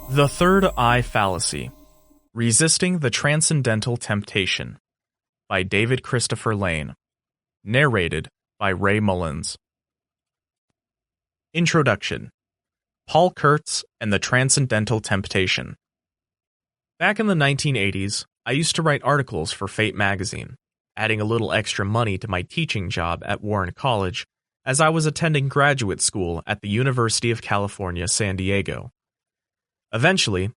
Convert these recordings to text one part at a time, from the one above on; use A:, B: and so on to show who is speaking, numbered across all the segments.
A: The Third Eye Fallacy, Resisting the Transcendental Temptation, by David Christopher Lane. Narrated by Ray Mullins. Introduction. Paul Kurtz and the Transcendental Temptation. Back in the 1980s, I used to write articles for Fate magazine, adding a little extra money to my teaching job at Warren College as I was attending graduate school at the University of California, San Diego. Eventually,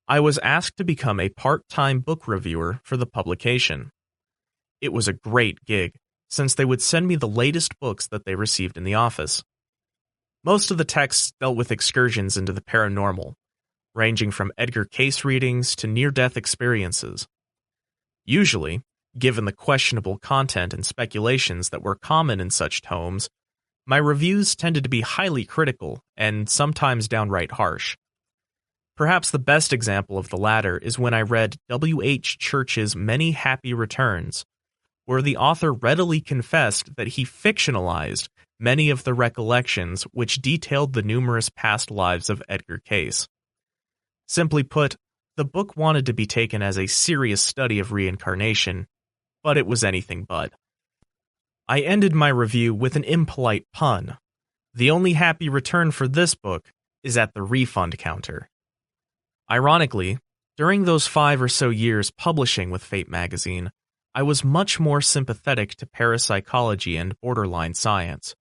A: I was asked to become a part-time book reviewer for the publication. It was a great gig, since they would send me the latest books that they received in the office. Most of the texts dealt with excursions into the paranormal, ranging from Edgar Cayce readings to near-death experiences. Usually, given the questionable content and speculations that were common in such tomes, my reviews tended to be highly critical and sometimes downright harsh. Perhaps the best example of the latter is when I read W. H. Church's Many Happy Returns, where the author readily confessed that he fictionalized many of the recollections which detailed the numerous past lives of Edgar Cayce. Simply put, the book wanted to be taken as a serious study of reincarnation, but it was anything but. I ended my review with an impolite pun. The only happy return for this book is at the refund counter. Ironically, during those 5 or so years publishing with Fate magazine, I was much more sympathetic to parapsychology and borderline science.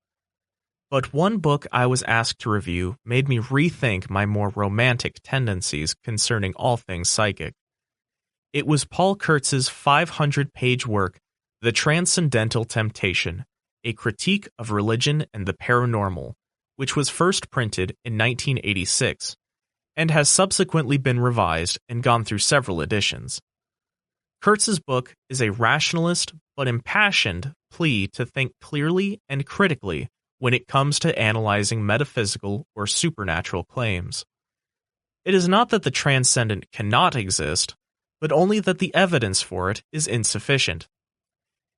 A: But one book I was asked to review made me rethink my more romantic tendencies concerning all things psychic. It was Paul Kurtz's 500-page work, The Transcendental Temptation, a critique of religion and the paranormal, which was first printed in 1986. And has subsequently been revised and gone through several editions. Kurtz's book is a rationalist but impassioned plea to think clearly and critically when it comes to analyzing metaphysical or supernatural claims. It is not that the transcendent cannot exist, but only that the evidence for it is insufficient.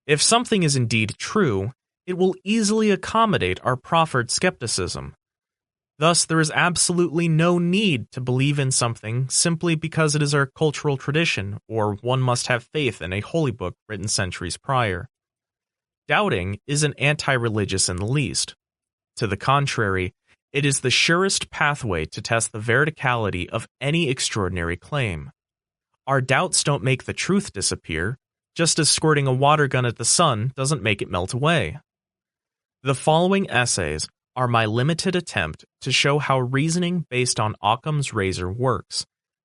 A: If something is indeed true, it will easily accommodate our proffered skepticism. Thus, there is absolutely no need to believe in something simply because it is our cultural tradition, or one must have faith in a holy book written centuries prior. Doubting isn't anti-religious in the least. To the contrary, it is the surest pathway to test the veridicality of any extraordinary claim. Our doubts don't make the truth disappear, just as squirting a water gun at the sun doesn't make it melt away. The following essays are my limited attempt to show how reasoning based on Occam's razor works,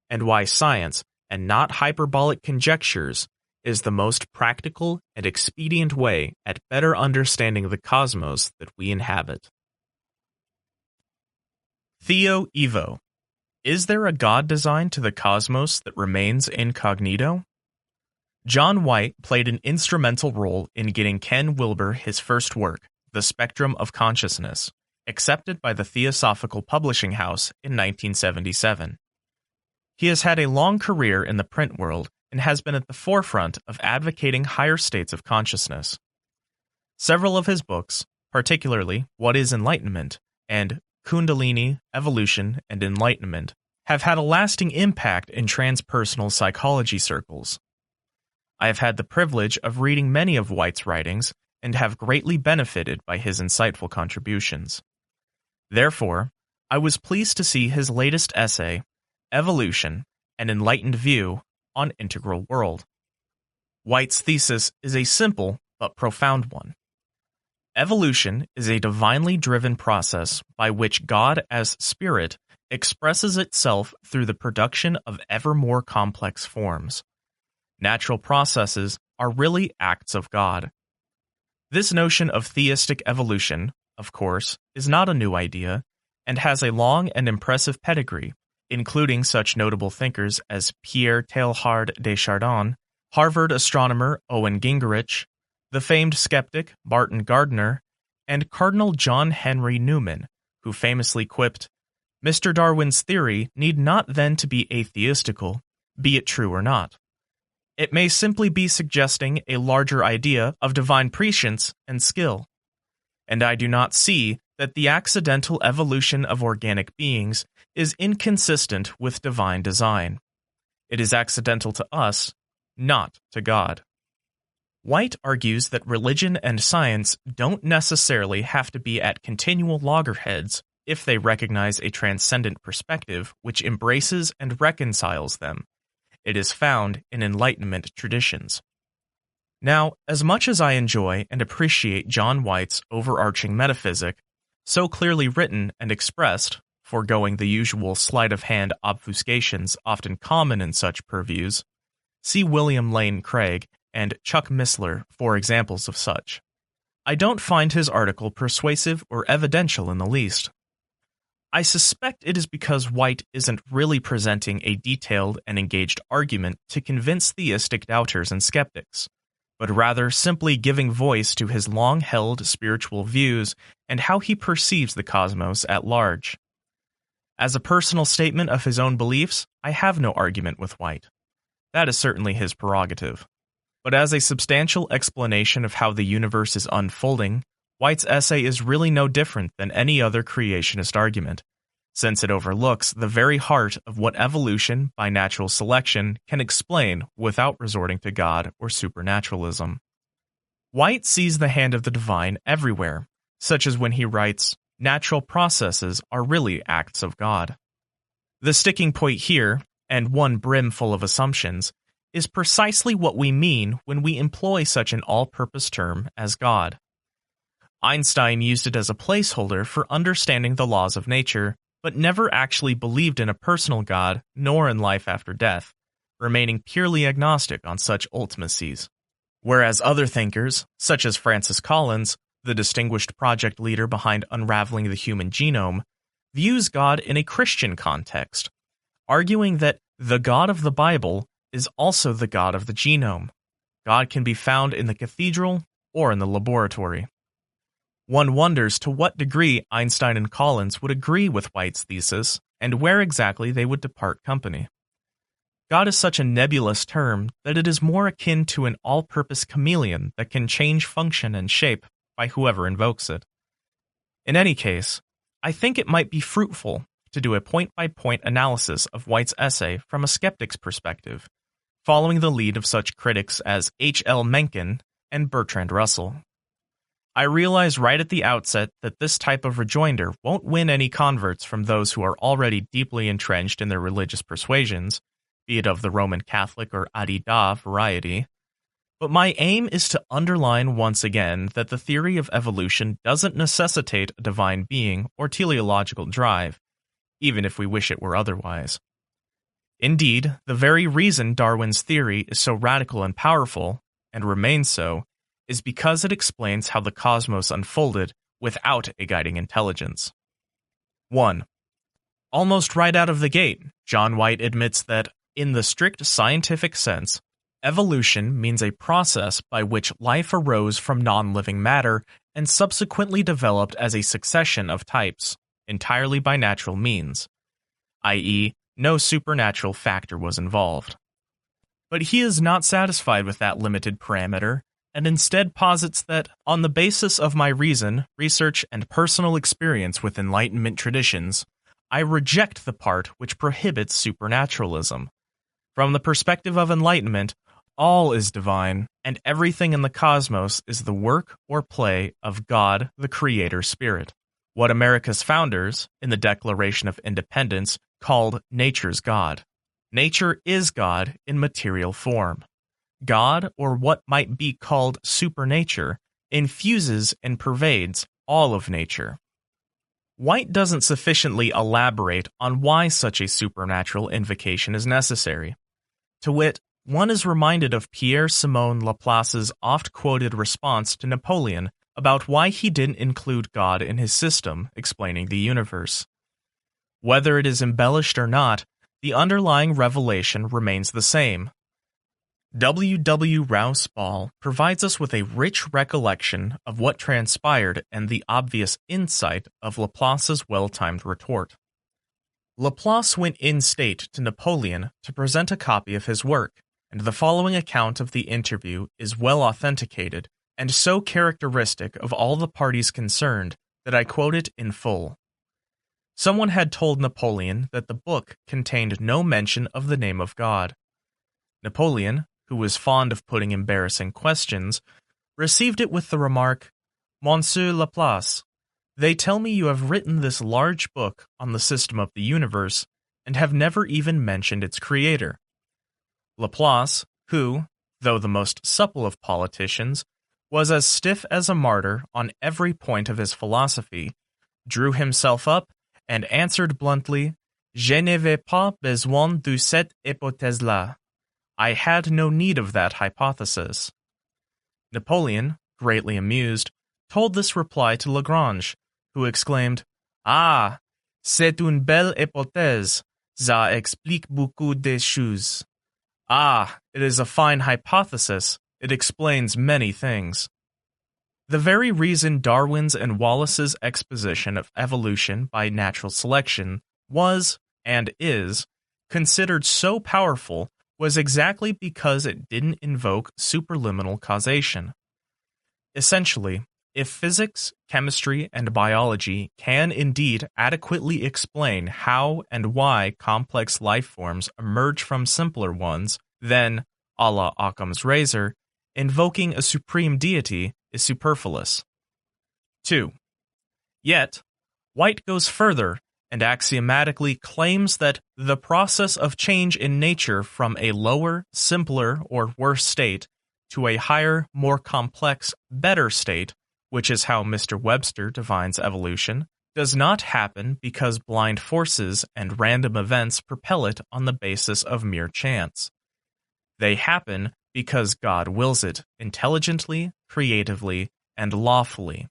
A: and why science, and not hyperbolic conjectures, is the most practical and expedient way at better understanding the cosmos that we inhabit. Theo Evo. Is there a God design to the cosmos that remains incognito? John White played an instrumental role in getting Ken Wilber his first work, The Spectrum of Consciousness, accepted by the Theosophical Publishing House in 1977. He has had a long career in the print world and has been at the forefront of advocating higher states of consciousness. Several of his books, particularly What is Enlightenment and Kundalini, Evolution, and Enlightenment, have had a lasting impact in transpersonal psychology circles. I have had the privilege of reading many of White's writings and have greatly benefited by his insightful contributions. Therefore, I was pleased to see his latest essay, Evolution, An Enlightened View on Integral World. White's thesis is a simple but profound one. Evolution is a divinely driven process by which God as spirit expresses itself through the production of ever more complex forms. Natural processes are really acts of God. This notion of theistic evolution, of course, is not a new idea, and has a long and impressive pedigree, including such notable thinkers as Pierre Teilhard de Chardin, Harvard astronomer Owen Gingerich, the famed skeptic Martin Gardner, and Cardinal John Henry Newman, who famously quipped, "Mr. Darwin's theory need not then to be atheistical, be it true or not. It may simply be suggesting a larger idea of divine prescience and skill. And I do not see that the accidental evolution of organic beings is inconsistent with divine design. It is accidental to us, not to God." White argues that religion and science don't necessarily have to be at continual loggerheads if they recognize a transcendent perspective which embraces and reconciles them. It is found in Enlightenment traditions. Now, as much as I enjoy and appreciate John White's overarching metaphysic, so clearly written and expressed, foregoing the usual sleight-of-hand obfuscations often common in such purviews, see William Lane Craig and Chuck Missler for examples of such, I don't find his article persuasive or evidential in the least. I suspect it is because White isn't really presenting a detailed and engaged argument to convince theistic doubters and skeptics, but rather simply giving voice to his long-held spiritual views and how he perceives the cosmos at large. As a personal statement of his own beliefs, I have no argument with White. That is certainly his prerogative. But as a substantial explanation of how the universe is unfolding, White's essay is really no different than any other creationist argument, since it overlooks the very heart of what evolution by natural selection can explain without resorting to God or supernaturalism. White sees the hand of the divine everywhere, such as when he writes, "Natural processes are really acts of God." The sticking point here, and one brimful of assumptions, is precisely what we mean when we employ such an all-purpose term as God. Einstein used it as a placeholder for understanding the laws of nature, but never actually believed in a personal God nor in life after death, remaining purely agnostic on such ultimacies. Whereas other thinkers, such as Francis Collins, the distinguished project leader behind unraveling the human genome, views God in a Christian context, arguing that the God of the Bible is also the God of the genome. God can be found in the cathedral or in the laboratory. One wonders to what degree Einstein and Collins would agree with White's thesis and where exactly they would depart company. God is such a nebulous term that it is more akin to an all-purpose chameleon that can change function and shape by whoever invokes it. In any case, I think it might be fruitful to do a point-by-point analysis of White's essay from a skeptic's perspective, following the lead of such critics as H. L. Mencken and Bertrand Russell. I realize right at the outset that this type of rejoinder won't win any converts from those who are already deeply entrenched in their religious persuasions, be it of the Roman Catholic or Adida variety, but my aim is to underline once again that the theory of evolution doesn't necessitate a divine being or teleological drive, even if we wish it were otherwise. Indeed, the very reason Darwin's theory is so radical and powerful, and remains so, is because it explains how the cosmos unfolded without a guiding intelligence. 1. Almost right out of the gate, John White admits that, in the strict scientific sense, evolution means a process by which life arose from non-living matter and subsequently developed as a succession of types, entirely by natural means, i.e., no supernatural factor was involved. But he is not satisfied with that limited parameter, and instead posits that, on the basis of my reason, research, and personal experience with Enlightenment traditions, I reject the part which prohibits supernaturalism. From the perspective of Enlightenment, all is divine, and everything in the cosmos is the work or play of God, the Creator Spirit. What America's founders, in the Declaration of Independence, called nature's God. Nature is God in material form. God, or what might be called supernature, infuses and pervades all of nature. White doesn't sufficiently elaborate on why such a supernatural invocation is necessary. To wit, one is reminded of Pierre-Simon Laplace's oft-quoted response to Napoleon about why he didn't include God in his system explaining the universe. Whether it is embellished or not, the underlying revelation remains the same. W. W. Rouse Ball provides us with a rich recollection of what transpired and the obvious insight of Laplace's well-timed retort. Laplace went in state to Napoleon to present a copy of his work, and the following account of the interview is well authenticated and so characteristic of all the parties concerned that I quote it in full. Someone had told Napoleon that the book contained no mention of the name of God. Napoleon, who was fond of putting embarrassing questions, received it with the remark, "Monsieur Laplace, they tell me you have written this large book on the system of the universe and have never even mentioned its creator." Laplace, who, though the most supple of politicians, was as stiff as a martyr on every point of his philosophy, drew himself up and answered bluntly, "Je n'avais pas besoin de cette hypothèse-là." I had no need of that hypothesis. Napoleon, greatly amused, told this reply to Lagrange, who exclaimed, "Ah, c'est une belle hypothèse, ça explique beaucoup de choses." Ah, it is a fine hypothesis, it explains many things. The very reason Darwin's and Wallace's exposition of evolution by natural selection was, and is, considered so powerful was exactly because it didn't invoke superliminal causation. Essentially, if physics, chemistry, and biology can indeed adequately explain how and why complex life forms emerge from simpler ones, then, a la Occam's razor, invoking a supreme deity is superfluous. 2. Yet, White goes further and axiomatically claims that the process of change in nature from a lower, simpler, or worse state to a higher, more complex, better state, which is how Mr. Webster defines evolution, does not happen because blind forces and random events propel it on the basis of mere chance. They happen because God wills it intelligently, creatively, and lawfully,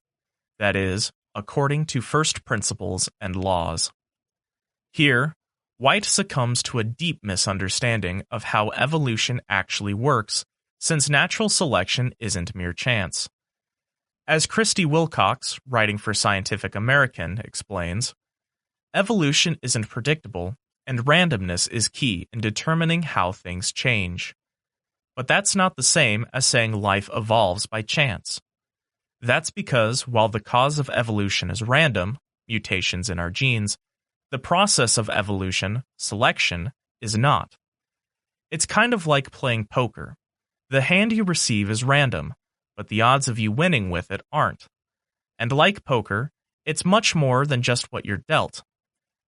A: that is, according to first principles and laws. Here, White succumbs to a deep misunderstanding of how evolution actually works, since natural selection isn't mere chance. As Christy Wilcox, writing for Scientific American, explains, evolution isn't predictable, and randomness is key in determining how things change. But that's not the same as saying life evolves by chance. That's because while the cause of evolution is random, mutations in our genes, the process of evolution, selection, is not. It's kind of like playing poker. The hand you receive is random, but the odds of you winning with it aren't. And like poker, it's much more than just what you're dealt.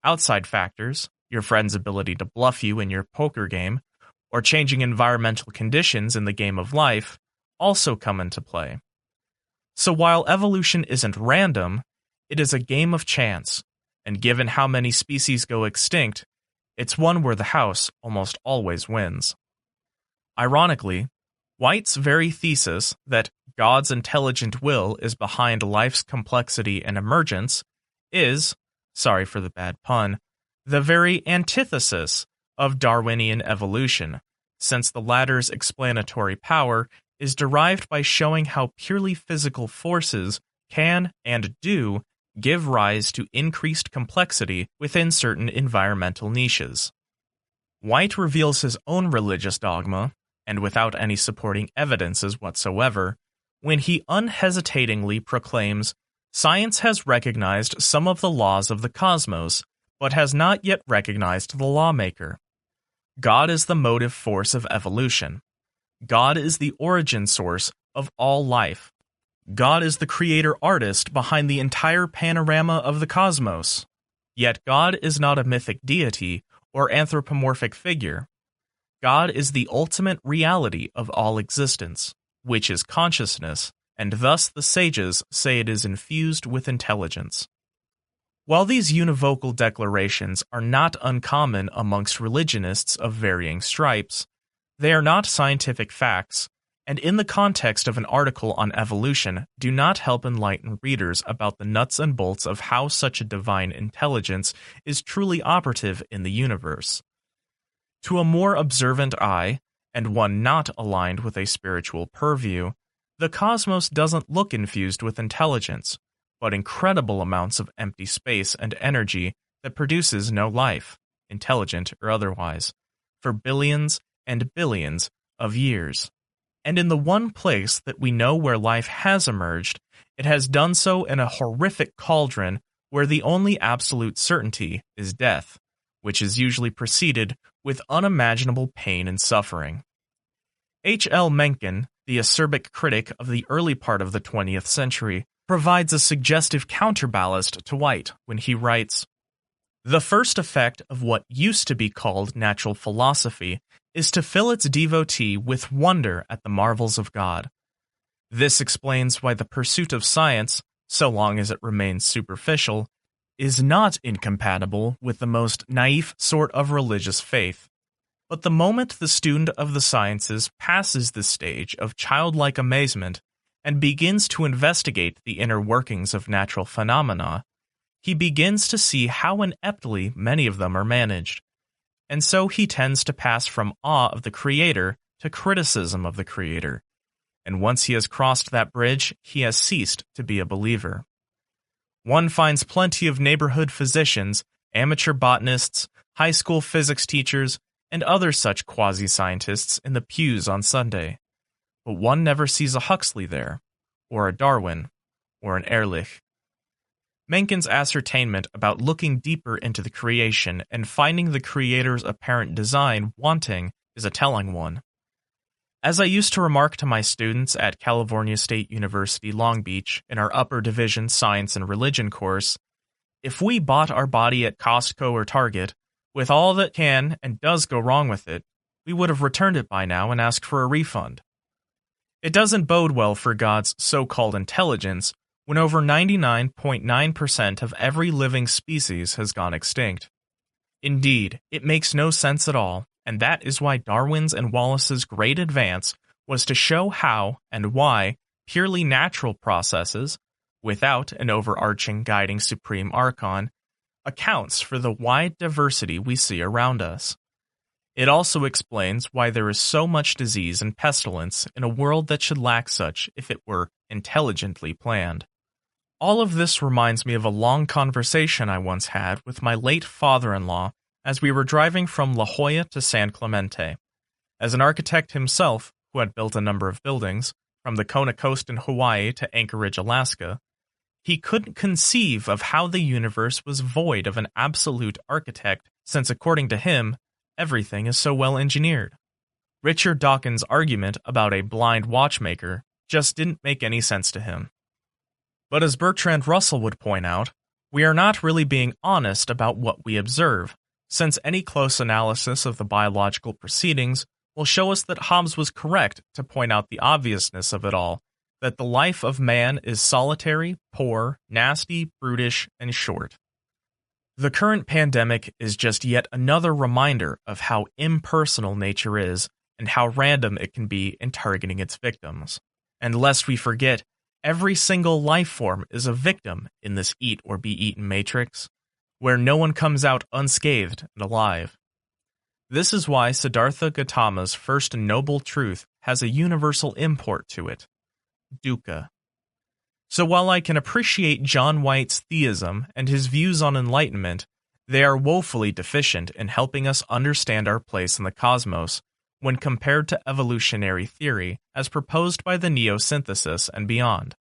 A: Outside factors, your friend's ability to bluff you in your poker game, or changing environmental conditions in the game of life, also come into play. So while evolution isn't random, it is a game of chance, and given how many species go extinct, it's one where the house almost always wins. Ironically, White's very thesis that God's intelligent will is behind life's complexity and emergence is, sorry for the bad pun, the very antithesis of Darwinian evolution, since the latter's explanatory power is derived by showing how purely physical forces can and do give rise to increased complexity within certain environmental niches. White reveals his own religious dogma, and without any supporting evidences whatsoever, when he unhesitatingly proclaims, "Science has recognized some of the laws of the cosmos, but has not yet recognized the lawmaker. God is the motive force of evolution. God is the origin source of all life. God is the creator-artist behind the entire panorama of the cosmos. Yet God is not a mythic deity or anthropomorphic figure. God is the ultimate reality of all existence, which is consciousness, and thus the sages say it is infused with intelligence." While these univocal declarations are not uncommon amongst religionists of varying stripes, they are not scientific facts, and in the context of an article on evolution, do not help enlighten readers about the nuts and bolts of how such a divine intelligence is truly operative in the universe. To a more observant eye, and one not aligned with a spiritual purview, the cosmos doesn't look infused with intelligence, but incredible amounts of empty space and energy that produces no life, intelligent or otherwise, for billions and billions of years. And in the one place that we know where life has emerged, it has done so in a horrific cauldron where the only absolute certainty is death, which is usually preceded with unimaginable pain and suffering. H. L. Mencken, the acerbic critic of the early part of the 20th century, provides a suggestive counterballast to White when he writes, "The first effect of what used to be called natural philosophy is to fill its devotee with wonder at the marvels of God. This explains why the pursuit of science, so long as it remains superficial, is not incompatible with the most naïf sort of religious faith. But the moment the student of the sciences passes the stage of childlike amazement and begins to investigate the inner workings of natural phenomena, he begins to see how ineptly many of them are managed, and so he tends to pass from awe of the Creator to criticism of the Creator, and once he has crossed that bridge, he has ceased to be a believer. One finds plenty of neighborhood physicians, amateur botanists, high school physics teachers, and other such quasi-scientists in the pews on Sunday, but one never sees a Huxley there, or a Darwin, or an Ehrlich." Mencken's ascertainment about looking deeper into the creation and finding the Creator's apparent design wanting is a telling one. As I used to remark to my students at California State University Long Beach in our upper division science and religion course, if we bought our body at Costco or Target, with all that can and does go wrong with it, we would have returned it by now and asked for a refund. It doesn't bode well for God's so-called intelligence when over 99.9% of every living species has gone extinct. Indeed, it makes no sense at all, and that is why Darwin's and Wallace's great advance was to show how and why purely natural processes, without an overarching guiding supreme archon, accounts for the wide diversity we see around us. It also explains why there is so much disease and pestilence in a world that should lack such if it were intelligently planned. All of this reminds me of a long conversation I once had with my late father-in-law as we were driving from La Jolla to San Clemente. As an architect himself, who had built a number of buildings, from the Kona Coast in Hawaii to Anchorage, Alaska, he couldn't conceive of how the universe was void of an absolute architect, since according to him, everything is so well engineered. Richard Dawkins' argument about a blind watchmaker just didn't make any sense to him. But as Bertrand Russell would point out, we are not really being honest about what we observe, since any close analysis of the biological proceedings will show us that Hobbes was correct to point out the obviousness of it all, that the life of man is solitary, poor, nasty, brutish, and short. The current pandemic is just yet another reminder of how impersonal nature is and how random it can be in targeting its victims. And lest we forget, every single life form is a victim in this eat or be eaten matrix, where no one comes out unscathed and alive. This is why Siddhartha Gautama's first noble truth has a universal import to it: dukkha. So while I can appreciate John White's theism and his views on enlightenment, they are woefully deficient in helping us understand our place in the cosmos when compared to evolutionary theory as proposed by the neo-synthesis and beyond.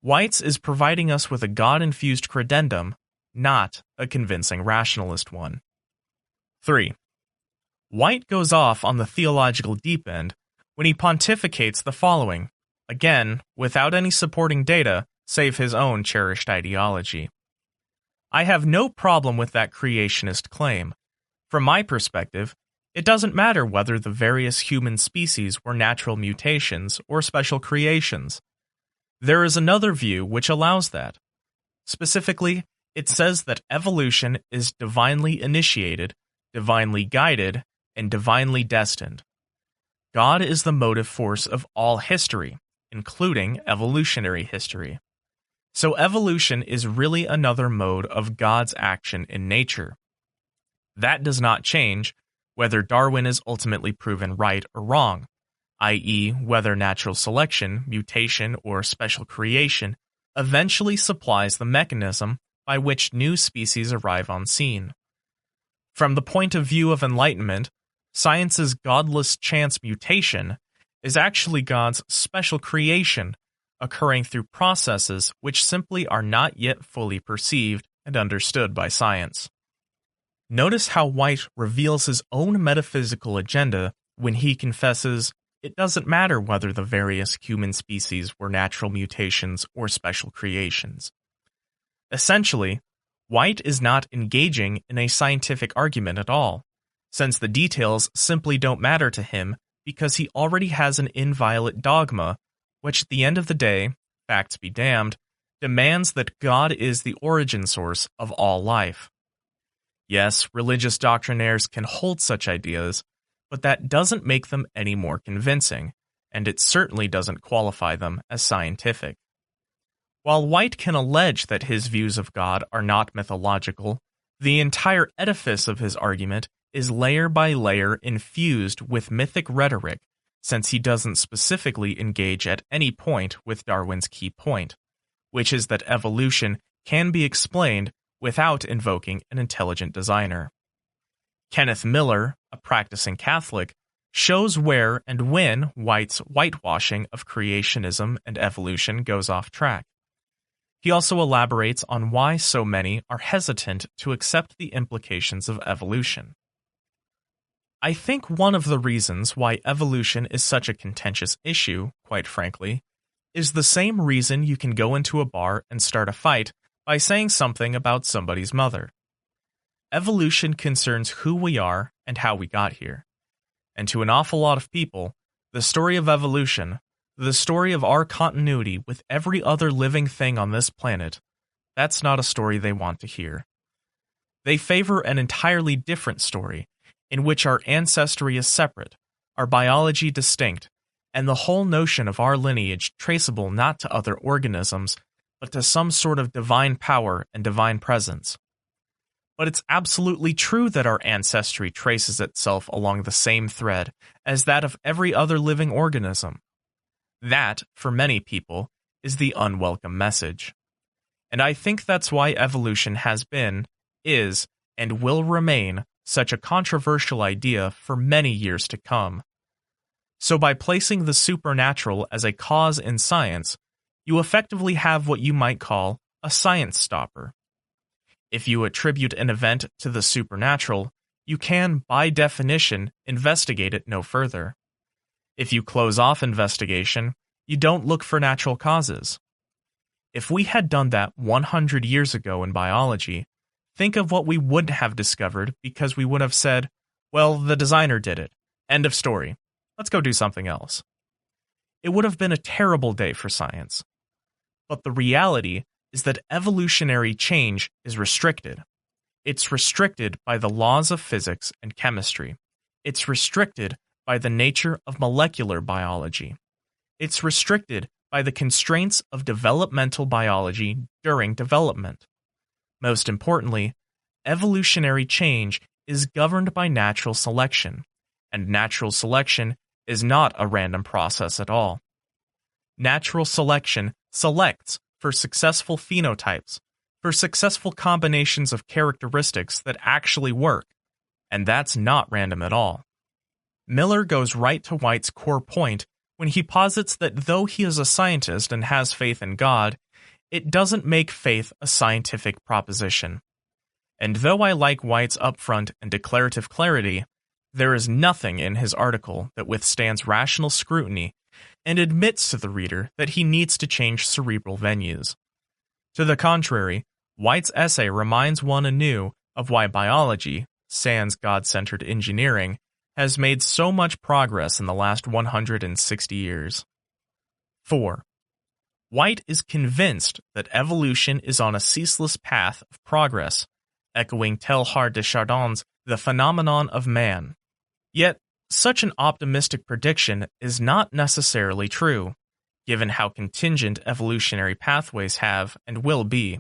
A: White's is providing us with a God-infused credendum, not a convincing rationalist one. 3. White goes off on the theological deep end when he pontificates the following, again, without any supporting data, save his own cherished ideology. I have no problem with that creationist claim. From my perspective, it doesn't matter whether the various human species were natural mutations or special creations. There is another view which allows that. Specifically, it says that evolution is divinely initiated, divinely guided, and divinely destined. God is the motive force of all history, including evolutionary history. So evolution is really another mode of God's action in nature. That does not change whether Darwin is ultimately proven right or wrong, i.e., whether natural selection, mutation, or special creation eventually supplies the mechanism by which new species arrive on scene. From the point of view of enlightenment, science's godless chance mutation is actually God's special creation occurring through processes which simply are not yet fully perceived and understood by science. Notice how White reveals his own metaphysical agenda when he confesses it doesn't matter whether the various human species were natural mutations or special creations. Essentially, White is not engaging in a scientific argument at all, since the details simply don't matter to him because he already has an inviolate dogma, which at the end of the day, facts be damned, demands that God is the origin source of all life. Yes, religious doctrinaires can hold such ideas, but that doesn't make them any more convincing, and it certainly doesn't qualify them as scientific. While White can allege that his views of God are not mythological, the entire edifice of his argument is layer by layer infused with mythic rhetoric, since he doesn't specifically engage at any point with Darwin's key point, which is that evolution can be explained without invoking an intelligent designer. Kenneth Miller, a practicing Catholic, shows where and when White's whitewashing of creationism and evolution goes off track. He also elaborates on why so many are hesitant to accept the implications of evolution. I think one of the reasons why evolution is such a contentious issue, quite frankly, is the same reason you can go into a bar and start a fight by saying something about somebody's mother. Evolution concerns who we are and how we got here. And to an awful lot of people, the story of evolution, the story of our continuity with every other living thing on this planet, that's not a story they want to hear. They favor an entirely different story, in which our ancestry is separate, our biology distinct, and the whole notion of our lineage traceable not to other organisms, but to some sort of divine power and divine presence. But it's absolutely true that our ancestry traces itself along the same thread as that of every other living organism. That, for many people, is the unwelcome message. And I think that's why evolution has been, is, and will remain such a controversial idea for many years to come. So by placing the supernatural as a cause in science, you effectively have what you might call a science stopper. If you attribute an event to the supernatural, you can, by definition, investigate it no further. If you close off investigation, you don't look for natural causes. If we had done that 100 years ago in biology, think of what we would have discovered because we would have said, well, the designer did it. End of story. Let's go do something else. It would have been a terrible day for science. But the reality is that evolutionary change is restricted. It's restricted by the laws of physics and chemistry. It's restricted by the nature of molecular biology. It's restricted by the constraints of developmental biology during development. Most importantly, evolutionary change is governed by natural selection, and natural selection is not a random process at all. Natural selection selects for successful phenotypes, for successful combinations of characteristics that actually work, and that's not random at all. Miller goes right to White's core point when he posits that though he is a scientist and has faith in God, it doesn't make faith a scientific proposition. And though I like White's upfront and declarative clarity, there is nothing in his article that withstands rational scrutiny and admits to the reader that he needs to change cerebral venues. To the contrary, White's essay reminds one anew of why biology, sans God-centered engineering, has made so much progress in the last 160 years. 4. White is convinced that evolution is on a ceaseless path of progress, echoing Teilhard de Chardin's The Phenomenon of Man. Yet, such an optimistic prediction is not necessarily true, given how contingent evolutionary pathways have and will be.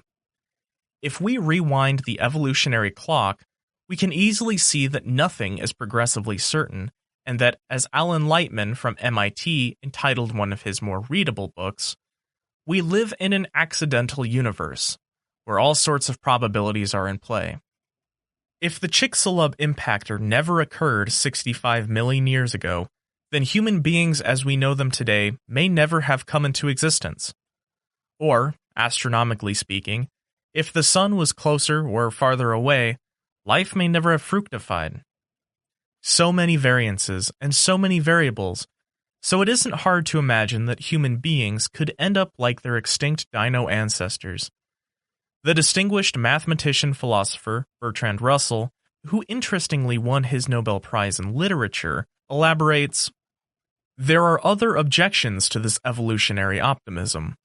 A: If we rewind the evolutionary clock, we can easily see that nothing is progressively certain, and that, as Alan Lightman from MIT entitled one of his more readable books, we live in an accidental universe, where all sorts of probabilities are in play. If the Chicxulub impactor never occurred 65 million years ago, then human beings as we know them today may never have come into existence. Or, astronomically speaking, if the sun was closer or farther away, life may never have fructified. So many variances and so many variables, so it isn't hard to imagine that human beings could end up like their extinct dino ancestors. The distinguished mathematician-philosopher Bertrand Russell, who interestingly won his Nobel Prize in Literature, elaborates, "There are other objections to this evolutionary optimism.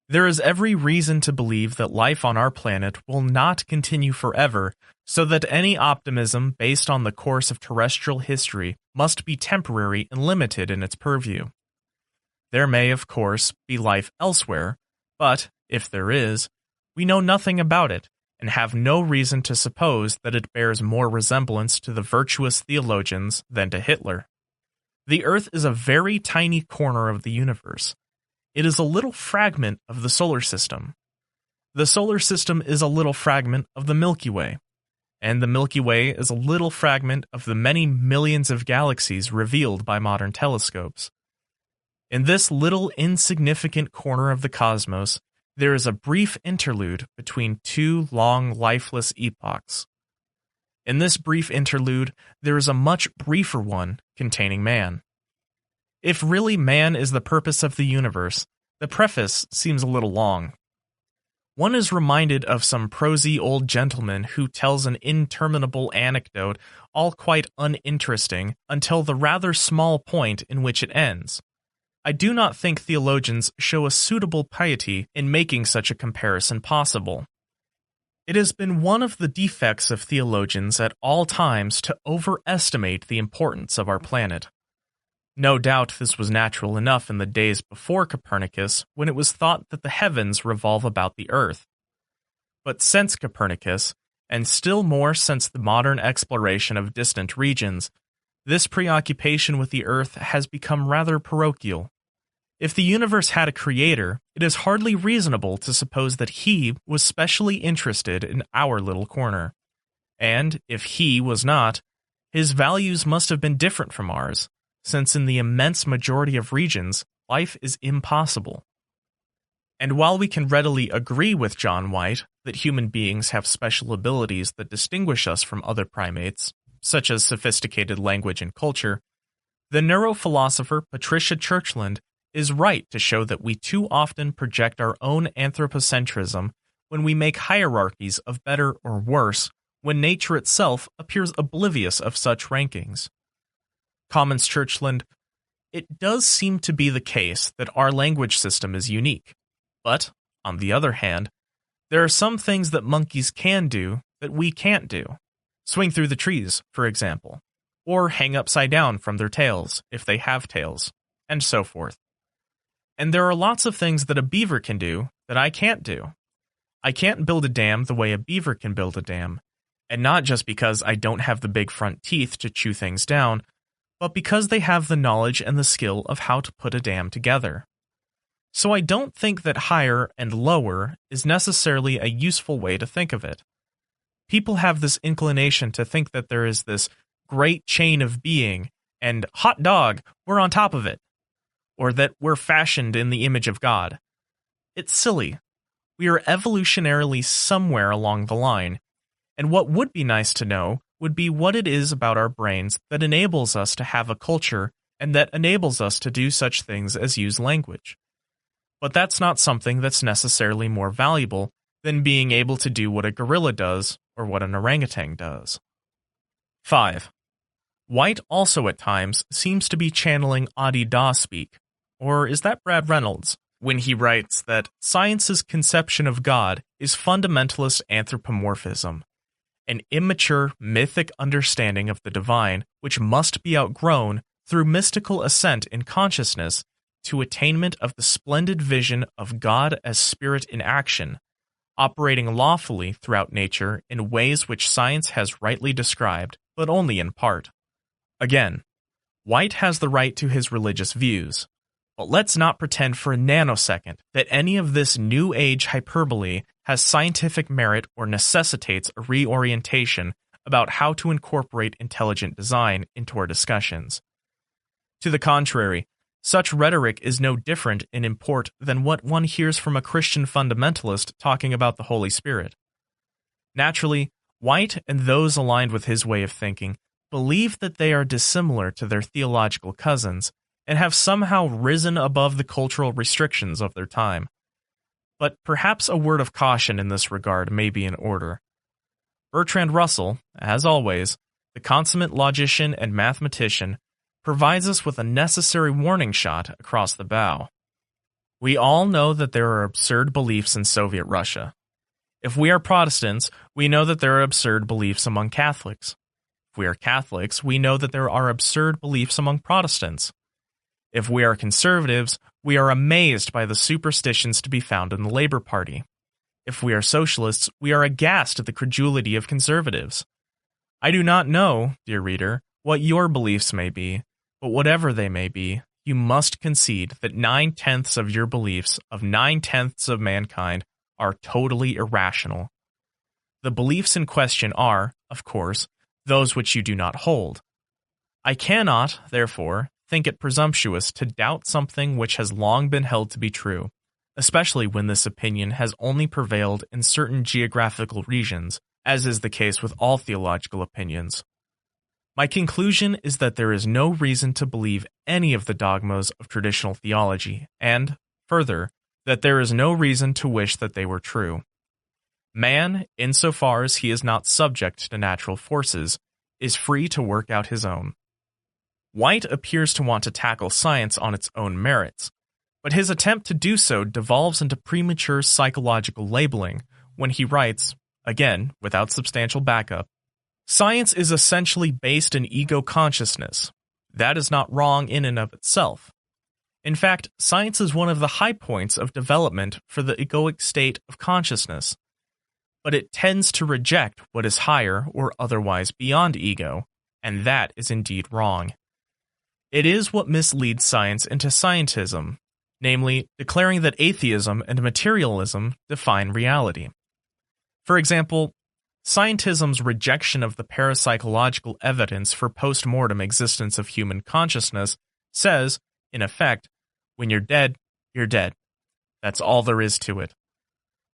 A: There is every reason to believe that life on our planet will not continue forever, so that any optimism based on the course of terrestrial history must be temporary and limited in its purview. There may, of course, be life elsewhere, but, if there is, we know nothing about it, and have no reason to suppose that it bears more resemblance to the virtuous theologians than to Hitler. The Earth is a very tiny corner of the universe. It is a little fragment of the solar system. The solar system is a little fragment of the Milky Way, and the Milky Way is a little fragment of the many millions of galaxies revealed by modern telescopes. In this little insignificant corner of the cosmos, there is a brief interlude between two long lifeless epochs. In this brief interlude, there is a much briefer one containing man. If really man is the purpose of the universe, the preface seems a little long. One is reminded of some prosy old gentleman who tells an interminable anecdote, all quite uninteresting, until the rather small point in which it ends. I do not think theologians show a suitable piety in making such a comparison possible. It has been one of the defects of theologians at all times to overestimate the importance of our planet. No doubt this was natural enough in the days before Copernicus, when it was thought that the heavens revolve about the earth. But since Copernicus, and still more since the modern exploration of distant regions, this preoccupation with the earth has become rather parochial. If the universe had a creator, it is hardly reasonable to suppose that he was specially interested in our little corner. And if he was not, his values must have been different from ours, since in the immense majority of regions, life is impossible. And while we can readily agree with John White that human beings have special abilities that distinguish us from other primates, such as sophisticated language and culture, the neurophilosopher Patricia Churchland is right to show that we too often project our own anthropocentrism when we make hierarchies of better or worse, when nature itself appears oblivious of such rankings. Comments Churchland, "It does seem to be the case that our language system is unique, but, on the other hand, there are some things that monkeys can do that we can't do. Swing through the trees, for example, or hang upside down from their tails, if they have tails, and so forth. And there are lots of things that a beaver can do that I can't do. I can't build a dam the way a beaver can build a dam, and not just because I don't have the big front teeth to chew things down, but because they have the knowledge and the skill of how to put a dam together. So I don't think that higher and lower is necessarily a useful way to think of it. People have this inclination to think that there is this great chain of being, and hot dog, we're on top of it, or that we're fashioned in the image of God. It's silly. We are evolutionarily somewhere along the line, and what would be nice to know would be what it is about our brains that enables us to have a culture and that enables us to do such things as use language. But that's not something that's necessarily more valuable than being able to do what a gorilla does or what an orangutan does. 5. White also at times seems to be channeling Adi-Da speak, or is that Brad Reynolds, when he writes that science's conception of God is fundamentalist anthropomorphism, an immature, mythic understanding of the divine which must be outgrown through mystical ascent in consciousness to attainment of the splendid vision of God as spirit in action, operating lawfully throughout nature in ways which science has rightly described, but only in part. Again, White has the right to his religious views, but let's not pretend for a nanosecond that any of this New Age hyperbole has scientific merit or necessitates a reorientation about how to incorporate intelligent design into our discussions. To the contrary, such rhetoric is no different in import than what one hears from a Christian fundamentalist talking about the Holy Spirit. Naturally, White and those aligned with his way of thinking believe that they are dissimilar to their theological cousins and have somehow risen above the cultural restrictions of their time. But perhaps a word of caution in this regard may be in order. Bertrand Russell, as always, the consummate logician and mathematician, provides us with a necessary warning shot across the bow. We all know that there are absurd beliefs in Soviet Russia. If we are Protestants, we know that there are absurd beliefs among Catholics. If we are Catholics, we know that there are absurd beliefs among Protestants. If we are conservatives, we are amazed by the superstitions to be found in the Labour Party. If we are socialists, we are aghast at the credulity of conservatives. I do not know, dear reader, what your beliefs may be, but whatever they may be, you must concede that 9/10 of your beliefs of 9/10 of mankind are totally irrational. The beliefs in question are, of course, those which you do not hold. I cannot, therefore, think it presumptuous to doubt something which has long been held to be true, especially when this opinion has only prevailed in certain geographical regions, as is the case with all theological opinions. My conclusion is that there is no reason to believe any of the dogmas of traditional theology, and, further, that there is no reason to wish that they were true. Man, insofar as he is not subject to natural forces, is free to work out his own. White appears to want to tackle science on its own merits, but his attempt to do so devolves into premature psychological labeling when he writes, again without substantial backup, "Science is essentially based in ego consciousness. That is not wrong in and of itself. In fact, science is one of the high points of development for the egoic state of consciousness, but it tends to reject what is higher or otherwise beyond ego, and that is indeed wrong. It is what misleads science into scientism, namely, declaring that atheism and materialism define reality. For example, scientism's rejection of the parapsychological evidence for post-mortem existence of human consciousness says, in effect, when you're dead, you're dead. That's all there is to it.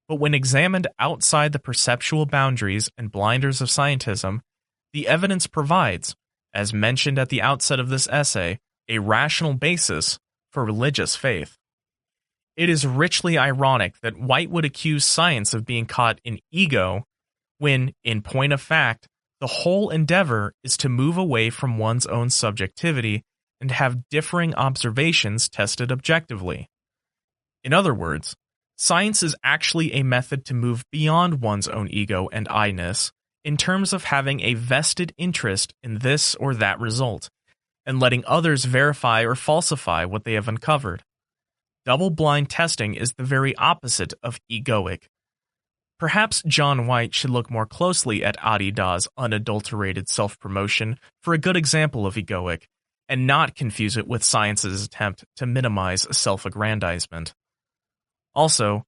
A: But when examined outside the perceptual boundaries and blinders of scientism, the evidence provides, as mentioned at the outset of this essay, a rational basis for religious faith. It is richly ironic that White would accuse science of being caught in ego when, in point of fact, the whole endeavor is to move away from one's own subjectivity and have differing observations tested objectively. In other words, science is actually a method to move beyond one's own ego and I-ness in terms of having a vested interest in this or that result, and letting others verify or falsify what they have uncovered. Double-blind testing is the very opposite of egoic. Perhaps John White should look more closely at Adida's unadulterated self-promotion for a good example of egoic, and not confuse it with science's attempt to minimize self-aggrandizement. Also,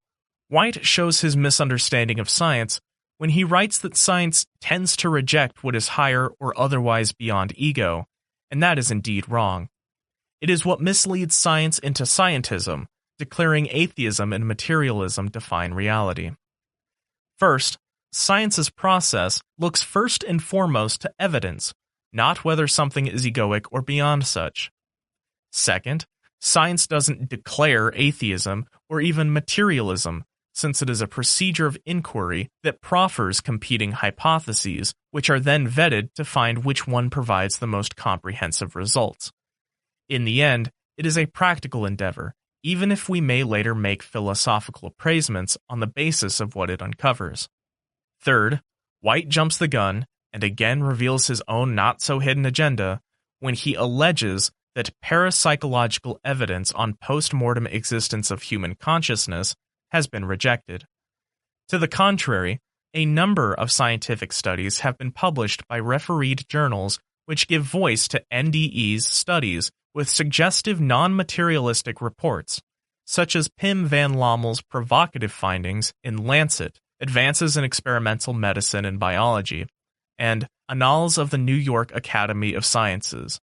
A: White shows his misunderstanding of science when he writes that science tends to reject what is higher or otherwise beyond ego, and that is indeed wrong. It is what misleads science into scientism, declaring atheism and materialism define reality. First, science's process looks first and foremost to evidence, not whether something is egoic or beyond such. Second, science doesn't declare atheism or even materialism, since it is a procedure of inquiry that proffers competing hypotheses, which are then vetted to find which one provides the most comprehensive results. In the end, it is a practical endeavor, even if we may later make philosophical appraisements on the basis of what it uncovers. Third, White jumps the gun and again reveals his own not-so-hidden agenda when he alleges that parapsychological evidence on post-mortem existence of human consciousness has been rejected. To the contrary, a number of scientific studies have been published by refereed journals which give voice to NDE's studies with suggestive non-materialistic reports, such as Pim van Lommel's provocative findings in Lancet, Advances in Experimental Medicine and Biology, and Annals of the New York Academy of Sciences.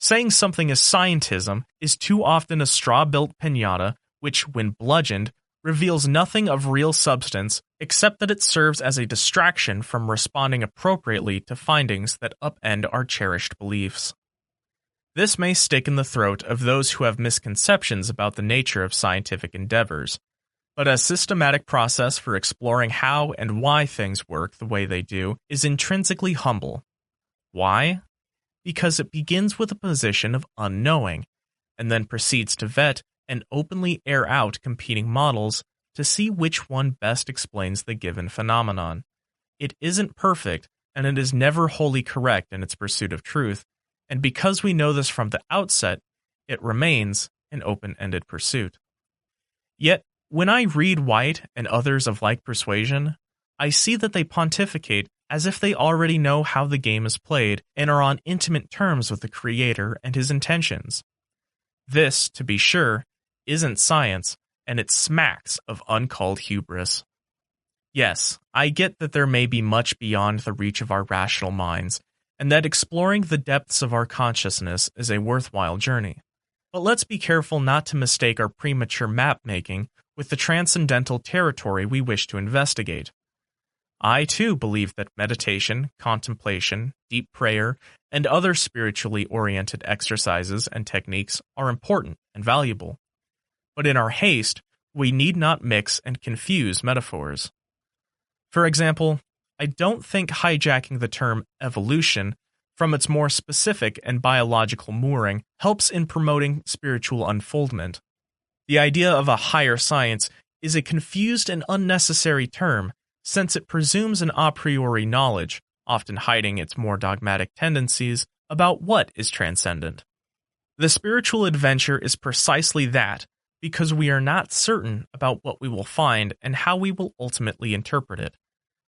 A: Saying something is scientism is too often a straw-built piñata which, when bludgeoned, reveals nothing of real substance except that it serves as a distraction from responding appropriately to findings that upend our cherished beliefs. This may stick in the throat of those who have misconceptions about the nature of scientific endeavors, but a systematic process for exploring how and why things work the way they do is intrinsically humble. Why? Because it begins with a position of unknowing, and then proceeds to vet and openly air out competing models to see which one best explains the given phenomenon. It isn't perfect, and it is never wholly correct in its pursuit of truth, and because we know this from the outset, it remains an open-ended pursuit. Yet, when I read White and others of like persuasion, I see that they pontificate as if they already know how the game is played and are on intimate terms with the creator and his intentions. This, to be sure, isn't science, and it smacks of uncalled hubris. Yes, I get that there may be much beyond the reach of our rational minds, and that exploring the depths of our consciousness is a worthwhile journey. But let's be careful not to mistake our premature map-making with the transcendental territory we wish to investigate. I, too, believe that meditation, contemplation, deep prayer, and other spiritually oriented exercises and techniques are important and valuable. But in our haste, we need not mix and confuse metaphors. For example, I don't think hijacking the term evolution from its more specific and biological mooring helps in promoting spiritual unfoldment. The idea of a higher science is a confused and unnecessary term, since it presumes an a priori knowledge, often hiding its more dogmatic tendencies, about what is transcendent. The spiritual adventure is precisely that, because we are not certain about what we will find and how we will ultimately interpret it.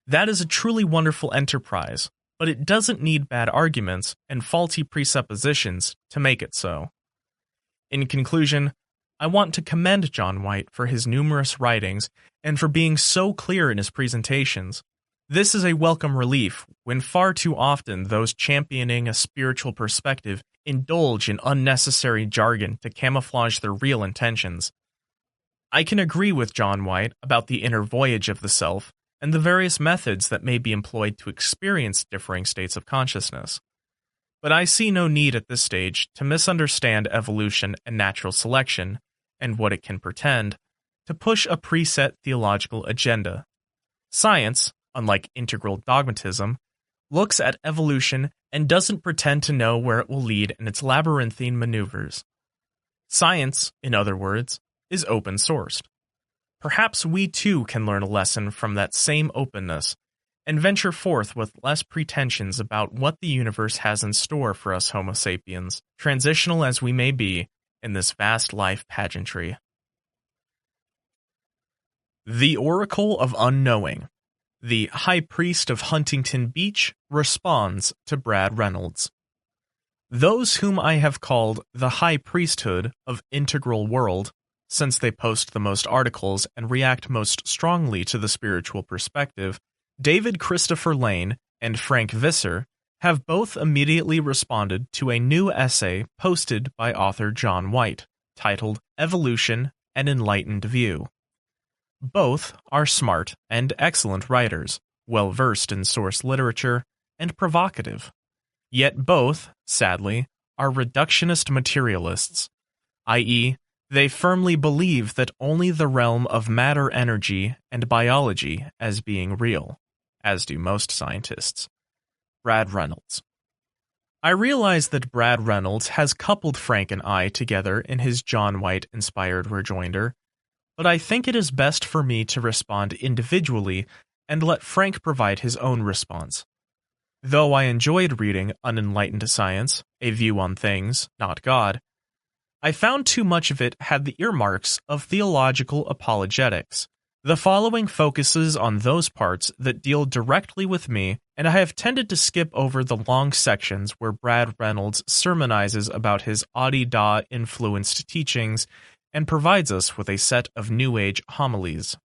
A: That is a truly wonderful enterprise, but it doesn't need bad arguments and faulty presuppositions to make it so. In conclusion, I want to commend John White for his numerous writings and for being so clear in his presentations. This is a welcome relief when far too often those championing a spiritual perspective indulge in unnecessary jargon to camouflage their real intentions. I can agree with John White about the inner voyage of the self and the various methods that may be employed to experience differing states of consciousness. But I see no need at this stage to misunderstand evolution and natural selection, and what it can pretend, to push a preset theological agenda. Science, unlike integral dogmatism, looks at evolution and doesn't pretend to know where it will lead in its labyrinthine maneuvers. Science, in other words, is open-sourced. Perhaps we too can learn a lesson from that same openness, and venture forth with less pretensions about what the universe has in store for us Homo sapiens, transitional as we may be in this vast life pageantry. The Oracle of Unknowing. The High Priest of Huntington Beach responds to Brad Reynolds. Those whom I have called the High Priesthood of Integral World, since they post the most articles and react most strongly to the spiritual perspective, David Christopher Lane and Frank Visser, have both immediately responded to a new essay posted by author John White, titled Evolution: An Enlightened View. Both are smart and excellent writers, well-versed in source literature, and provocative. Yet both, sadly, are reductionist materialists, i.e., they firmly believe that only the realm of matter energy and biology as being real, as do most scientists. Brad Reynolds. I realize that Brad Reynolds has coupled Frank and I together in his John White-inspired rejoinder, but I think it is best for me to respond individually and let Frank provide his own response. Though I enjoyed reading Unenlightened Science, A View on Things, Not God, I found too much of it had the earmarks of theological apologetics. The following focuses on those parts that deal directly with me, and I have tended to skip over the long sections where Brad Reynolds sermonizes about his Adi-Da-influenced teachings and provides us with a set of New Age homilies.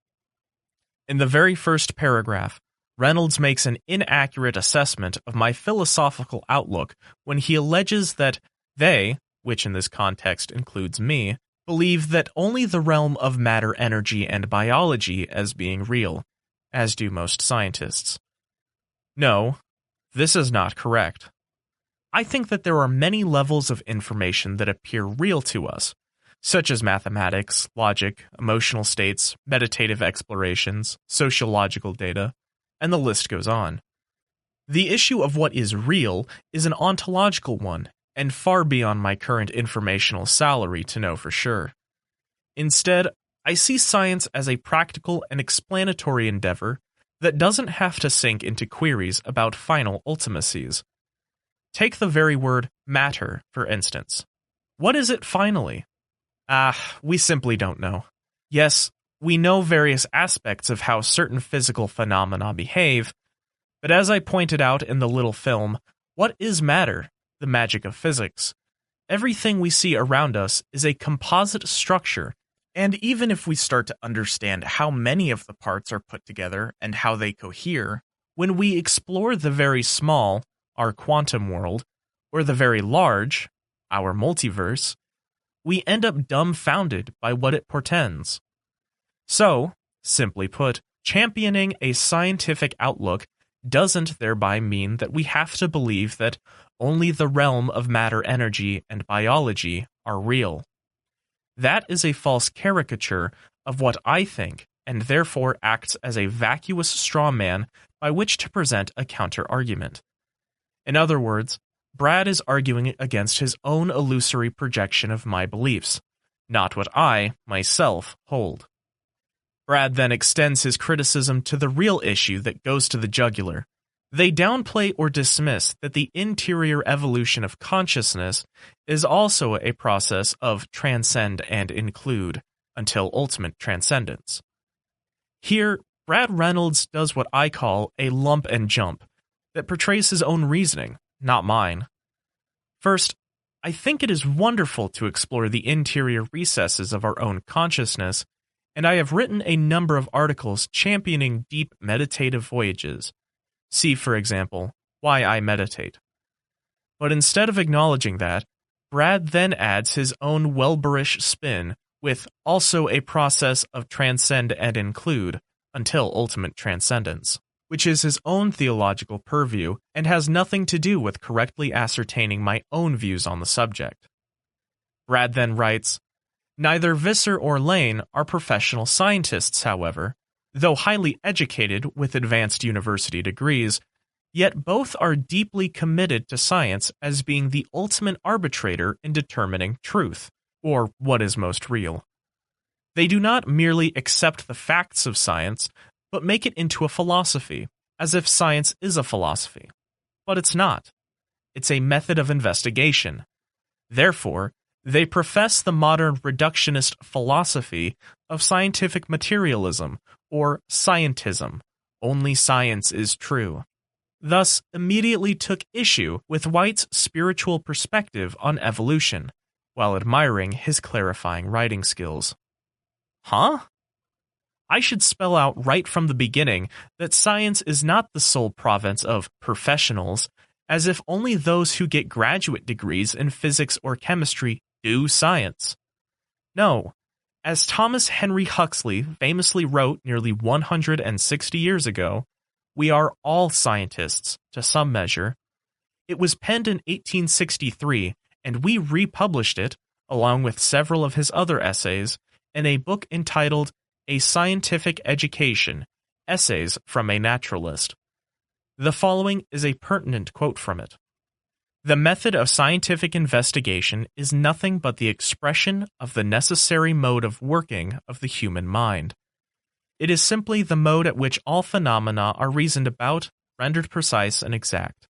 A: In the very first paragraph, Reynolds makes an inaccurate assessment of my philosophical outlook when he alleges that they, which in this context includes me, believe that only the realm of matter, energy, and biology as being real, as do most scientists. No, this is not correct. I think that there are many levels of information that appear real to us, such as mathematics, logic, emotional states, meditative explorations, sociological data, and the list goes on. The issue of what is real is an ontological one, and far beyond my current informational salary to know for sure. Instead, I see science as a practical and explanatory endeavor that doesn't have to sink into queries about final ultimacies. Take the very word matter, for instance. What is it finally? We simply don't know. Yes, we know various aspects of how certain physical phenomena behave, but as I pointed out in the little film, what is matter? The magic of physics. Everything we see around us is a composite structure, and even if we start to understand how many of the parts are put together and how they cohere, when we explore the very small, our quantum world, or the very large, our multiverse, we end up dumbfounded by what it portends. So, simply put, championing a scientific outlook doesn't thereby mean that we have to believe that only the realm of matter, energy, and biology are real. That is a false caricature of what I think, and therefore acts as a vacuous straw man by which to present a counter-argument. In other words, Brad is arguing against his own illusory projection of my beliefs, not what I, myself, hold. Brad then extends his criticism to the real issue that goes to the jugular. They downplay or dismiss that the interior evolution of consciousness is also a process of transcend and include until ultimate transcendence. Here, Brad Reynolds does what I call a lump and jump that portrays his own reasoning, not mine. First, I think it is wonderful to explore the interior recesses of our own consciousness, and I have written a number of articles championing deep meditative voyages. See, for example, Why I Meditate. But instead of acknowledging that, Brad then adds his own Welberish spin with also a process of transcend and include until ultimate transcendence, which is his own theological purview and has nothing to do with correctly ascertaining my own views on the subject. Brad then writes, neither Visser or Lane are professional scientists, however, though highly educated with advanced university degrees, yet both are deeply committed to science as being the ultimate arbitrator in determining truth, or what is most real. They do not merely accept the facts of science, but make it into a philosophy, as if science is a philosophy. But it's not. It's a method of investigation. Therefore, they profess the modern reductionist philosophy of scientific materialism, or scientism. Only science is true. Thus, immediately took issue with White's spiritual perspective on evolution, while admiring his clarifying writing skills. Huh? I should spell out right from the beginning that science is not the sole province of professionals, as if only those who get graduate degrees in physics or chemistry do science. No, as Thomas Henry Huxley famously wrote nearly 160 years ago, we are all scientists, to some measure. It was penned in 1863, and we republished it, along with several of his other essays, in a book entitled A Scientific Education, Essays from a Naturalist. The following is a pertinent quote from it. The method of scientific investigation is nothing but the expression of the necessary mode of working of the human mind. It is simply the mode at which all phenomena are reasoned about, rendered precise and exact.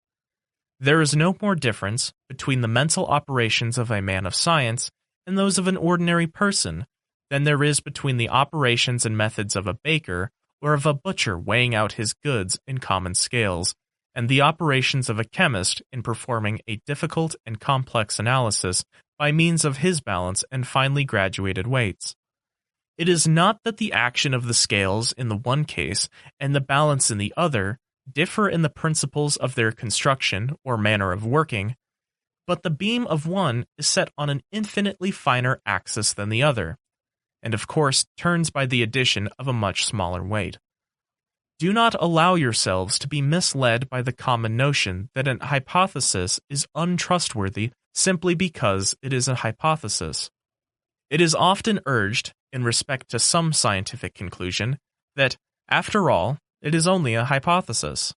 A: There is no more difference between the mental operations of a man of science and those of an ordinary person than there is between the operations and methods of a baker or of a butcher weighing out his goods in common scales, and the operations of a chemist in performing a difficult and complex analysis by means of his balance and finely graduated weights. It is not that the action of the scales in the one case and the balance in the other differ in the principles of their construction or manner of working, but the beam of one is set on an infinitely finer axis than the other, and of course turns by the addition of a much smaller weight. Do not allow yourselves to be misled by the common notion that an hypothesis is untrustworthy simply because it is a hypothesis. It is often urged, in respect to some scientific conclusion, that, after all, it is only a hypothesis.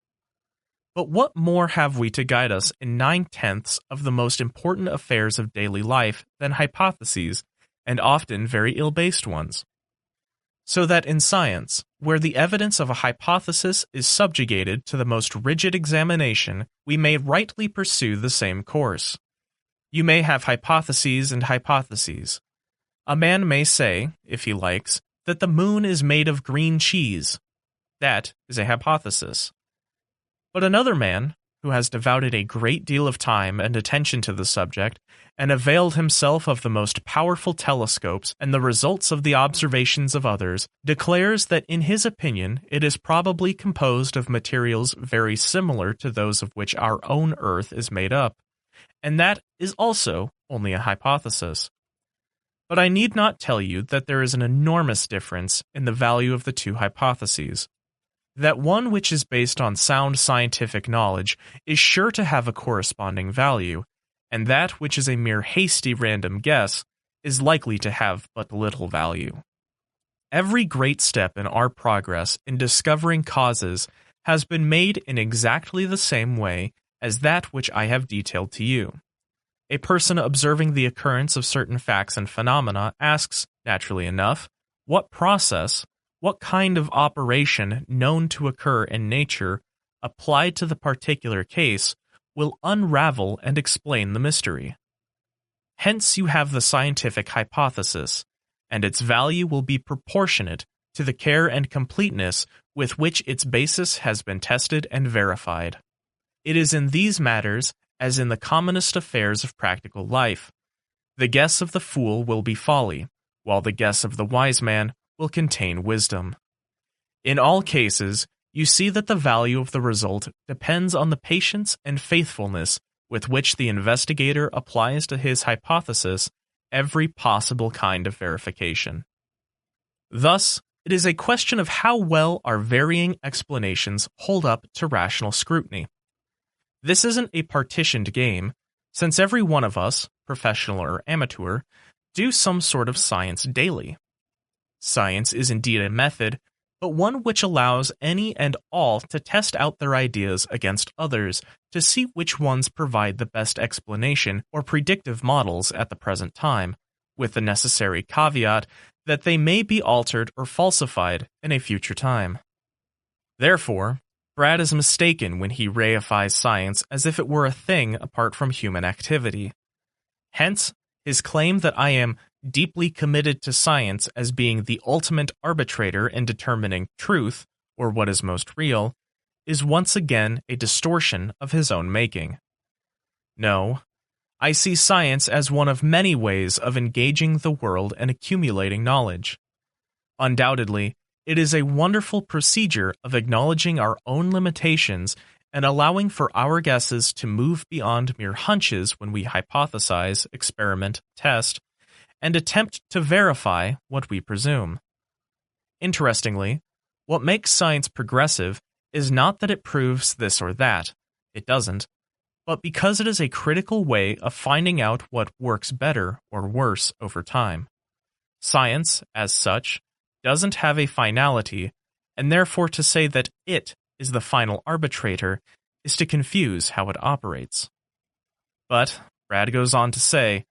A: But what more have we to guide us in 9/10 of the most important affairs of daily life than hypotheses, and often very ill-based ones? So that in science, where the evidence of a hypothesis is subjugated to the most rigid examination, we may rightly pursue the same course. You may have hypotheses and hypotheses. A man may say, if he likes, that the moon is made of green cheese. That is a hypothesis. But another man, who has devoted a great deal of time and attention to the subject, and availed himself of the most powerful telescopes and the results of the observations of others, declares that in his opinion it is probably composed of materials very similar to those of which our own Earth is made up, and that is also only a hypothesis. But I need not tell you that there is an enormous difference in the value of the two hypotheses. That one which is based on sound scientific knowledge is sure to have a corresponding value, and that which is a mere hasty random guess is likely to have but little value. Every great step in our progress in discovering causes has been made in exactly the same way as that which I have detailed to you. A person observing the occurrence of certain facts and phenomena asks, naturally enough, what process, what kind of operation known to occur in nature, applied to the particular case, will unravel and explain the mystery. Hence you have the scientific hypothesis, and its value will be proportionate to the care and completeness with which its basis has been tested and verified. It is in these matters, as in the commonest affairs of practical life. The guess of the fool will be folly, while the guess of the wise man will contain wisdom. In all cases, you see that the value of the result depends on the patience and faithfulness with which the investigator applies to his hypothesis every possible kind of verification. Thus, it is a question of how well our varying explanations hold up to rational scrutiny. This isn't a partitioned game, since every one of us, professional or amateur, do some sort of science daily. Science is indeed a method, but one which allows any and all to test out their ideas against others to see which ones provide the best explanation or predictive models at the present time, with the necessary caveat that they may be altered or falsified in a future time. Therefore, Brad is mistaken when he reifies science as if it were a thing apart from human activity. Hence, his claim that I am deeply committed to science as being the ultimate arbitrator in determining truth, or what is most real, is once again a distortion of his own making. No, I see science as one of many ways of engaging the world and accumulating knowledge. Undoubtedly, it is a wonderful procedure of acknowledging our own limitations and allowing for our guesses to move beyond mere hunches when we hypothesize, experiment, test, and attempt to verify what we presume. Interestingly, what makes science progressive is not that it proves this or that, it doesn't, but because it is a critical way of finding out what works better or worse over time. Science, as such, doesn't have a finality, and therefore to say that it is the final arbitrator is to confuse how it operates. But, Brad goes on to say,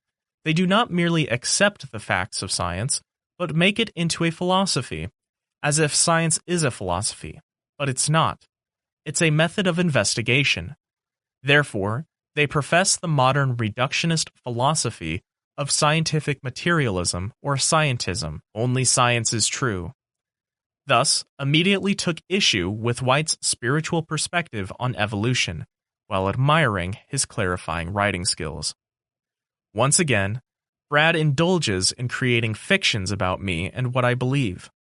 A: they do not merely accept the facts of science, but make it into a philosophy, as if science is a philosophy, but it's not. It's a method of investigation. Therefore, they profess the modern reductionist philosophy of scientific materialism or scientism. Only science is true. Thus, immediately took issue with White's spiritual perspective on evolution, while admiring his clarifying writing skills. Once again, Brad indulges in creating fictions about me and what I believe.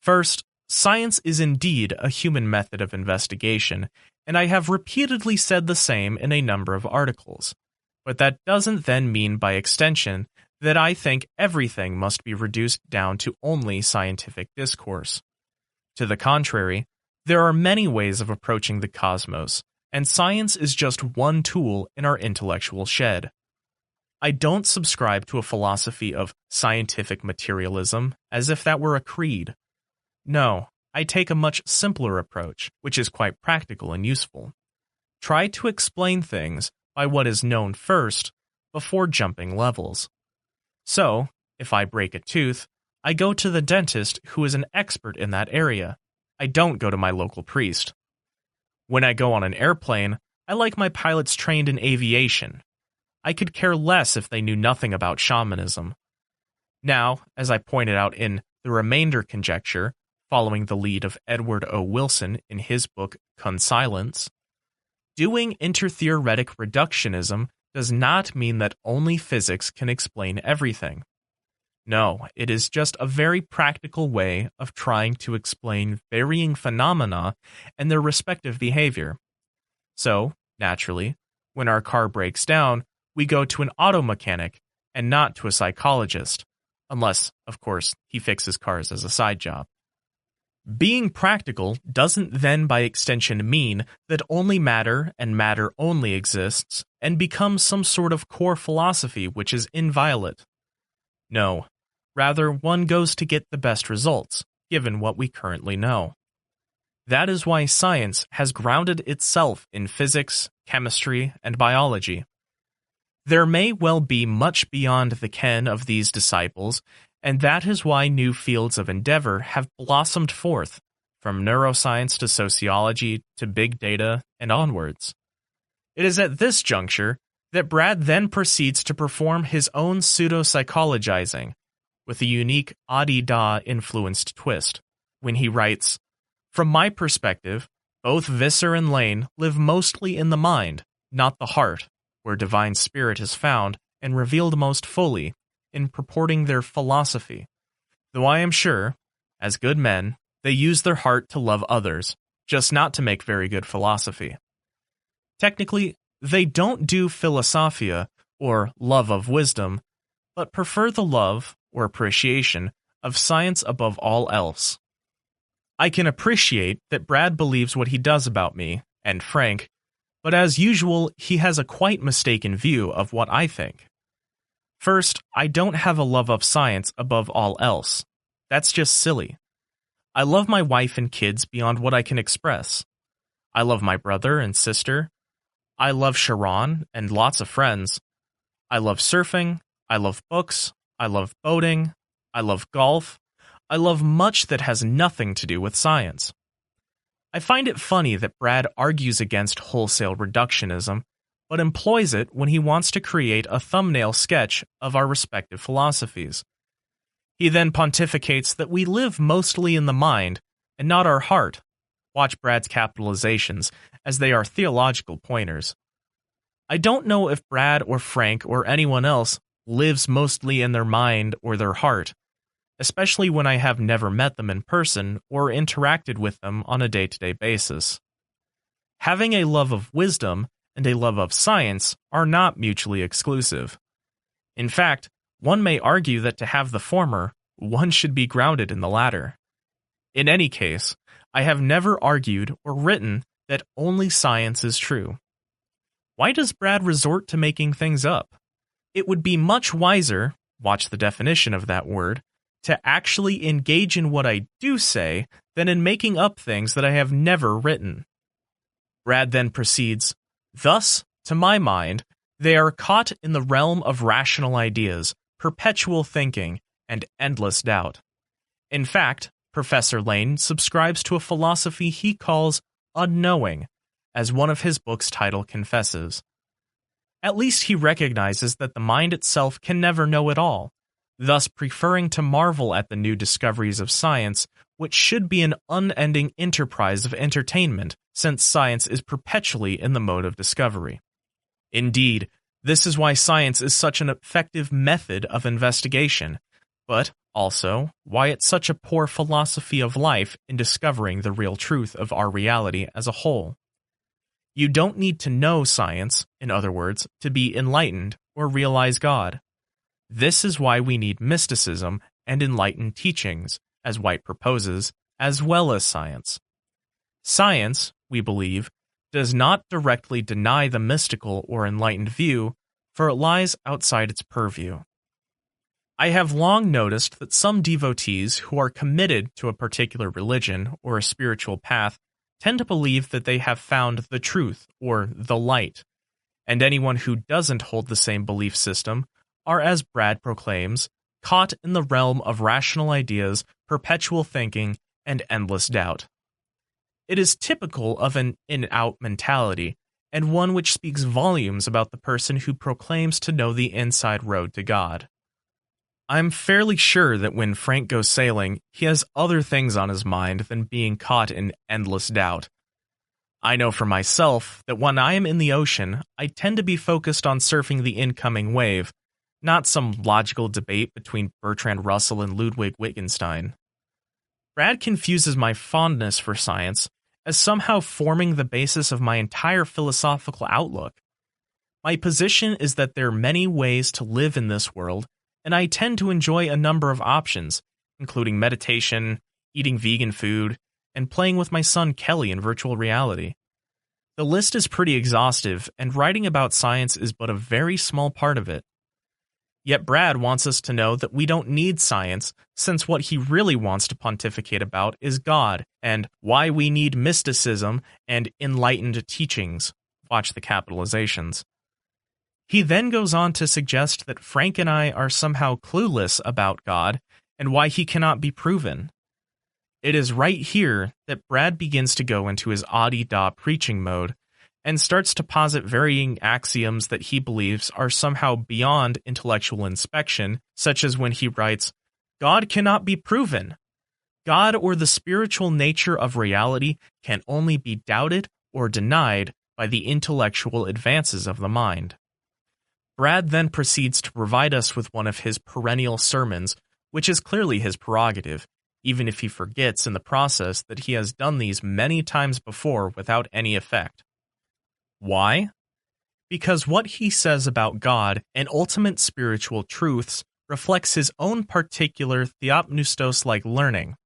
A: First, science is indeed a human method of investigation, and I have repeatedly said the same in a number of articles. But that doesn't then mean by extension that I think everything must be reduced down to only scientific discourse. To the contrary, there are many ways of approaching the cosmos, and science is just one tool in our intellectual shed. I don't subscribe to a philosophy of scientific materialism as if that were a creed. No, I take a much simpler approach, which is quite practical and useful. Try to explain things by what is known first, before jumping levels. So, if I break a tooth, I go to the dentist who is an expert in that area. I don't go to my local priest. When I go on an airplane, I like my pilots trained in aviation. I could care less if they knew nothing about shamanism. Now, as I pointed out in The Remainder Conjecture, following the lead of Edward O. Wilson in his book Conscience, doing intertheoretic reductionism does not mean that only physics can explain everything. No, it is just a very practical way of trying to explain varying phenomena and their respective behavior. So, naturally, when our car breaks down, we go to an auto mechanic and not to a psychologist, unless, of course, he fixes cars as a side job. Being practical doesn't then by extension mean that only matter and matter only exists and becomes some sort of core philosophy which is inviolate. No, rather one goes to get the best results, given what we currently know. That is why science has grounded itself in physics, chemistry, and biology. There may well be much beyond the ken of these disciples, and that is why new fields of endeavor have blossomed forth, from neuroscience to sociology to big data and onwards. It is at this juncture that Brad then proceeds to perform his own pseudo-psychologizing, with a unique Adi-Da-influenced twist, when he writes, "From my perspective, both Visser and Lane live mostly in the mind, not the heart, where divine spirit is found and revealed most fully in purporting their philosophy, though I am sure, as good men, they use their heart to love others, just not to make very good philosophy. Technically, they don't do philosophia, or love of wisdom, but prefer the love, or appreciation, of science above all else. I can appreciate that Brad believes what he does about me, and Frank, but as usual, he has a quite mistaken view of what I think. First, I don't have a love of science above all else. That's just silly. I love my wife and kids beyond what I can express. I love my brother and sister. I love Sharon and lots of friends. I love surfing. I love books. I love boating. I love golf. I love much that has nothing to do with science. I find it funny that Brad argues against wholesale reductionism, but employs it when he wants to create a thumbnail sketch of our respective philosophies. He then pontificates that we live mostly in the mind and not our heart. Watch Brad's capitalizations, as they are theological pointers. I don't know if Brad or Frank or anyone else lives mostly in their mind or their heart, especially when I have never met them in person or interacted with them on a day-to-day basis. Having a love of wisdom and a love of science are not mutually exclusive. In fact, one may argue that to have the former, one should be grounded in the latter. In any case, I have never argued or written that only science is true. Why does Brad resort to making things up? It would be much wiser, watch the definition of that word, to actually engage in what I do say than in making up things that I have never written. Brad then proceeds, thus, to my mind, they are caught in the realm of rational ideas, perpetual thinking, and endless doubt. In fact, Professor Lane subscribes to a philosophy he calls unknowing, as one of his book's title confesses. At least he recognizes that the mind itself can never know it all, thus preferring to marvel at the new discoveries of science, which should be an unending enterprise of entertainment, since science is perpetually in the mode of discovery. Indeed, this is why science is such an effective method of investigation, but also why it's such a poor philosophy of life in discovering the real truth of our reality as a whole. You don't need to know science, in other words, to be enlightened or realize God. This is why we need mysticism and enlightened teachings, as White proposes, as well as science. Science, we believe, does not directly deny the mystical or enlightened view, for it lies outside its purview. I have long noticed that some devotees who are committed to a particular religion or a spiritual path tend to believe that they have found the truth or the light, and anyone who doesn't hold the same belief system are, as Brad proclaims, caught in the realm of rational ideas, perpetual thinking, and endless doubt. It is typical of an in-out mentality, and one which speaks volumes about the person who proclaims to know the inside road to God. I'm fairly sure that when Frank goes sailing, he has other things on his mind than being caught in endless doubt. I know for myself that when I am in the ocean, I tend to be focused on surfing the incoming wave, not some logical debate between Bertrand Russell and Ludwig Wittgenstein. Brad confuses my fondness for science as somehow forming the basis of my entire philosophical outlook. My position is that there are many ways to live in this world, and I tend to enjoy a number of options, including meditation, eating vegan food, and playing with my son Kelly in virtual reality. The list is pretty exhaustive, and writing about science is but a very small part of it. Yet Brad wants us to know that we don't need science, since what he really wants to pontificate about is God, and why we need mysticism and enlightened teachings. Watch the capitalizations. He then goes on to suggest that Frank and I are somehow clueless about God and why he cannot be proven. It is right here that Brad begins to go into his Adi-Da preaching mode and starts to posit varying axioms that he believes are somehow beyond intellectual inspection, such as when he writes, "God cannot be proven. God or the spiritual nature of reality can only be doubted or denied by the intellectual advances of the mind." Brad then proceeds to provide us with one of his perennial sermons, which is clearly his prerogative, even if he forgets in the process that he has done these many times before without any effect. Why? Because what he says about God and ultimate spiritual truths reflects his own particular theopneustos-like learning.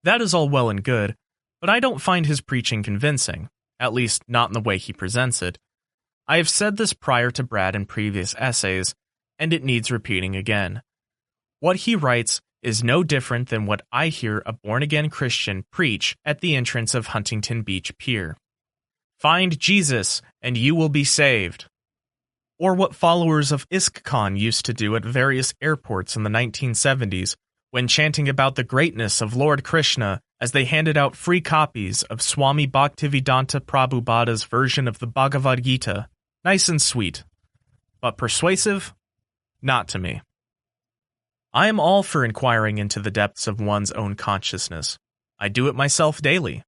A: That is all well and good, but I don't find his preaching convincing, at least not in the way he presents it. I have said this prior to Brad in previous essays, and it needs repeating again. What he writes is no different than what I hear a born-again Christian preach at the entrance of Huntington Beach Pier. Find Jesus, and you will be saved. Or what followers of ISKCON used to do at various airports in the 1970s, when chanting about the greatness of Lord Krishna as they handed out free copies of Swami Bhaktivedanta Prabhupada's version of the Bhagavad Gita. Nice and sweet. But persuasive? Not to me. I am all for inquiring into the depths of one's own consciousness. I do it myself daily.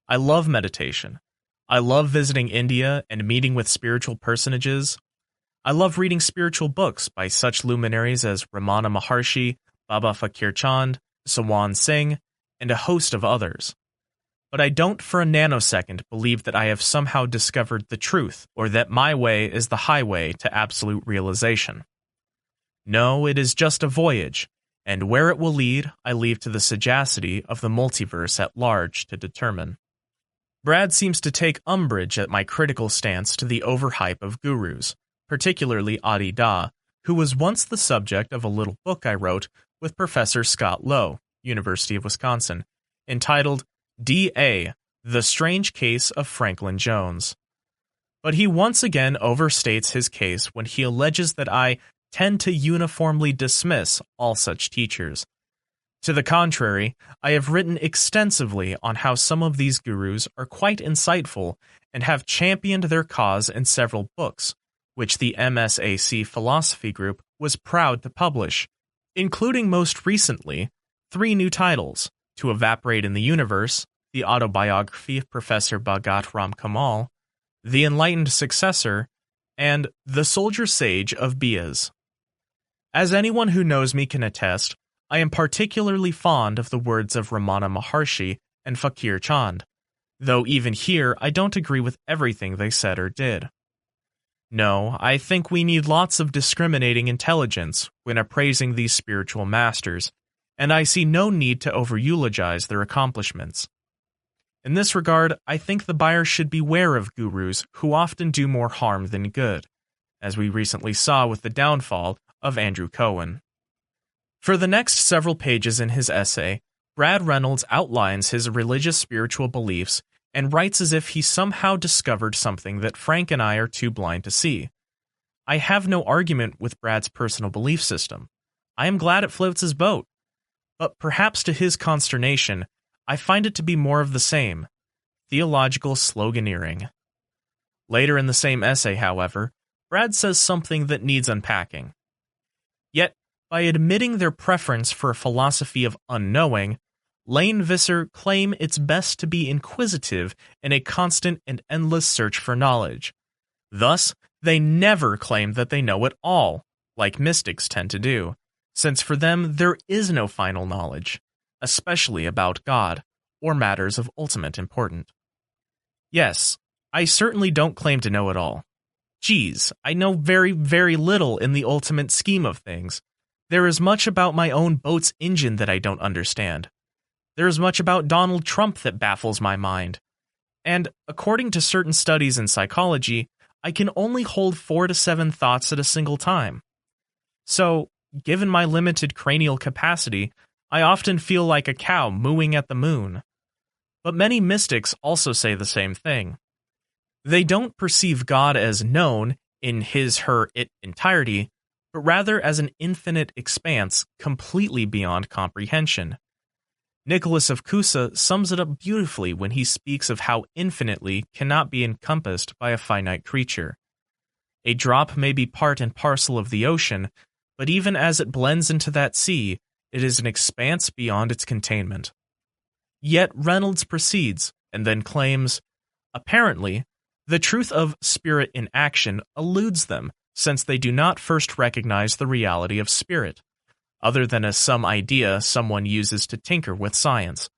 A: I love meditation. I love visiting India and meeting with spiritual personages. I love reading spiritual books by such luminaries as Ramana Maharshi, Baba Fakir Chand, Sawan Singh, and a host of others. But I don't for a nanosecond believe that I have somehow discovered the truth, or that my way is the highway to absolute realization. No, it is just a voyage, and where it will lead, I leave to the sagacity of the multiverse at large to determine. Brad seems to take umbrage at my critical stance to the overhype of gurus, particularly Adi-Da, who was once the subject of a little book I wrote with Professor Scott Lowe, University of Wisconsin, entitled D.A., The Strange Case of Franklin Jones. But he once again overstates his case when he alleges that I tend to uniformly dismiss all such teachers. To the contrary, I have written extensively on how some of these gurus are quite insightful and have championed their cause in several books, which the MSAC Philosophy Group was proud to publish, including most recently 3 new titles: To Evaporate in the Universe, the autobiography of Professor Bhagat Ram Kamal, The Enlightened Successor, and The Soldier Sage of Bias. As anyone who knows me can attest, I am particularly fond of the words of Ramana Maharshi and Fakir Chand, though even here I don't agree with everything they said or did. No, I think we need lots of discriminating intelligence when appraising these spiritual masters, and I see no need to over-eulogize their accomplishments. In this regard, I think the buyer should beware of gurus who often do more harm than good, as we recently saw with the downfall of Andrew Cohen. For the next several pages in his essay, Brad Reynolds outlines his religious spiritual beliefs and writes as if he somehow discovered something that Frank and I are too blind to see. I have no argument with Brad's personal belief system. I am glad it floats his boat. But perhaps to his consternation, I find it to be more of the same: theological sloganeering. Later in the same essay, however, Brad says something that needs unpacking. Yet, by admitting their preference for a philosophy of unknowing, Lane Visser claim it's best to be inquisitive in a constant and endless search for knowledge. Thus, they never claim that they know it all, like mystics tend to do, since for them there is no final knowledge, especially about God, or matters of ultimate importance. Yes, I certainly don't claim to know it all. Geez, I know very, very little in the ultimate scheme of things. There is much about my own boat's engine that I don't understand. There is much about Donald Trump that baffles my mind. And, according to certain studies in psychology, I can only hold 4 to 7 thoughts at a single time. So, given my limited cranial capacity, I often feel like a cow mooing at the moon. But many mystics also say the same thing. They don't perceive God as known in his, her, it entirety, but rather as an infinite expanse completely beyond comprehension. Nicholas of Cusa sums it up beautifully when he speaks of how infinitely cannot be encompassed by a finite creature. A drop may be part and parcel of the ocean, but even as it blends into that sea, it is an expanse beyond its containment. Yet Reynolds proceeds, and then claims, apparently, the truth of spirit in action eludes them, since they do not first recognize the reality of spirit, other than as some idea someone uses to tinker with science.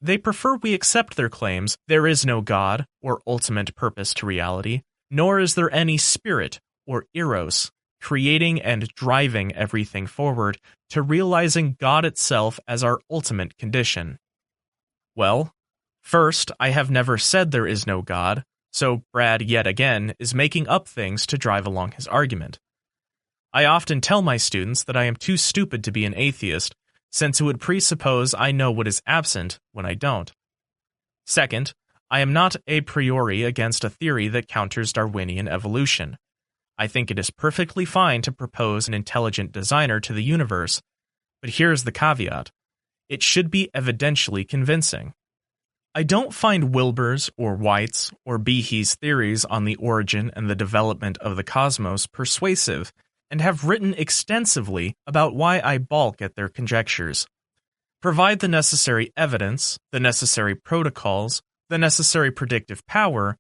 A: They prefer we accept their claims there is no God or ultimate purpose to reality, nor is there any spirit or eros, creating and driving everything forward to realizing God itself as our ultimate condition. Well, first, I have never said there is no God, so Brad yet again is making up things to drive along his argument. I often tell my students that I am too stupid to be an atheist, since it would presuppose I know what is absent when I don't. Second, I am not a priori against a theory that counters Darwinian evolution. I think it is perfectly fine to propose an intelligent designer to the universe, but here's the caveat. It should be evidentially convincing. I don't find Wilbur's or White's or Behe's theories on the origin and the development of the cosmos persuasive, and have written extensively about why I balk at their conjectures. Provide the necessary evidence, the necessary protocols, the necessary predictive power,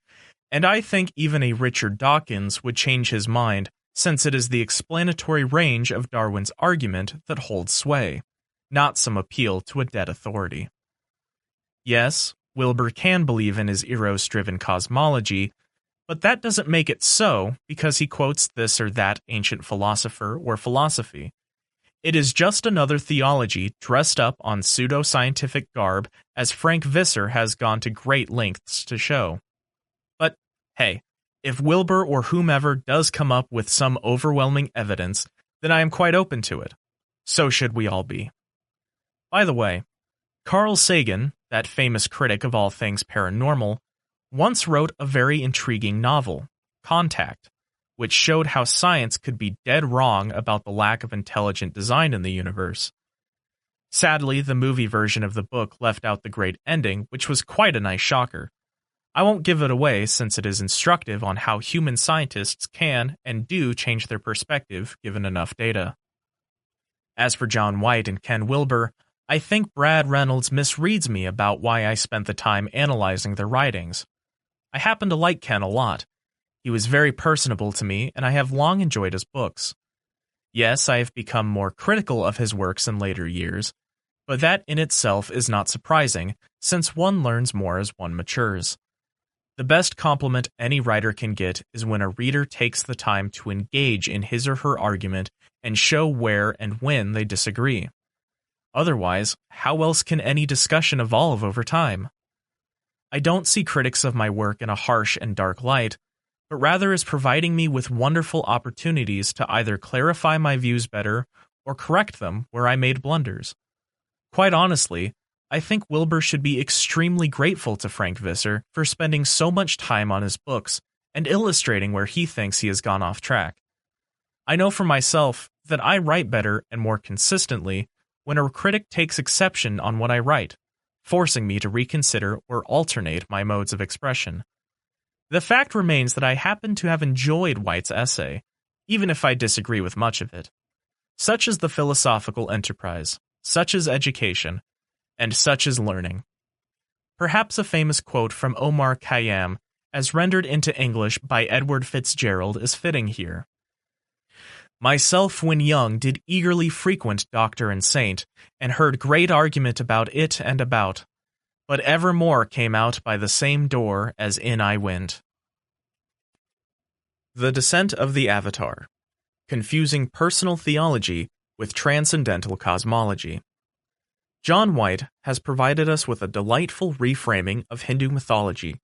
A: and I think even a Richard Dawkins would change his mind, since it is the explanatory range of Darwin's argument that holds sway, not some appeal to a dead authority. Yes, Wilbur can believe in his eros-driven cosmology, but that doesn't make it so because he quotes this or that ancient philosopher or philosophy. It is just another theology dressed up on pseudo-scientific garb, as Frank Visser has gone to great lengths to show. But, hey, if Wilbur or whomever does come up with some overwhelming evidence, then I am quite open to it. So should we all be. By the way, Carl Sagan, that famous critic of all things paranormal, once wrote a very intriguing novel, Contact, which showed how science could be dead wrong about the lack of intelligent design in the universe. Sadly, the movie version of the book left out the great ending, which was quite a nice shocker. I won't give it away since it is instructive on how human scientists can and do change their perspective given enough data. As for John White and Ken Wilber, I think Brad Reynolds misreads me about why I spent the time analyzing their writings. I happen to like Ken a lot. He was very personable to me, and I have long enjoyed his books. Yes, I have become more critical of his works in later years, but that in itself is not surprising, since one learns more as one matures. The best compliment any writer can get is when a reader takes the time to engage in his or her argument and show where and when they disagree. Otherwise, how else can any discussion evolve over time? I don't see critics of my work in a harsh and dark light, but rather as providing me with wonderful opportunities to either clarify my views better or correct them where I made blunders. Quite honestly, I think Wilber should be extremely grateful to Frank Visser for spending so much time on his books and illustrating where he thinks he has gone off track. I know for myself that I write better and more consistently when a critic takes exception on what I write, forcing me to reconsider or alternate my modes of expression. The fact remains that I happen to have enjoyed White's essay, even if I disagree with much of it. Such is the philosophical enterprise, such is education, and such is learning. Perhaps a famous quote from Omar Khayyam, as rendered into English by Edward Fitzgerald, is fitting here. Myself when young did eagerly frequent doctor and saint, and heard great argument about it and about, but evermore came out by the same door as in I went. The Descent of the Avatar. Confusing personal theology with transcendental cosmology. John White has provided us with a delightful reframing of Hindu mythology,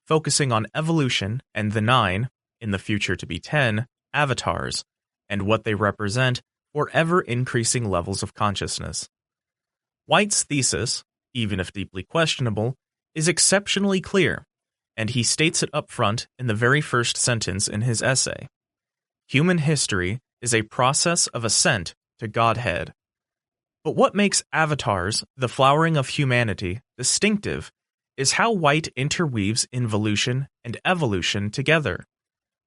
A: focusing on evolution and the 9, in the future to be 10, avatars, and what they represent for ever-increasing levels of consciousness. White's thesis, even if deeply questionable, is exceptionally clear, and he states it up front in the very first sentence in his essay. Human history is a process of ascent to Godhead. But what makes avatars, the flowering of humanity, distinctive is how White interweaves involution and evolution together,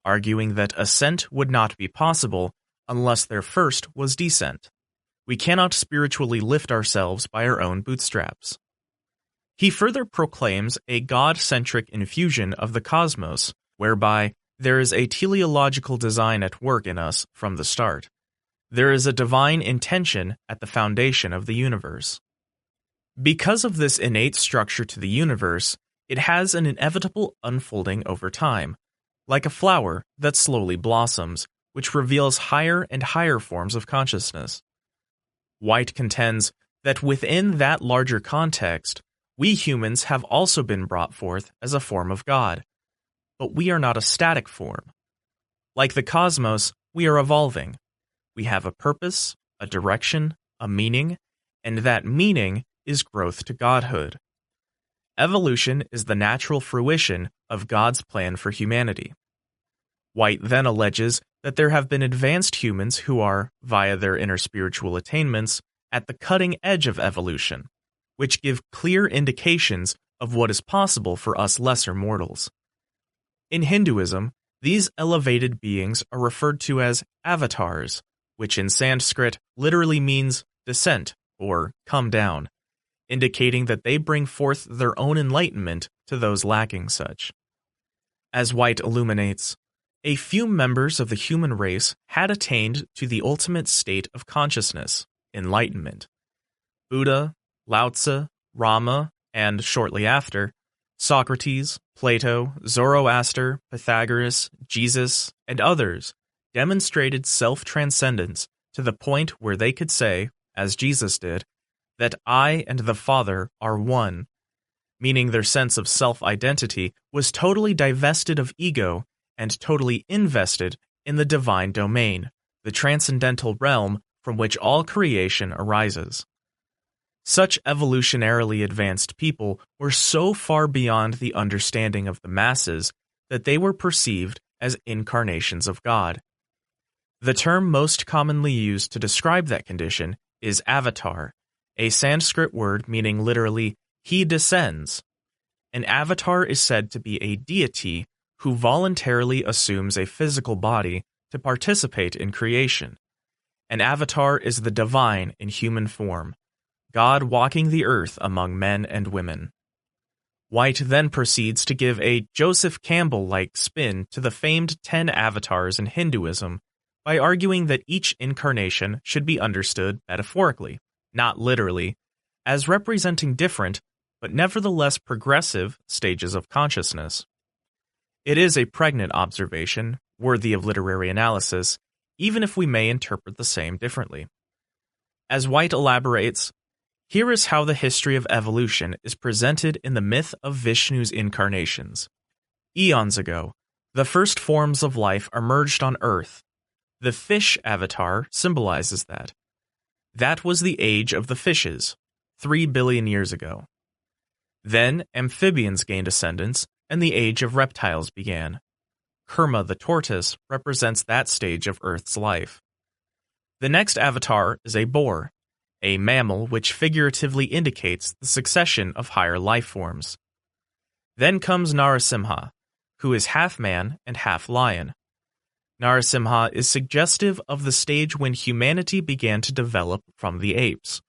A: arguing that ascent would not be possible unless there first was descent. We cannot spiritually lift ourselves by our own bootstraps. He further proclaims a God-centric infusion of the cosmos, whereby there is a teleological design at work in us from the start. There is a divine intention at the foundation of the universe. Because of this innate structure to the universe, it has an inevitable unfolding over time, like a flower that slowly blossoms, which reveals higher and higher forms of consciousness. White contends that within that larger context, we humans have also been brought forth as a form of God, but we are not a static form. Like the cosmos, we are evolving. We have a purpose, a direction, a meaning, and that meaning is growth to godhood. Evolution is the natural fruition of God's plan for humanity. White then alleges that there have been advanced humans who are, via their inner spiritual attainments, at the cutting edge of evolution, which give clear indications of what is possible for us lesser mortals. In Hinduism, these elevated beings are referred to as avatars, which in Sanskrit literally means descent or come down, indicating that they bring forth their own enlightenment to those lacking such. As White illuminates, a few members of the human race had attained to the ultimate state of consciousness, enlightenment. Buddha, Lao Tzu, Rama, and shortly after, Socrates, Plato, Zoroaster, Pythagoras, Jesus, and others demonstrated self-transcendence to the point where they could say, as Jesus did, that I and the Father are one, meaning their sense of self-identity was totally divested of ego and totally invested in the divine domain, the transcendental realm from which all creation arises. Such evolutionarily advanced people were so far beyond the understanding of the masses that they were perceived as incarnations of God. The term most commonly used to describe that condition is avatar, a Sanskrit word meaning literally, he descends. An avatar is said to be a deity who voluntarily assumes a physical body to participate in creation. An avatar is the divine in human form, God walking the earth among men and women. White then proceeds to give a Joseph Campbell-like spin to the famed 10 avatars in Hinduism by arguing that each incarnation should be understood metaphorically, not literally, as representing different, but nevertheless progressive, stages of consciousness. It is a pregnant observation, worthy of literary analysis, even if we may interpret the same differently. As White elaborates, here is how the history of evolution is presented in the myth of Vishnu's incarnations. Eons ago, the first forms of life emerged on Earth. The fish avatar symbolizes that. That was the age of the fishes, 3 billion years ago. Then amphibians gained ascendance, and the age of reptiles began. Kurma the tortoise represents that stage of Earth's life. The next avatar is a boar, a mammal which figuratively indicates the succession of higher life forms. Then comes Narasimha, who is half man and half lion. Narasimha is suggestive of the stage when humanity began to develop from the apes.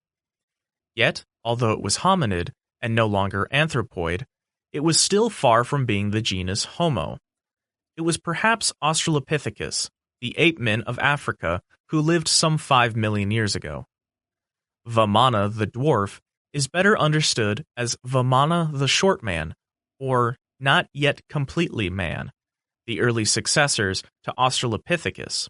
A: Yet, although it was hominid and no longer anthropoid, it was still far from being the genus Homo. It was perhaps Australopithecus, the ape men of Africa who lived some 5 million years ago. Vamana the dwarf is better understood as Vamana the short man, or not yet completely man, the early successors to Australopithecus.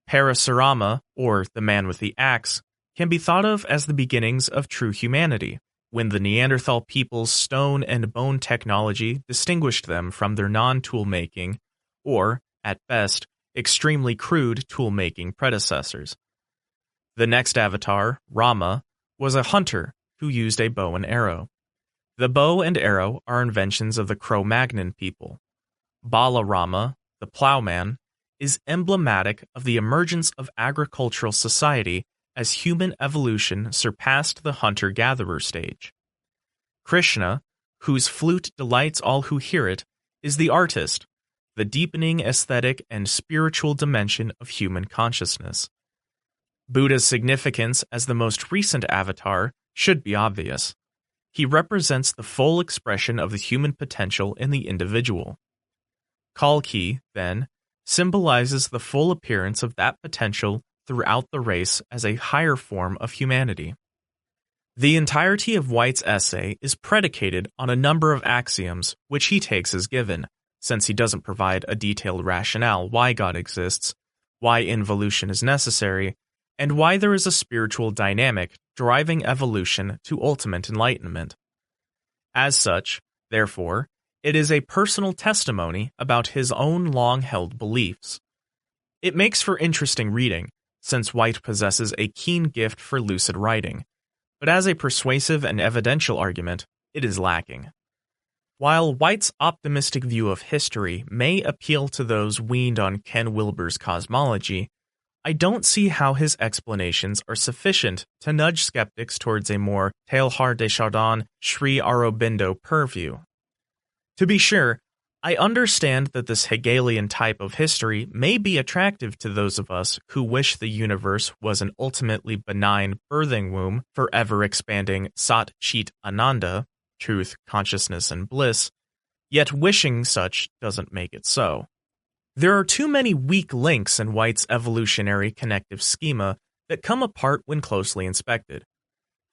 A: Parasurama, or the man with the axe, can be thought of as the beginnings of true humanity, when the Neanderthal people's stone and bone technology distinguished them from their non-tool-making, or, at best, extremely crude tool-making predecessors. The next avatar, Rama, was a hunter who used a bow and arrow. The bow and arrow are inventions of the Cro-Magnon people. Balarama, the plowman, is emblematic of the emergence of agricultural society as human evolution surpassed the hunter-gatherer stage. Krishna, whose flute delights all who hear it, is the artist, the deepening aesthetic and spiritual dimension of human consciousness. Buddha's significance as the most recent avatar should be obvious. He represents the full expression of the human potential in the individual. Kalki, then, symbolizes the full appearance of that potential throughout the race as a higher form of humanity. The entirety of White's essay is predicated on a number of axioms which he takes as given, since he doesn't provide a detailed rationale why God exists, why involution is necessary, and why there is a spiritual dynamic driving evolution to ultimate enlightenment. As such, therefore, it is a personal testimony about his own long-held beliefs. It makes for interesting reading, since White possesses a keen gift for lucid writing, but as a persuasive and evidential argument, it is lacking. While White's optimistic view of history may appeal to those weaned on Ken Wilber's cosmology, I don't see how his explanations are sufficient to nudge skeptics towards a more Teilhard de Chardin, Sri Aurobindo purview. To be sure, I understand that this Hegelian type of history may be attractive to those of us who wish the universe was an ultimately benign birthing womb for ever-expanding Sat Chit Ananda, truth, consciousness, and bliss, yet wishing such doesn't make it so. There are too many weak links in White's evolutionary connective schema that come apart when closely inspected.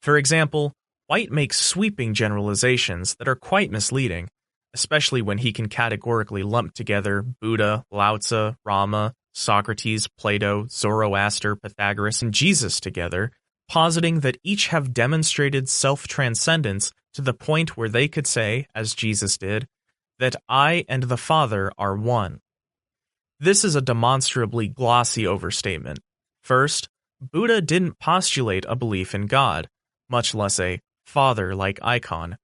A: For example, White makes sweeping generalizations that are quite misleading, especially when he can categorically lump together Buddha, Lao Tzu, Rama, Socrates, Plato, Zoroaster, Pythagoras, and Jesus together, positing that each have demonstrated self-transcendence to the point where they could say, as Jesus did, that I and the Father are one. This is a demonstrably glossy overstatement. First, Buddha didn't postulate a belief in God, much less a father-like icon.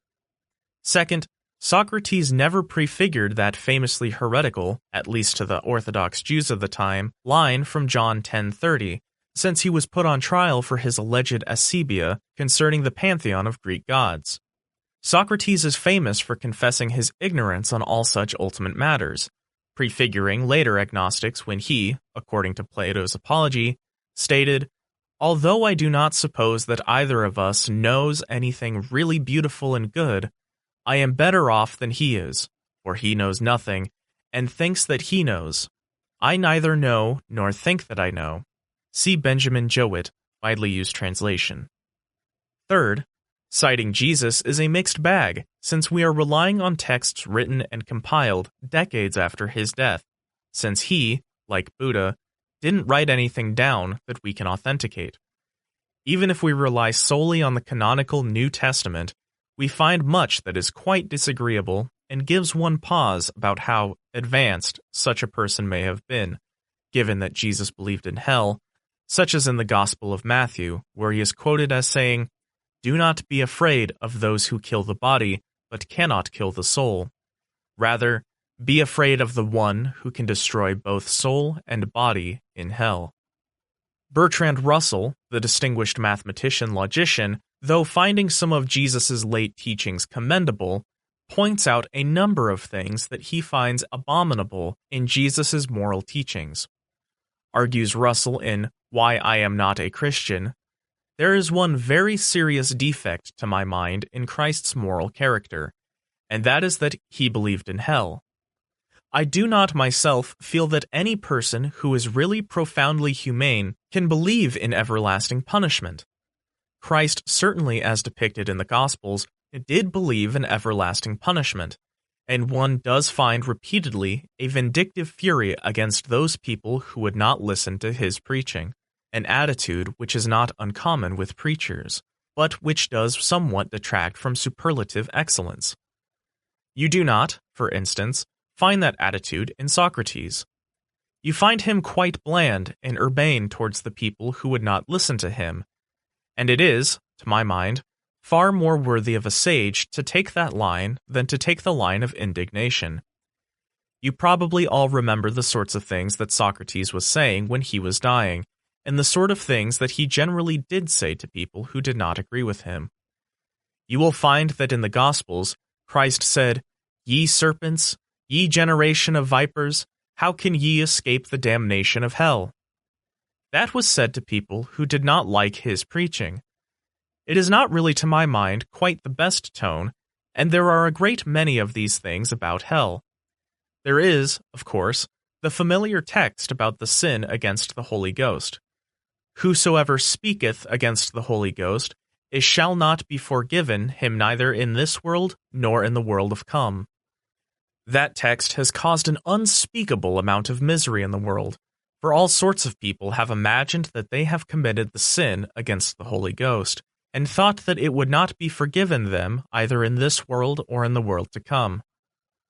A: Second, Socrates never prefigured that famously heretical, at least to the Orthodox Jews of the time, line from John 10:30, since he was put on trial for his alleged aceibia concerning the pantheon of Greek gods. Socrates is famous for confessing his ignorance on all such ultimate matters, prefiguring later agnostics when he, according to Plato's Apology, stated, "Although I do not suppose that either of us knows anything really beautiful and good, I am better off than he is, for he knows nothing, and thinks that he knows. I neither know nor think that I know." See Benjamin Jowett, widely used translation. Third, citing Jesus is a mixed bag, since we are relying on texts written and compiled decades after his death, since he, like Buddha, didn't write anything down that we can authenticate. Even if we rely solely on the canonical New Testament, we find much that is quite disagreeable and gives one pause about how advanced such a person may have been, given that Jesus believed in hell, such as in the Gospel of Matthew, where he is quoted as saying, "Do not be afraid of those who kill the body, but cannot kill the soul. Rather, be afraid of the one who can destroy both soul and body in hell." Bertrand Russell, the distinguished mathematician-logician, though finding some of Jesus' late teachings commendable, points out a number of things that he finds abominable in Jesus' moral teachings. Argues Russell in Why I Am Not a Christian, "There is one very serious defect, to my mind, in Christ's moral character, and that is that he believed in hell. I do not myself feel that any person who is really profoundly humane can believe in everlasting punishment. Christ certainly, as depicted in the Gospels, did believe in everlasting punishment, and one does find repeatedly a vindictive fury against those people who would not listen to his preaching, an attitude which is not uncommon with preachers, but which does somewhat detract from superlative excellence. You do not, for instance, find that attitude in Socrates. You find him quite bland and urbane towards the people who would not listen to him, and it is, to my mind, far more worthy of a sage to take that line than to take the line of indignation. You probably all remember the sorts of things that Socrates was saying when he was dying, and the sort of things that he generally did say to people who did not agree with him. You will find that in the Gospels, Christ said, "Ye serpents, ye generation of vipers, how can ye escape the damnation of hell?" That was said to people who did not like his preaching. It is not really, to my mind, quite the best tone, and there are a great many of these things about hell. There is, of course, the familiar text about the sin against the Holy Ghost. "Whosoever speaketh against the Holy Ghost, it shall not be forgiven him neither in this world nor in the world of come." That text has caused an unspeakable amount of misery in the world, for all sorts of people have imagined that they have committed the sin against the Holy Ghost, and thought that it would not be forgiven them either in this world or in the world to come.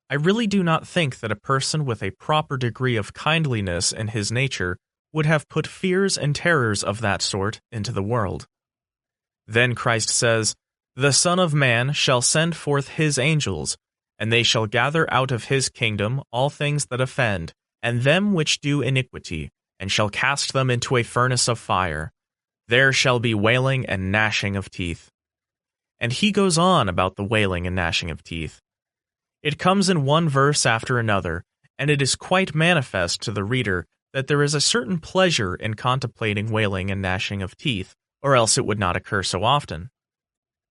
A: I really do not think that a person with a proper degree of kindliness in his nature would have put fears and terrors of that sort into the world. Then Christ says, "The Son of Man shall send forth his angels, and they shall gather out of his kingdom all things that offend, and them which do iniquity, and shall cast them into a furnace of fire. There shall be wailing and gnashing of teeth." And he goes on about the wailing and gnashing of teeth. It comes in one verse after another, and it is quite manifest to the reader that there is a certain pleasure in contemplating wailing and gnashing of teeth, or else it would not occur so often.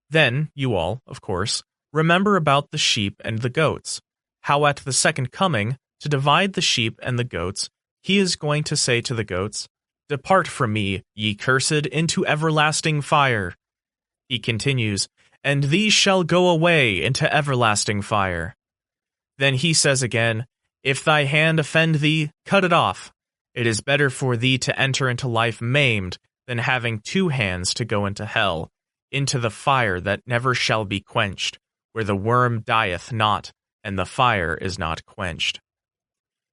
A: Then, you all, of course, remember about the sheep and the goats, how at the second coming, to divide the sheep and the goats, he is going to say to the goats, "Depart from me, ye cursed, into everlasting fire." He continues, "And these shall go away into everlasting fire." Then he says again, "If thy hand offend thee, cut it off. It is better for thee to enter into life maimed than having 2 hands to go into hell, into the fire that never shall be quenched, where the worm dieth not, and the fire is not quenched."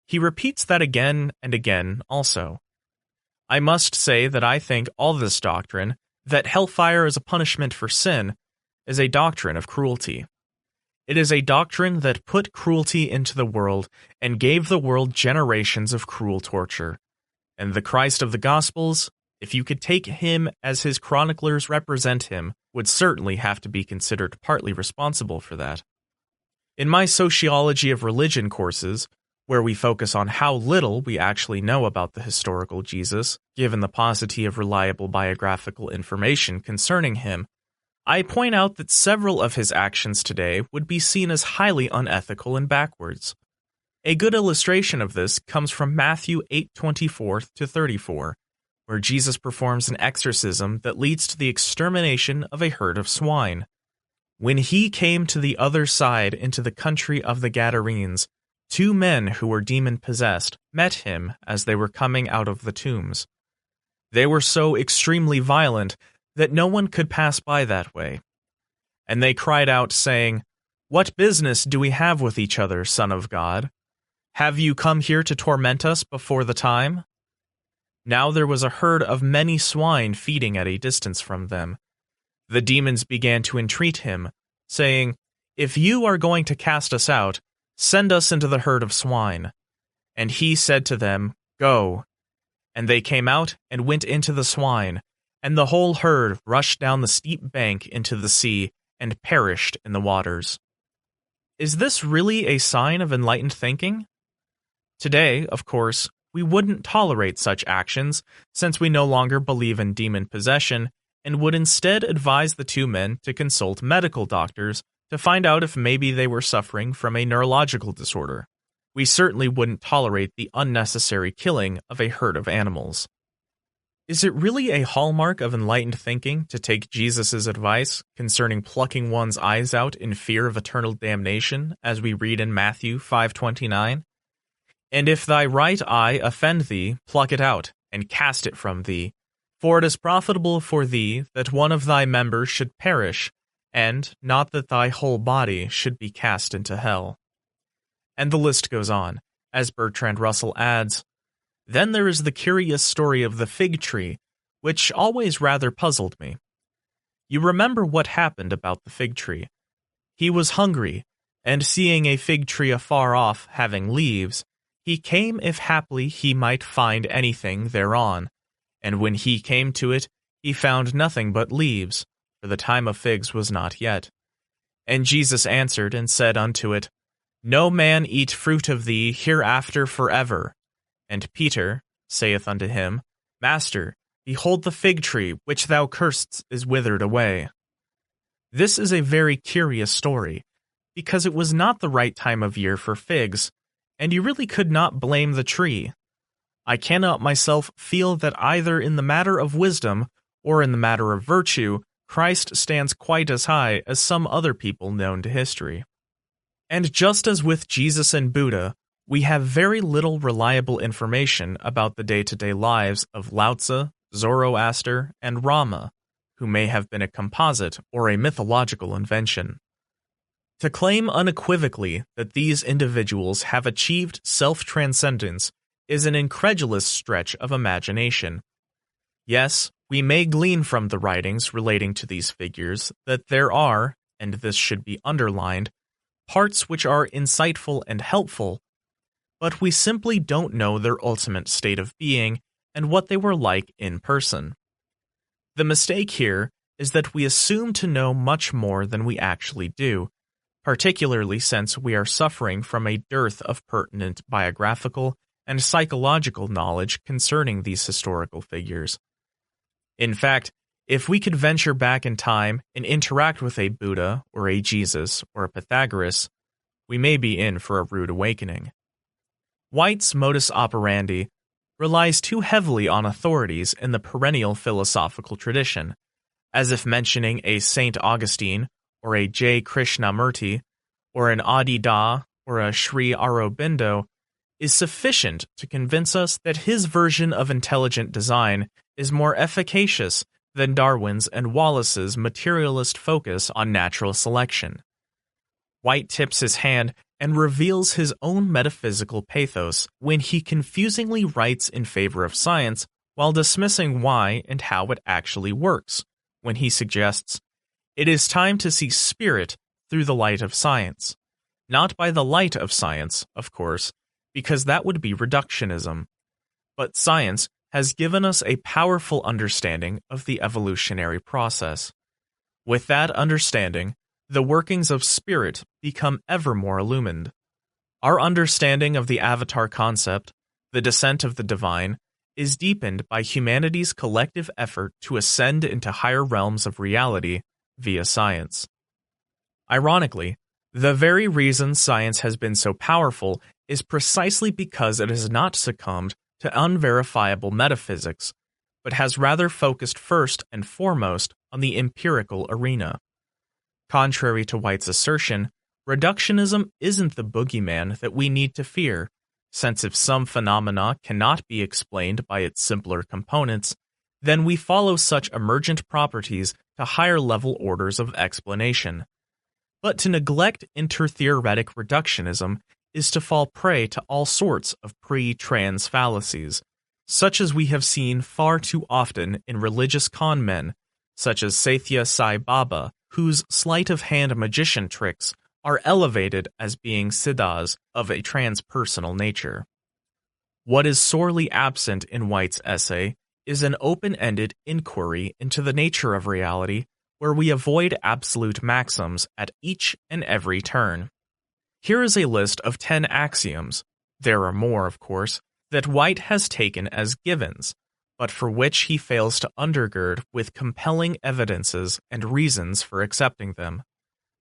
A: He repeats that again and again also. I must say that I think all this doctrine, that hellfire is a punishment for sin, is a doctrine of cruelty. It is a doctrine that put cruelty into the world and gave the world generations of cruel torture. And the Christ of the Gospels if you could take him as his chroniclers represent him, would certainly have to be considered partly responsible for that. In my sociology of religion courses, where we focus on how little we actually know about the historical Jesus, given the paucity of reliable biographical information concerning him, I point out that several of his actions today would be seen as highly unethical and backwards. A good illustration of this comes from Matthew 8:24-34, where Jesus performs an exorcism that leads to the extermination of a herd of swine. When he came to the other side into the country of the Gadarenes, 2 men who were demon-possessed met him as they were coming out of the tombs. They were so extremely violent that no one could pass by that way. And they cried out, saying, "What business do we have with each other, Son of God? Have you come here to torment us before the time?" Now there was a herd of many swine feeding at a distance from them. The demons began to entreat him, saying, "If you are going to cast us out, send us into the herd of swine." And he said to them, "Go." And they came out and went into the swine, and the whole herd rushed down the steep bank into the sea and perished in the waters. Is this really a sign of enlightened thinking? Today, of course, we wouldn't tolerate such actions, since we no longer believe in demon possession, and would instead advise the 2 men to consult medical doctors to find out if maybe they were suffering from a neurological disorder. We certainly wouldn't tolerate the unnecessary killing of a herd of animals. Is it really a hallmark of enlightened thinking to take Jesus' advice concerning plucking one's eyes out in fear of eternal damnation, as we read in Matthew 5:29? "And if thy right eye offend thee, pluck it out, and cast it from thee. For it is profitable for thee that one of thy members should perish, and not that thy whole body should be cast into hell." And the list goes on, as Bertrand Russell adds, "Then there is the curious story of the fig tree, which always rather puzzled me. You remember what happened about the fig tree. He was hungry, and seeing a fig tree afar off having leaves, he came if haply he might find anything thereon. And when he came to it, he found nothing but leaves, for the time of figs was not yet. And Jesus answered and said unto it, No man eat fruit of thee hereafter forever. And Peter saith unto him, Master, behold the fig tree which thou cursedst is withered away. This is a very curious story, because it was not the right time of year for figs, and you really could not blame the tree. I cannot myself feel that either in the matter of wisdom or in the matter of virtue, Christ stands quite as high as some other people known to history. And just as with Jesus and Buddha, we have very little reliable information about the day-to-day lives of Lao Tzu, Zoroaster, and Rama, who may have been a composite or a mythological invention. To claim unequivocally that these individuals have achieved self-transcendence is an incredulous stretch of imagination. Yes, we may glean from the writings relating to these figures that there are, and this should be underlined, parts which are insightful and helpful, but we simply don't know their ultimate state of being and what they were like in person. The mistake here is that we assume to know much more than we actually do, particularly since we are suffering from a dearth of pertinent biographical and psychological knowledge concerning these historical figures. In fact, if we could venture back in time and interact with a Buddha or a Jesus or a Pythagoras, we may be in for a rude awakening. White's modus operandi relies too heavily on authorities in the perennial philosophical tradition, as if mentioning a St. Augustine or a J. Krishnamurti or an Adi Da or a Sri Aurobindo is sufficient to convince us that his version of intelligent design is more efficacious than Darwin's and Wallace's materialist focus on natural selection. White tips his hand and reveals his own metaphysical pathos when he confusingly writes in favor of science while dismissing why and how it actually works, when he suggests, "It is time to see spirit through the light of science." Not by the light of science, of course, because that would be reductionism, but science has given us a powerful understanding of the evolutionary process. With that understanding, the workings of spirit become ever more illumined. Our understanding of the avatar concept, the descent of the divine, is deepened by humanity's collective effort to ascend into higher realms of reality via science. Ironically, the very reason science has been so powerful is precisely because it has not succumbed to unverifiable metaphysics, but has rather focused first and foremost on the empirical arena. Contrary to White's assertion, reductionism isn't the boogeyman that we need to fear, since if some phenomena cannot be explained by its simpler components, then we follow such emergent properties to higher-level orders of explanation. But to neglect intertheoretic reductionism is to fall prey to all sorts of pre-trans fallacies, such as we have seen far too often in religious con men, such as Sathya Sai Baba, whose sleight-of-hand magician tricks are elevated as being siddhas of a transpersonal nature. What is sorely absent in White's essay is an open-ended inquiry into the nature of reality where we avoid absolute maxims at each and every turn. Here is a list of 10 axioms, there are more, of course, that White has taken as givens, but for which he fails to undergird with compelling evidences and reasons for accepting them.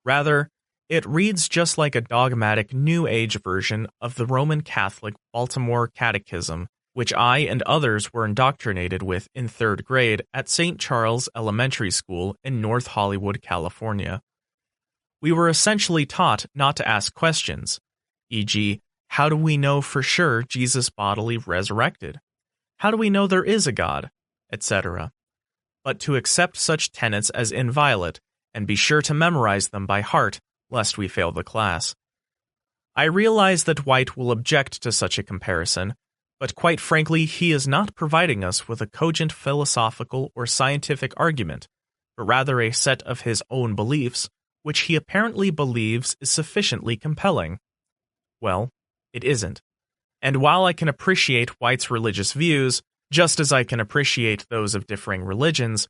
A: Rather, it reads just like a dogmatic New Age version of the Roman Catholic Baltimore Catechism, which I and others were indoctrinated with in 3rd grade at St. Charles Elementary School in North Hollywood, California. We were essentially taught not to ask questions, e.g., how do we know for sure Jesus bodily resurrected? How do we know there is a God? Etc. But to accept such tenets as inviolate and be sure to memorize them by heart lest we fail the class. I realize that White will object to such a comparison, but quite frankly he is not providing us with a cogent philosophical or scientific argument, but rather a set of his own beliefs, which he apparently believes is sufficiently compelling. Well, it isn't. And while I can appreciate White's religious views, just as I can appreciate those of differing religions,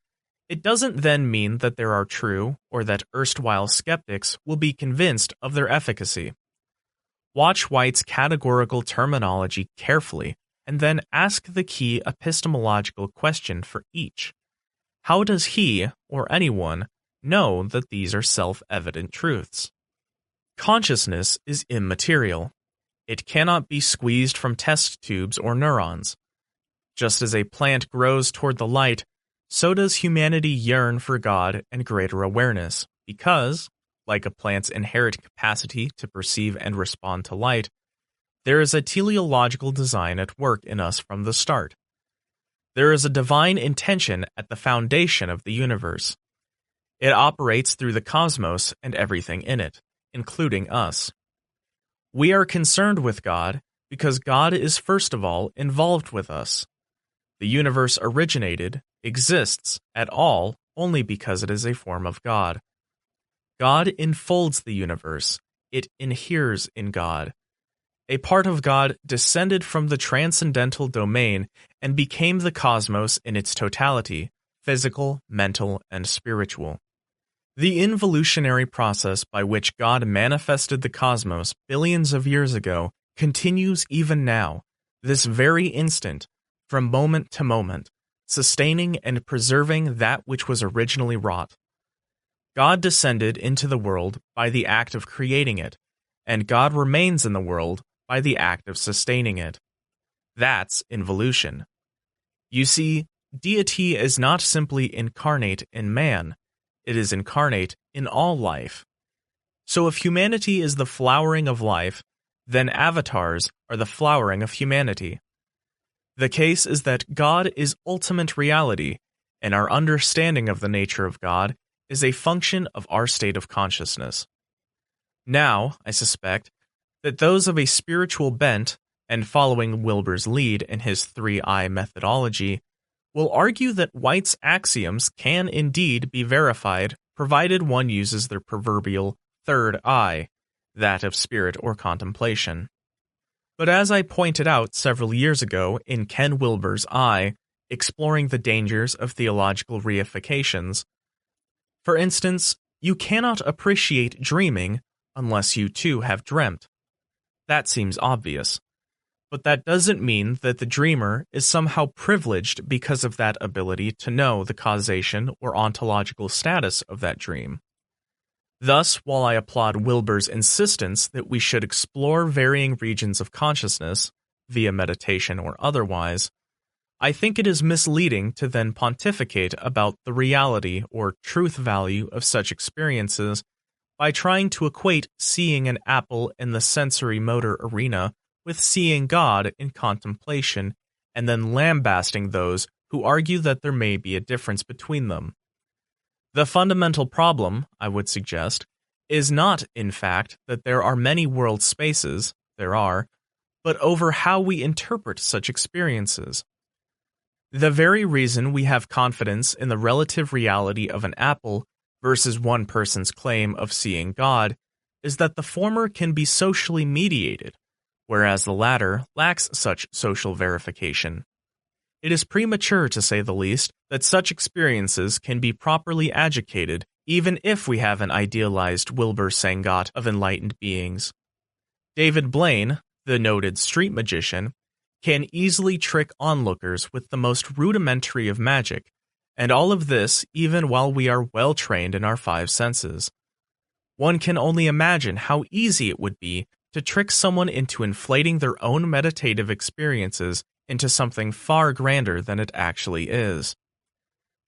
A: it doesn't then mean that there are true or that erstwhile skeptics will be convinced of their efficacy. Watch White's categorical terminology carefully and then ask the key epistemological question for each. How does he, or anyone, know that these are self-evident truths? Consciousness is immaterial. It cannot be squeezed from test tubes or neurons. Just as a plant grows toward the light, so does humanity yearn for God and greater awareness, because, like a plant's inherent capacity to perceive and respond to light, there is a teleological design at work in us from the start. There is a divine intention at the foundation of the universe. It operates through the cosmos and everything in it, including us. We are concerned with God because God is first of all involved with us. The universe originated, exists at all only because it is a form of God. God enfolds the universe. It inheres in God. A part of God descended from the transcendental domain and became the cosmos in its totality, physical, mental, and spiritual. The involutionary process by which God manifested the cosmos billions of years ago continues even now, this very instant, from moment to moment, sustaining and preserving that which was originally wrought. God descended into the world by the act of creating it, and God remains in the world by the act of sustaining it. That's involution. You see, deity is not simply incarnate in man, it is incarnate in all life. So if humanity is the flowering of life, then avatars are the flowering of humanity. The case is that God is ultimate reality, and our understanding of the nature of God is a function of our state of consciousness. Now, I suspect, that those of a spiritual bent, and following Wilber's lead in his 3-eye methodology, will argue that White's axioms can indeed be verified provided one uses their proverbial third eye, that of spirit or contemplation. But as I pointed out several years ago in Ken Wilber's Eye, Exploring the Dangers of Theological Reifications, for instance, you cannot appreciate dreaming unless you too have dreamt. That seems obvious. But that doesn't mean that the dreamer is somehow privileged because of that ability to know the causation or ontological status of that dream. Thus, while I applaud Wilber's insistence that we should explore varying regions of consciousness, via meditation or otherwise, I think it is misleading to then pontificate about the reality or truth value of such experiences by trying to equate seeing an apple in the sensory motor arena with seeing God in contemplation, and then lambasting those who argue that there may be a difference between them. The fundamental problem, I would suggest, is not, in fact, that there are many world spaces, there are, but over how we interpret such experiences. The very reason we have confidence in the relative reality of an apple versus one person's claim of seeing God is that the former can be socially mediated, whereas the latter lacks such social verification. It is premature, to say the least, that such experiences can be properly adjudicated even if we have an idealized Wilbur Sangat of enlightened beings. David Blaine, the noted street magician, can easily trick onlookers with the most rudimentary of magic, and all of this even while we are well trained in our five senses. One can only imagine how easy it would be to trick someone into inflating their own meditative experiences into something far grander than it actually is.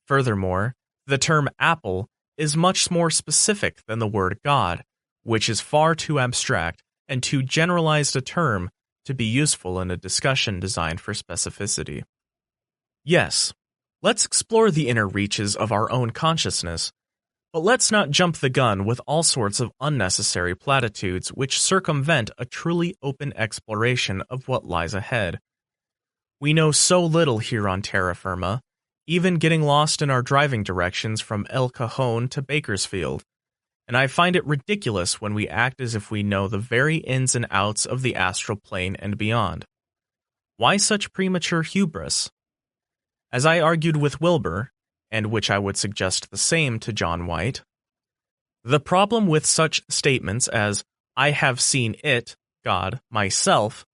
A: Furthermore, the term apple is much more specific than the word God, which is far too abstract and too generalized a term to be useful in a discussion designed for specificity. Yes, let's explore the inner reaches of our own consciousness, but let's not jump the gun with all sorts of unnecessary platitudes which circumvent a truly open exploration of what lies ahead. We know so little here on terra firma, even getting lost in our driving directions from El Cajon to Bakersfield, and I find it ridiculous when we act as if we know the very ins and outs of the astral plane and beyond. Why such premature hubris? As I argued with Wilber, and which I would suggest the same to John White, the problem with such statements as, I have seen it, God, myself,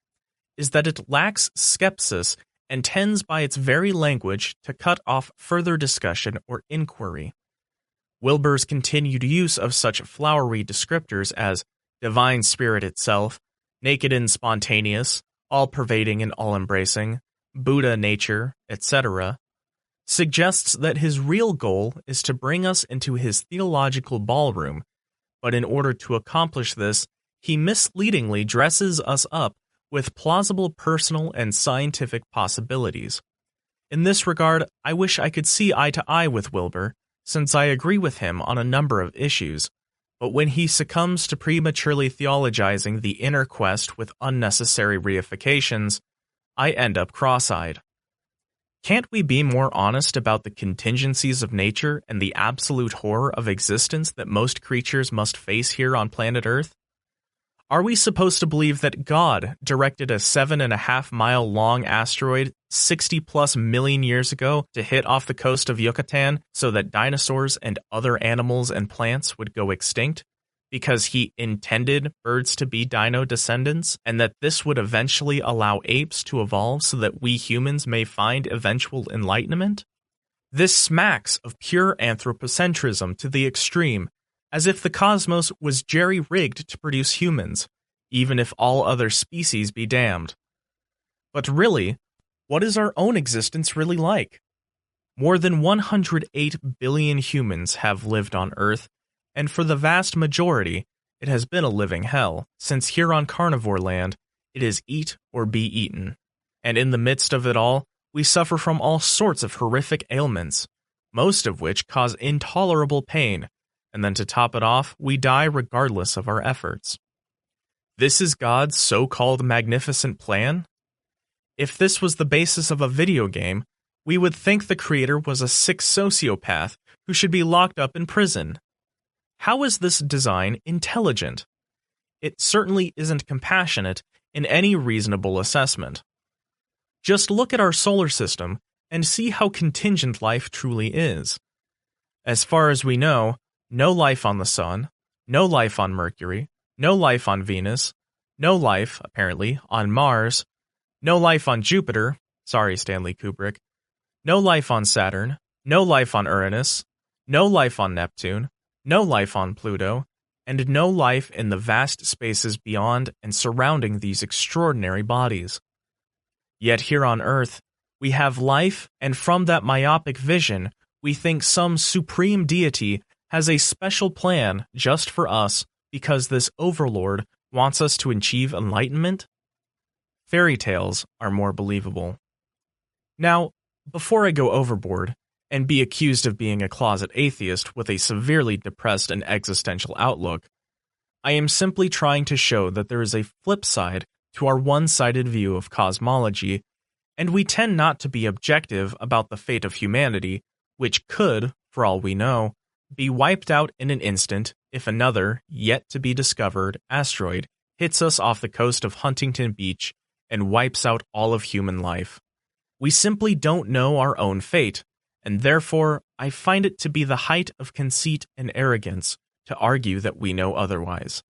A: is that it lacks skepsis and tends by its very language to cut off further discussion or inquiry. Wilber's continued use of such flowery descriptors as divine spirit itself, naked and spontaneous, all-pervading and all-embracing, Buddha nature, etc., suggests that his real goal is to bring us into his theological ballroom, but in order to accomplish this, he misleadingly dresses us up with plausible personal and scientific possibilities. In this regard, I wish I could see eye to eye with Wilber, since I agree with him on a number of issues, but when he succumbs to prematurely theologizing the inner quest with unnecessary reifications, I end up cross-eyed. Can't we be more honest about the contingencies of nature and the absolute horror of existence that most creatures must face here on planet Earth? Are we supposed to believe that God directed a 7.5-mile long asteroid 60+ million years ago to hit off the coast of Yucatan so that dinosaurs and other animals and plants would go extinct? Because he intended birds to be dino descendants, and that this would eventually allow apes to evolve so that we humans may find eventual enlightenment? This smacks of pure anthropocentrism to the extreme, as if the cosmos was jerry-rigged to produce humans, even if all other species be damned. But really, what is our own existence really like? More than 108 billion humans have lived on Earth, and for the vast majority, it has been a living hell, since here on carnivore land, it is eat or be eaten. And in the midst of it all, we suffer from all sorts of horrific ailments, most of which cause intolerable pain, and then to top it off, we die regardless of our efforts. This is God's so-called magnificent plan? If this was the basis of a video game, we would think the creator was a sick sociopath who should be locked up in prison. How is this design intelligent? It certainly isn't compassionate in any reasonable assessment. Just look at our solar system and see how contingent life truly is. As far as we know, no life on the Sun, no life on Mercury, no life on Venus, no life, apparently, on Mars, no life on Jupiter, sorry Stanley Kubrick, no life on Saturn, no life on Uranus, no life on Neptune, no life on Pluto, and no life in the vast spaces beyond and surrounding these extraordinary bodies. Yet here on Earth, we have life, and from that myopic vision, we think some supreme deity has a special plan just for us because this overlord wants us to achieve enlightenment? Fairy tales are more believable. Now, before I go overboard and be accused of being a closet atheist with a severely depressed and existential outlook, I am simply trying to show that there is a flip side to our one-sided view of cosmology, and we tend not to be objective about the fate of humanity, which could, for all we know, be wiped out in an instant if another, yet-to-be-discovered, asteroid hits us off the coast of Huntington Beach and wipes out all of human life. We simply don't know our own fate, and therefore I find it to be the height of conceit and arrogance to argue that we know otherwise.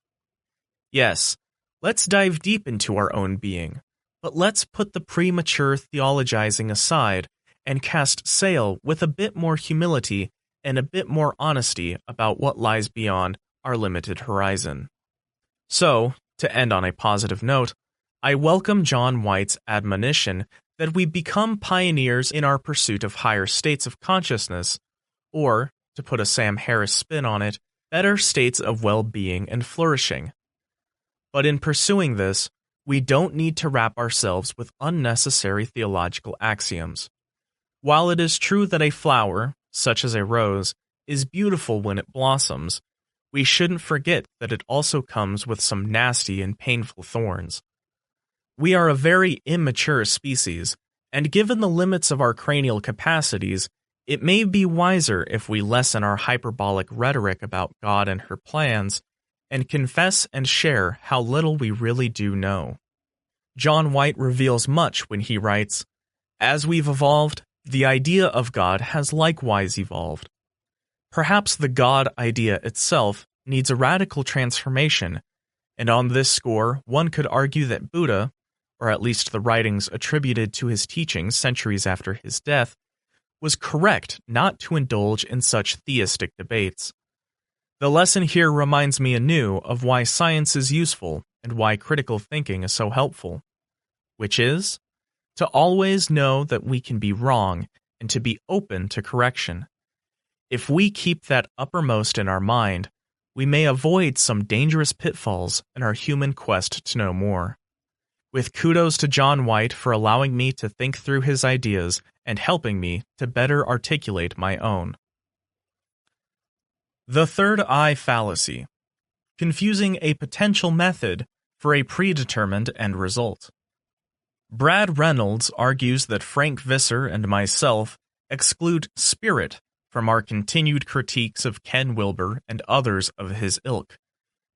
A: Yes, let's dive deep into our own being, but let's put the premature theologizing aside and cast sail with a bit more humility and a bit more honesty about what lies beyond our limited horizon. So, to end on a positive note, I welcome John White's admonition that we become pioneers in our pursuit of higher states of consciousness, or, to put a Sam Harris spin on it, better states of well-being and flourishing. But in pursuing this, we don't need to wrap ourselves with unnecessary theological axioms. While it is true that a flower, such as a rose, is beautiful when it blossoms, we shouldn't forget that it also comes with some nasty and painful thorns. We are a very immature species, and given the limits of our cranial capacities, it may be wiser if we lessen our hyperbolic rhetoric about God and her plans, and confess and share how little we really do know. John White reveals much when he writes, "As we've evolved, the idea of God has likewise evolved. Perhaps the God idea itself needs a radical transformation, and on this score one could argue that Buddha, or at least the writings attributed to his teachings centuries after his death, was correct not to indulge in such theistic debates. The lesson here reminds me anew of why science is useful and why critical thinking is so helpful, which is to always know that we can be wrong and to be open to correction. If we keep that uppermost in our mind, we may avoid some dangerous pitfalls in our human quest to know more." With kudos to John White for allowing me to think through his ideas and helping me to better articulate my own. The Third Eye Fallacy. Confusing a potential method for a predetermined end result. Brad Reynolds argues that Frank Visser and myself exclude spirit from our continued critiques of Ken Wilber and others of his ilk,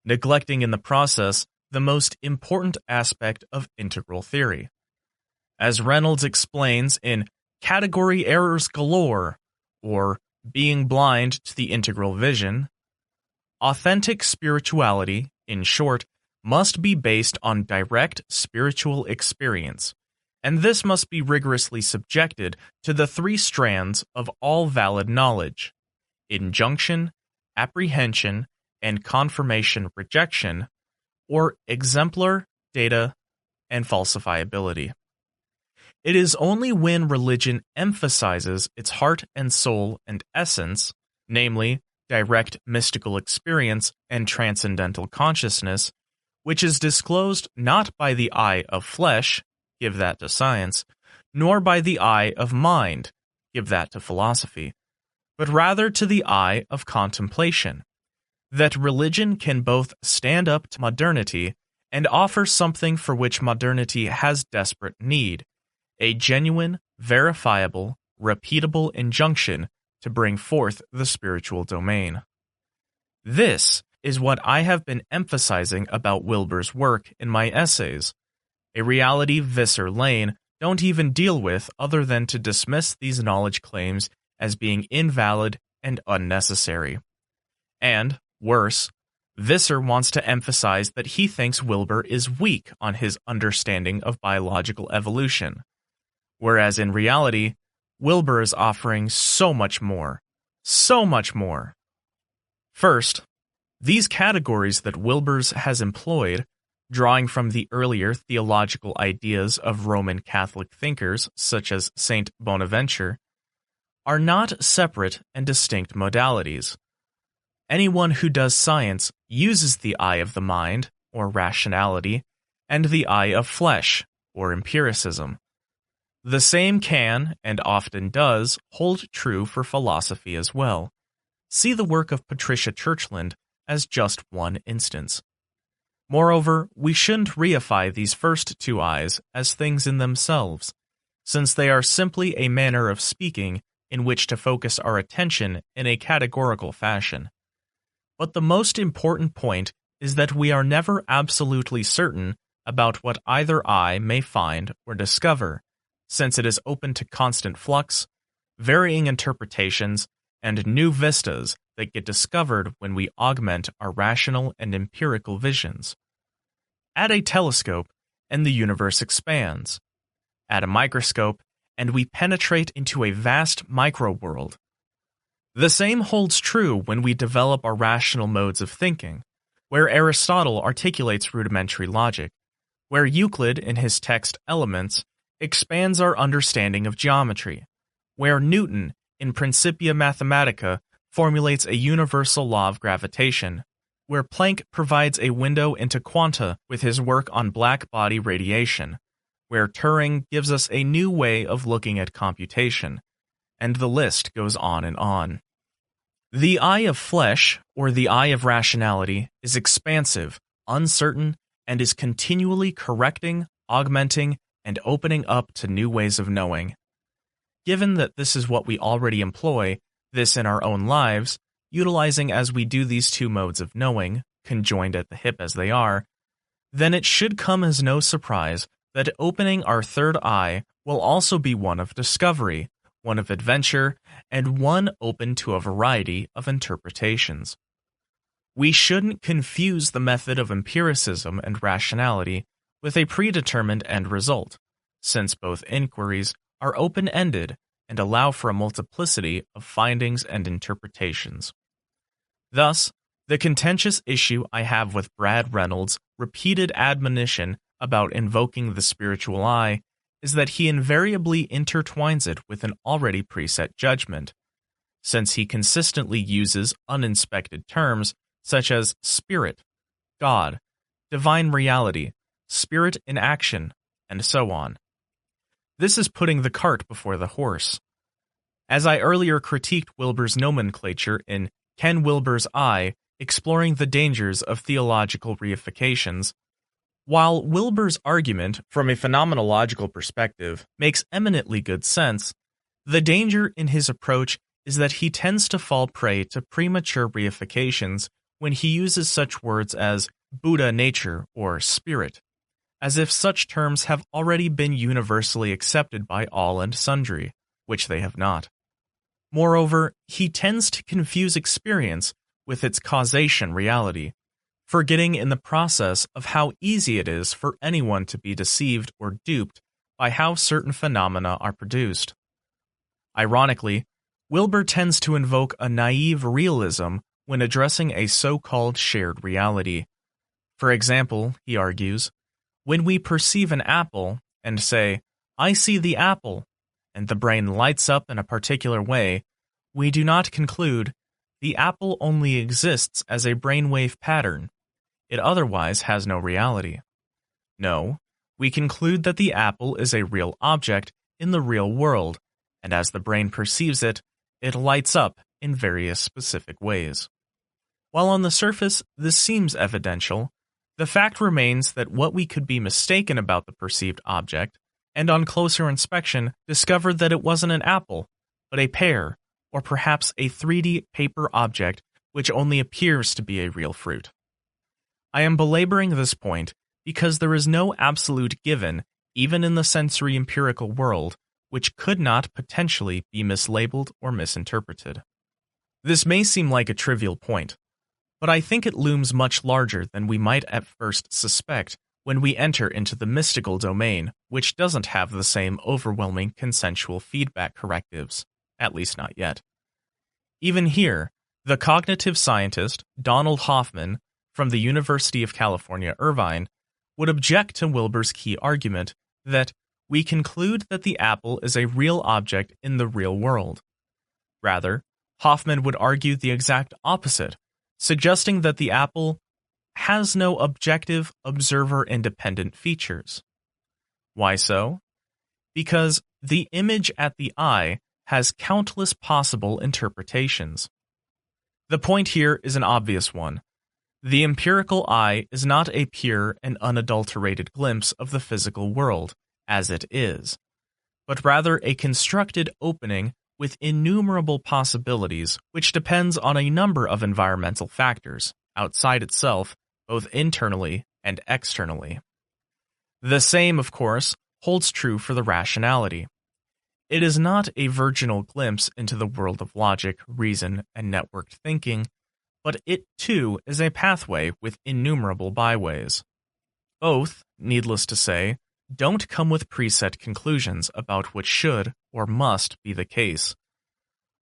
A: neglecting in the process the most important aspect of integral theory. As Reynolds explains in Category Errors Galore, or Being Blind to the Integral Vision, authentic spirituality, in short, must be based on direct spiritual experience, and this must be rigorously subjected to the three strands of all valid knowledge: injunction, apprehension, and confirmation rejection, or exemplar, data, and falsifiability. It is only when religion emphasizes its heart and soul and essence, namely direct mystical experience and transcendental consciousness, which is disclosed not by the eye of flesh, give that to science, nor by the eye of mind, give that to philosophy, but rather to the eye of contemplation, that religion can both stand up to modernity and offer something for which modernity has desperate need, a genuine, verifiable, repeatable injunction to bring forth the spiritual domain. This is what I have been emphasizing about Wilber's work in my essays, A reality Visser Lane don't even deal with other than to dismiss these knowledge claims as being invalid and unnecessary. And, worse, Visser wants to emphasize that he thinks Wilbur is weak on his understanding of biological evolution, whereas in reality, Wilbur is offering so much more. So much more. First, these categories that Wilbur's has employed, drawing from the earlier theological ideas of Roman Catholic thinkers such as Saint Bonaventure, are not separate and distinct modalities. Anyone who does science uses the eye of the mind, or rationality, and the eye of flesh, or empiricism. The same can, and often does, hold true for philosophy as well. See the work of Patricia Churchland as just one instance. Moreover, we shouldn't reify these first two eyes as things in themselves, since they are simply a manner of speaking in which to focus our attention in a categorical fashion. But the most important point is that we are never absolutely certain about what either eye may find or discover, since it is open to constant flux, varying interpretations, and new vistas that get discovered when we augment our rational and empirical visions. Add a telescope, and the universe expands. Add a microscope, and we penetrate into a vast micro-world. The same holds true when we develop our rational modes of thinking, where Aristotle articulates rudimentary logic, where Euclid in his text Elements expands our understanding of geometry, where Newton in Principia Mathematica formulates a universal law of gravitation, where Planck provides a window into quanta with his work on black body radiation, where Turing gives us a new way of looking at computation, and the list goes on and on. The eye of flesh, or the eye of rationality, is expansive, uncertain, and is continually correcting, augmenting, and opening up to new ways of knowing. Given that this is what we already employ, this in our own lives, utilizing as we do these two modes of knowing, conjoined at the hip as they are, then it should come as no surprise that opening our third eye will also be one of discovery, one of adventure, and one open to a variety of interpretations. We shouldn't confuse the method of empiricism and rationality with a predetermined end result, since both inquiries are open-ended and allow for a multiplicity of findings and interpretations. Thus, the contentious issue I have with Brad Reynolds' repeated admonition about invoking the spiritual eye is that he invariably intertwines it with an already preset judgment, since he consistently uses uninspected terms such as spirit, God, divine reality, spirit in action, and so on. This is putting the cart before the horse. As I earlier critiqued Wilbur's nomenclature in Ken Wilbur's Eye, exploring the dangers of theological reifications, while Wilbur's argument, from a phenomenological perspective, makes eminently good sense, the danger in his approach is that he tends to fall prey to premature reifications when he uses such words as Buddha nature or spirit, as if such terms have already been universally accepted by all and sundry, which they have not. Moreover, he tends to confuse experience with its causation reality, forgetting in the process of how easy it is for anyone to be deceived or duped by how certain phenomena are produced. Ironically, Wilbur tends to invoke a naive realism when addressing a so-called shared reality. For example, he argues, when we perceive an apple and say, "I see the apple," and the brain lights up in a particular way, we do not conclude, the apple only exists as a brainwave pattern. It otherwise has no reality. No, we conclude that the apple is a real object in the real world, and as the brain perceives it, it lights up in various specific ways. While on the surface this seems evidential, the fact remains that what we could be mistaken about the perceived object, and on closer inspection discovered that it wasn't an apple, but a pear, or perhaps a 3D paper object which only appears to be a real fruit. I am belaboring this point because there is no absolute given, even in the sensory empirical world, which could not potentially be mislabeled or misinterpreted. This may seem like a trivial point, but I think it looms much larger than we might at first suspect when we enter into the mystical domain, which doesn't have the same overwhelming consensual feedback correctives, at least not yet. Even here, the cognitive scientist Donald Hoffman from the University of California, Irvine, would object to Wilber's key argument that we conclude that the apple is a real object in the real world. Rather, Hoffman would argue the exact opposite, suggesting that the apple has no objective, observer-independent features. Why so? Because the image at the eye has countless possible interpretations. The point here is an obvious one. The empirical eye is not a pure and unadulterated glimpse of the physical world, as it is, but rather a constructed opening with innumerable possibilities which depends on a number of environmental factors, outside itself, both internally and externally. The same, of course, holds true for the rationality. It is not a virginal glimpse into the world of logic, reason, and networked thinking, but it too is a pathway with innumerable byways. Both, needless to say, don't come with preset conclusions about what should or must be the case.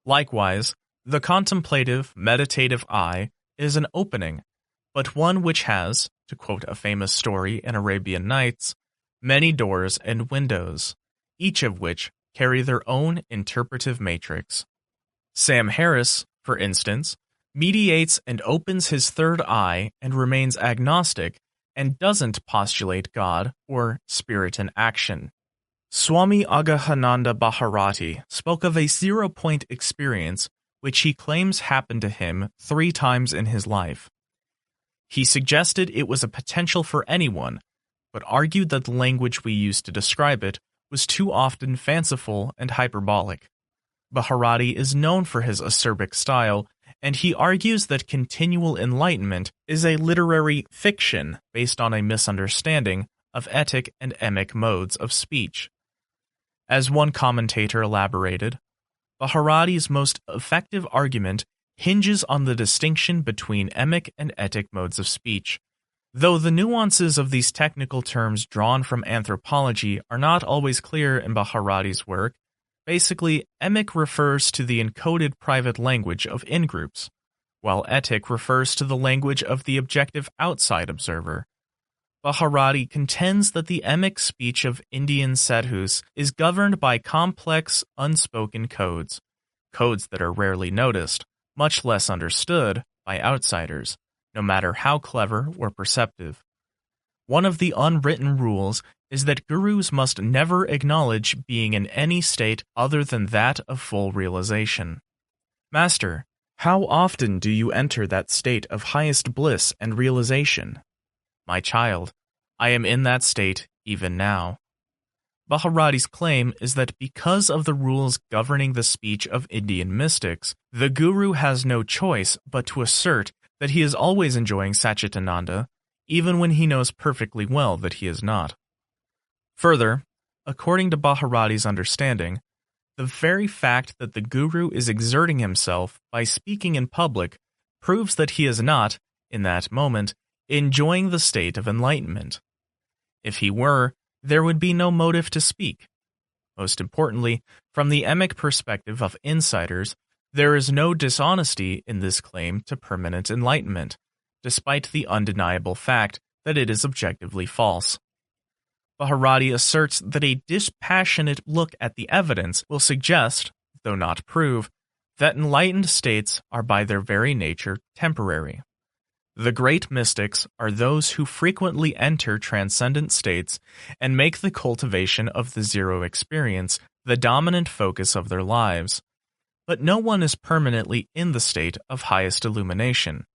A: Likewise, the contemplative, meditative eye is an opening, but one which has, to quote a famous story in Arabian Nights, many doors and windows, each of which carry their own interpretive matrix. Sam Harris, for instance, mediates and opens his third eye and remains agnostic and doesn't postulate God or spirit in action. Swami Aghahananda Bharati spoke of a zero-point experience which he claims happened to him 3 times in his life. He suggested it was a potential for anyone, but argued that the language we use to describe it was too often fanciful and hyperbolic. Bharati is known for his acerbic style, and he argues that continual enlightenment is a literary fiction based on a misunderstanding of etic and emic modes of speech. As one commentator elaborated, Bharati's most effective argument hinges on the distinction between emic and etic modes of speech. Though the nuances of these technical terms drawn from anthropology are not always clear in Bharati's work, basically, emic refers to the encoded private language of in-groups, while etic refers to the language of the objective outside observer. Bharati contends that the emic speech of Indian sadhus is governed by complex, unspoken codes that are rarely noticed, much less understood, by outsiders, no matter how clever or perceptive. One of the unwritten rules is that gurus must never acknowledge being in any state other than that of full realization. Master, how often do you enter that state of highest bliss and realization? My child, I am in that state even now. Bharati's claim is that because of the rules governing the speech of Indian mystics, the guru has no choice but to assert that he is always enjoying Satchitananda, even when he knows perfectly well that he is not. Further, according to Bharati's understanding, the very fact that the guru is exerting himself by speaking in public proves that he is not, in that moment, enjoying the state of enlightenment. If he were, there would be no motive to speak. Most importantly, from the emic perspective of insiders, there is no dishonesty in this claim to permanent enlightenment, despite the undeniable fact that it is objectively false. Bharati asserts that a dispassionate look at the evidence will suggest, though not prove, that enlightened states are by their very nature temporary. The great mystics are those who frequently enter transcendent states and make the cultivation of the zero experience the dominant focus of their lives. But no one is permanently in the state of highest illumination.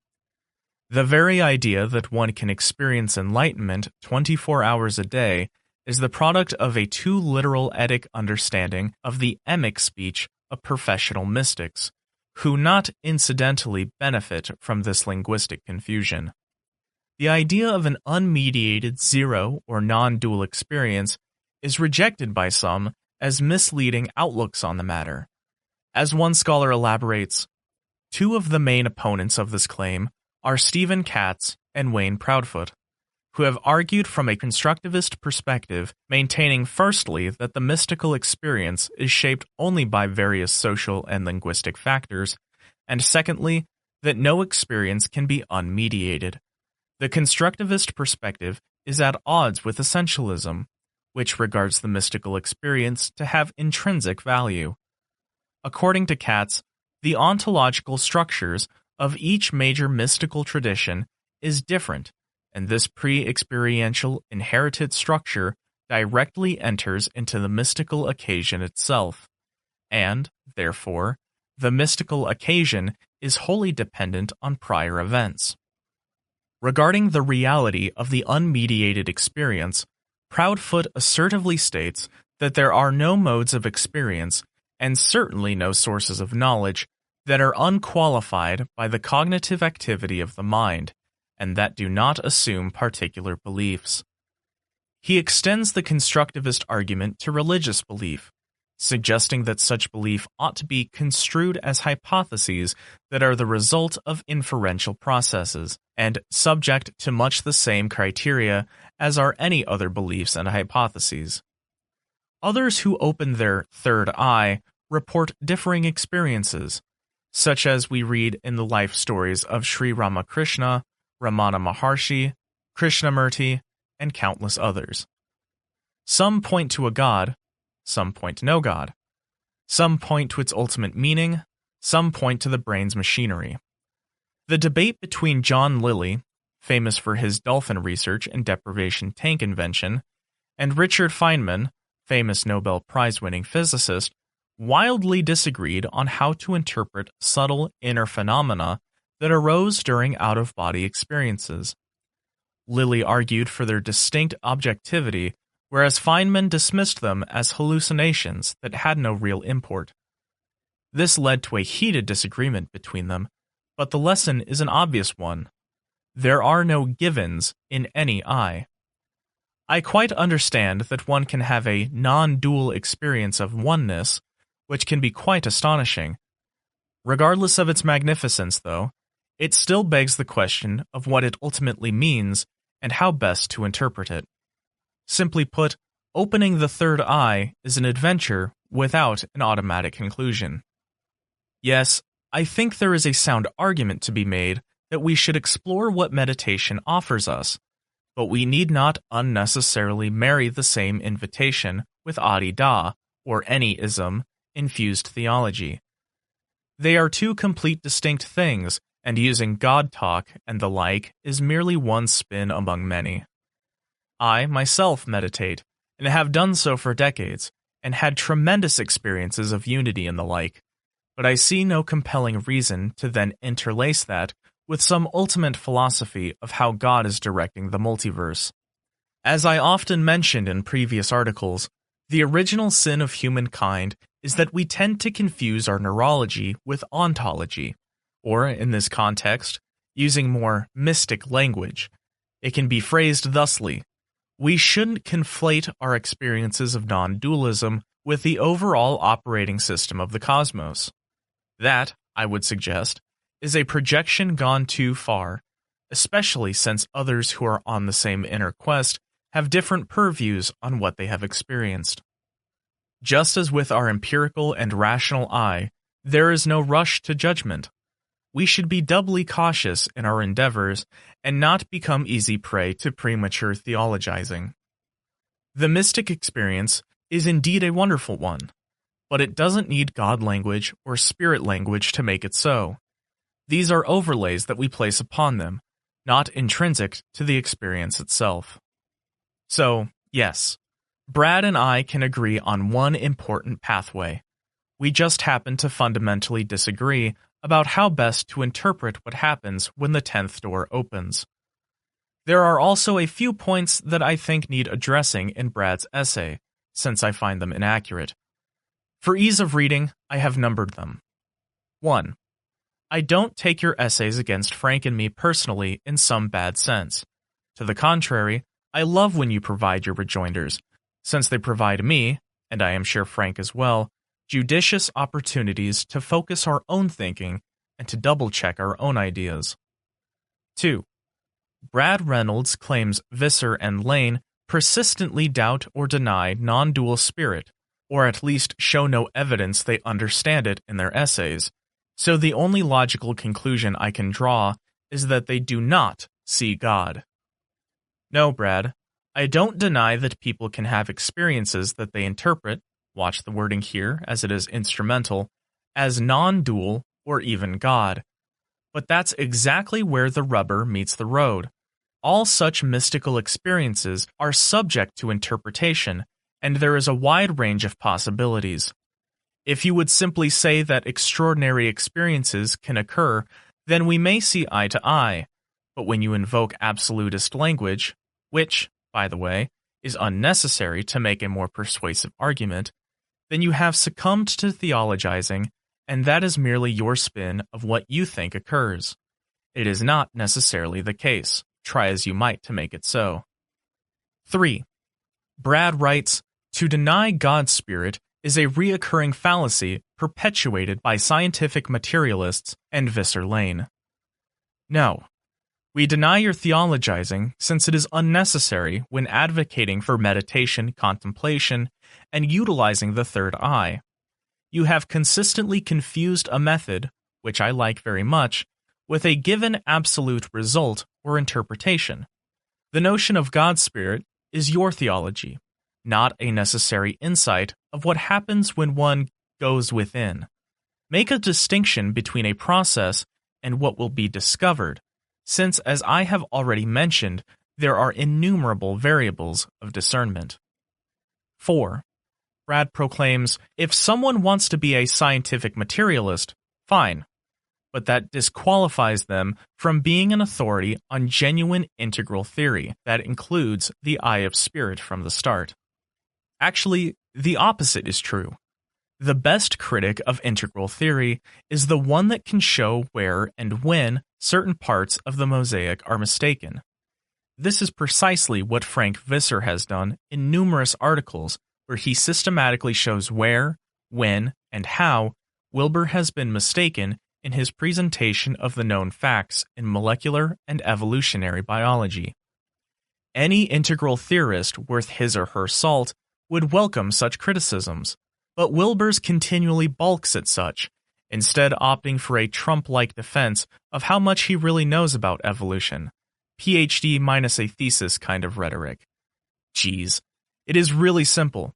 A: The very idea that one can experience enlightenment 24 hours a day is the product of a too literal etic understanding of the emic speech of professional mystics, who not incidentally benefit from this linguistic confusion. the idea of an unmediated zero or non-dual experience is rejected by some as misleading outlooks on the matter. As one scholar elaborates, two of the main opponents of this claim are Stephen Katz and Wayne Proudfoot, who have argued from a constructivist perspective, maintaining firstly that the mystical experience is shaped only by various social and linguistic factors, and secondly, that no experience can be unmediated. The constructivist perspective is at odds with essentialism, which regards the mystical experience to have intrinsic value. According to Katz, the ontological structures of each major mystical tradition is different, and this pre-experiential inherited structure directly enters into the mystical occasion itself, and, therefore, the mystical occasion is wholly dependent on prior events. Regarding the reality of the unmediated experience, Proudfoot assertively states that there are no modes of experience, and certainly no sources of knowledge, that are unqualified by the cognitive activity of the mind, and that do not assume particular beliefs. He extends the constructivist argument to religious belief, suggesting that such belief ought to be construed as hypotheses that are the result of inferential processes, and subject to much the same criteria as are any other beliefs and hypotheses. Others who open their third eye report differing experiences, such as we read in the life stories of Sri Ramakrishna, Ramana Maharshi, Krishnamurti, and countless others. Some point to a god, some point to no god. Some point to its ultimate meaning, some point to the brain's machinery. The debate between John Lilly, famous for his dolphin research and deprivation tank invention, and Richard Feynman, famous Nobel Prize-winning physicist, wildly disagreed on how to interpret subtle inner phenomena that arose during out-of-body experiences. Lilly argued for their distinct objectivity, whereas Feynman dismissed them as hallucinations that had no real import. This led to a heated disagreement between them, but the lesson is an obvious one. There are no givens in any eye. I quite understand that one can have a non-dual experience of oneness, which can be quite astonishing. Regardless of its magnificence, though, it still begs the question of what it ultimately means and how best to interpret it. Simply put, opening the third eye is an adventure without an automatic conclusion. Yes, I think there is a sound argument to be made that we should explore what meditation offers us, but we need not unnecessarily marry the same invitation with Adi-da, or any ism, infused theology. They are two complete distinct things, and using God talk and the like is merely one spin among many. I, myself, meditate, and have done so for decades, and had tremendous experiences of unity and the like, but I see no compelling reason to then interlace that with some ultimate philosophy of how God is directing the multiverse. As I often mentioned in previous articles, the original sin of humankind is that we tend to confuse our neurology with ontology, or, in this context, using more mystic language. It can be phrased thusly: we shouldn't conflate our experiences of non-dualism with the overall operating system of the cosmos. That, I would suggest, is a projection gone too far, especially since others who are on the same inner quest have different purviews on what they have experienced. Just as with our empirical and rational eye, there is no rush to judgment. We should be doubly cautious in our endeavors and not become easy prey to premature theologizing. The mystic experience is indeed a wonderful one, but it doesn't need God language or spirit language to make it so. These are overlays that we place upon them, not intrinsic to the experience itself. So, yes, Brad and I can agree on one important pathway. We just happen to fundamentally disagree about how best to interpret what happens when the 10th door opens. There are also a few points that I think need addressing in Brad's essay, since I find them inaccurate. For ease of reading, I have numbered them. 1. I don't take your essays against Frank and me personally in some bad sense. To the contrary, I love when you provide your rejoinders, since they provide me, and I am sure Frank as well, judicious opportunities to focus our own thinking and to double-check our own ideas. 2. Brad Reynolds claims Visser and Lane persistently doubt or deny non-dual spirit, or at least show no evidence they understand it in their essays, so the only logical conclusion I can draw is that they do not see God. No, Brad, I don't deny that people can have experiences that they interpret, watch the wording here as it is instrumental, as non-dual or even God. But that's exactly where the rubber meets the road. All such mystical experiences are subject to interpretation, and there is a wide range of possibilities. If you would simply say that extraordinary experiences can occur, then we may see eye to eye. But when you invoke absolutist language, which, by the way, is unnecessary to make a more persuasive argument, then you have succumbed to theologizing, and that is merely your spin of what you think occurs. It is not necessarily the case, try as you might to make it so. 3. Brad writes, to deny God's spirit is a reoccurring fallacy perpetuated by scientific materialists and Visser Lane. No. We deny your theologizing since it is unnecessary when advocating for meditation, contemplation, and utilizing the third eye. You have consistently confused a method, which I like very much, with a given absolute result or interpretation. The notion of God's spirit is your theology, not a necessary insight of what happens when one goes within. Make a distinction between a process and what will be discovered, since, as I have already mentioned, there are innumerable variables of discernment. 4. Brad proclaims, if someone wants to be a scientific materialist, fine, but that disqualifies them from being an authority on genuine integral theory that includes the eye of spirit from the start. Actually, the opposite is true. The best critic of integral theory is the one that can show where and when certain parts of the mosaic are mistaken. This is precisely what Frank Visser has done in numerous articles where he systematically shows where, when, and how Wilbur has been mistaken in his presentation of the known facts in molecular and evolutionary biology. Any integral theorist worth his or her salt would welcome such criticisms, but Wilbur's continually balks at such, instead opting for a Trump-like defense of how much he really knows about evolution. PhD minus a thesis kind of rhetoric. Geez, it is really simple.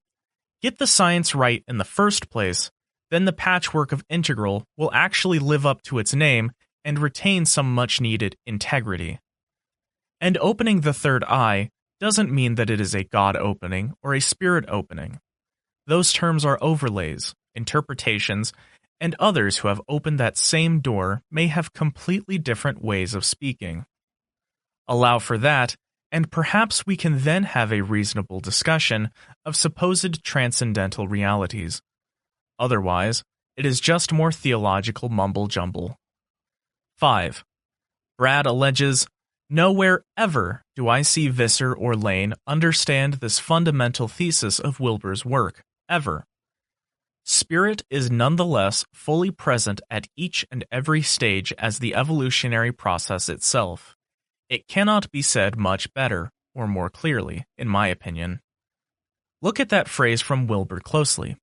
A: Get the science right in the first place, then the patchwork of integral will actually live up to its name and retain some much-needed integrity. And opening the third eye doesn't mean that it is a God opening or a spirit opening. Those terms are overlays, interpretations, and others who have opened that same door may have completely different ways of speaking. Allow for that, and perhaps we can then have a reasonable discussion of supposed transcendental realities. Otherwise, it is just more theological mumble-jumble. 5. Brad alleges, nowhere ever do I see Visser or Lane understand this fundamental thesis of Wilbur's work, ever. Spirit is nonetheless fully present at each and every stage as the evolutionary process itself. It cannot be said much better or more clearly, in my opinion. Look at that phrase from Wilbur closely.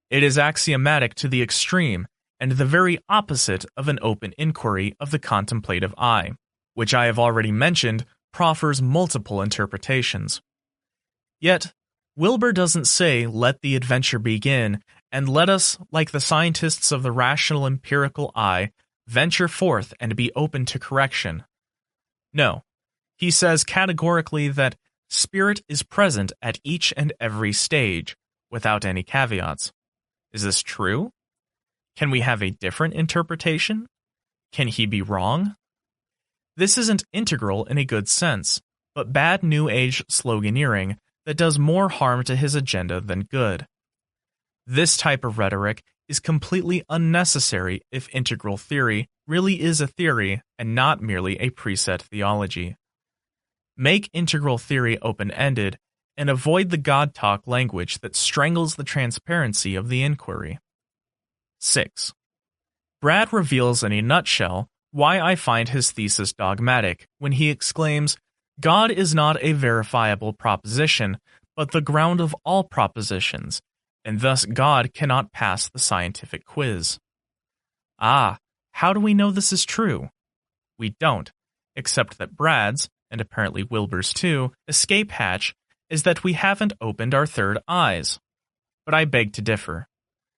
A: It is axiomatic to the extreme and the very opposite of an open inquiry of the contemplative eye, which I have already mentioned proffers multiple interpretations. Yet, Wilbur doesn't say, let the adventure begin, and let us, like the scientists of the rational empirical eye, venture forth and be open to correction. No, he says categorically that spirit is present at each and every stage, without any caveats. Is this true? Can we have a different interpretation? Can he be wrong? This isn't integral in a good sense, but bad New Age sloganeering that does more harm to his agenda than good. This type of rhetoric is completely unnecessary if integral theory really is a theory and not merely a preset theology. Make integral theory open-ended and avoid the God talk language that strangles the transparency of the inquiry. 6. Brad reveals in a nutshell why I find his thesis dogmatic when he exclaims, "God is not a verifiable proposition, but the ground of all propositions, and thus God cannot pass the scientific quiz." Ah, how do we know this is true? We don't, except that Brad's, and apparently Wilbur's too, escape hatch is that we haven't opened our third eyes. But I beg to differ.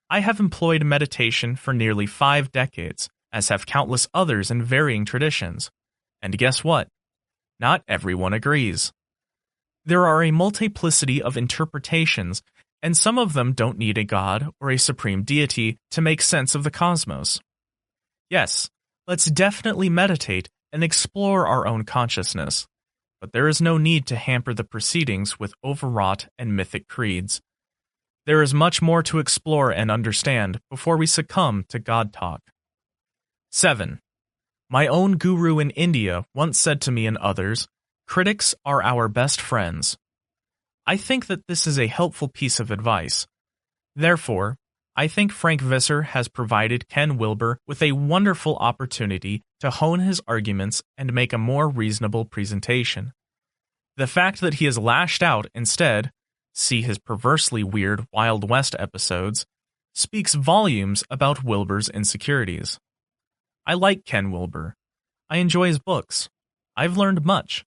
A: I have employed meditation for nearly 5 decades, as have countless others in varying traditions. And guess what? Not everyone agrees. There are a multiplicity of interpretations, and some of them don't need a god or a supreme deity to make sense of the cosmos. Yes, let's definitely meditate and explore our own consciousness, but there is no need to hamper the proceedings with overwrought and mythic creeds. There is much more to explore and understand before we succumb to God talk. 7. My own guru in India once said to me and others, "Critics are our best friends." I think that this is a helpful piece of advice. Therefore, I think Frank Visser has provided Ken Wilber with a wonderful opportunity to hone his arguments and make a more reasonable presentation. The fact that he has lashed out instead, see his perversely weird Wild West episodes, speaks volumes about Wilber's insecurities. I like Ken Wilber. I enjoy his books. I've learned much.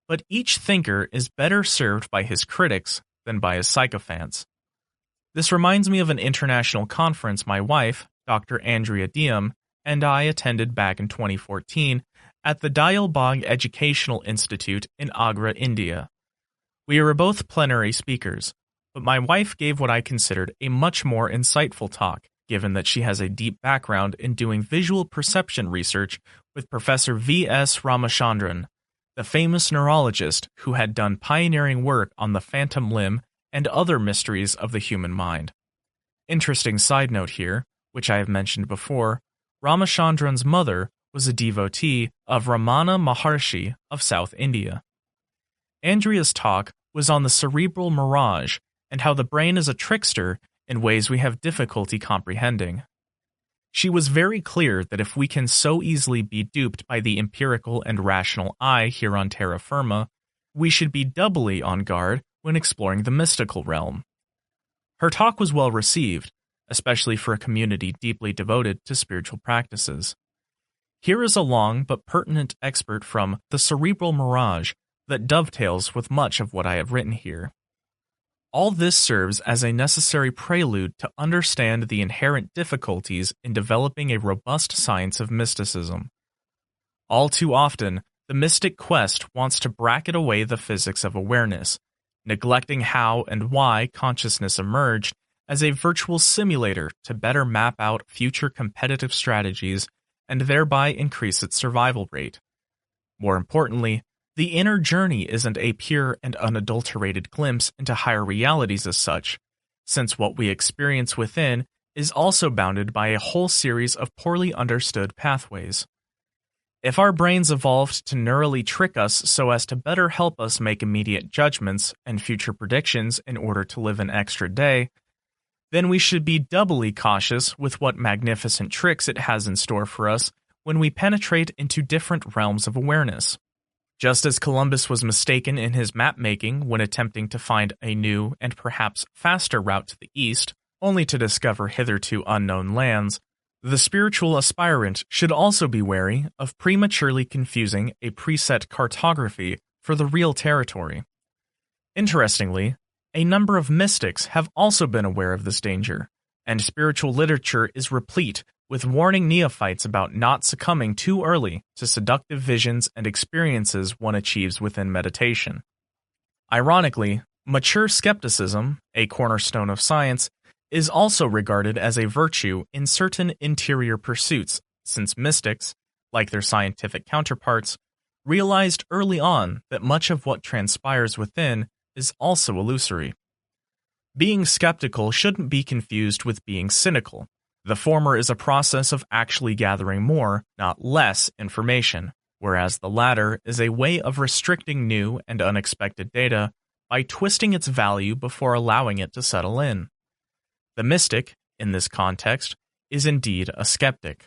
A: But each thinker is better served by his critics than by his sycophants. This reminds me of an international conference my wife, Dr. Andrea Diem, and I attended back in 2014 at the Dial Bagh Educational Institute in Agra, India. We were both plenary speakers, but my wife gave what I considered a much more insightful talk, given that she has a deep background in doing visual perception research with Professor V.S. Ramachandran, the famous neurologist who had done pioneering work on the phantom limb and other mysteries of the human mind. Interesting side note here, which I have mentioned before, Ramachandran's mother was a devotee of Ramana Maharshi of South India. Andrea's talk was on the cerebral mirage and how the brain is a trickster in ways we have difficulty comprehending. She was very clear that if we can so easily be duped by the empirical and rational eye here on terra firma, we should be doubly on guard when exploring the mystical realm. Her talk was well received, especially for a community deeply devoted to spiritual practices. Here is a long but pertinent excerpt from The Cerebral Mirage that dovetails with much of what I have written here. All this serves as a necessary prelude to understand the inherent difficulties in developing a robust science of mysticism. All too often, the mystic quest wants to bracket away the physics of awareness, neglecting how and why consciousness emerged as a virtual simulator to better map out future competitive strategies and thereby increase its survival rate. More importantly, the inner journey isn't a pure and unadulterated glimpse into higher realities as such, since what we experience within is also bounded by a whole series of poorly understood pathways. If our brains evolved to neurally trick us so as to better help us make immediate judgments and future predictions in order to live an extra day, then we should be doubly cautious with what magnificent tricks it has in store for us when we penetrate into different realms of awareness. Just as Columbus was mistaken in his map-making when attempting to find a new and perhaps faster route to the east, only to discover hitherto unknown lands, the spiritual aspirant should also be wary of prematurely confusing a preset cartography for the real territory. Interestingly, a number of mystics have also been aware of this danger, and spiritual literature is replete with warning neophytes about not succumbing too early to seductive visions and experiences one achieves within meditation. Ironically, mature skepticism, a cornerstone of science, is also regarded as a virtue in certain interior pursuits, since mystics, like their scientific counterparts, realized early on that much of what transpires within is also illusory. Being skeptical shouldn't be confused with being cynical. The former is a process of actually gathering more, not less, information, whereas the latter is a way of restricting new and unexpected data by twisting its value before allowing it to settle in. The mystic, in this context, is indeed a skeptic,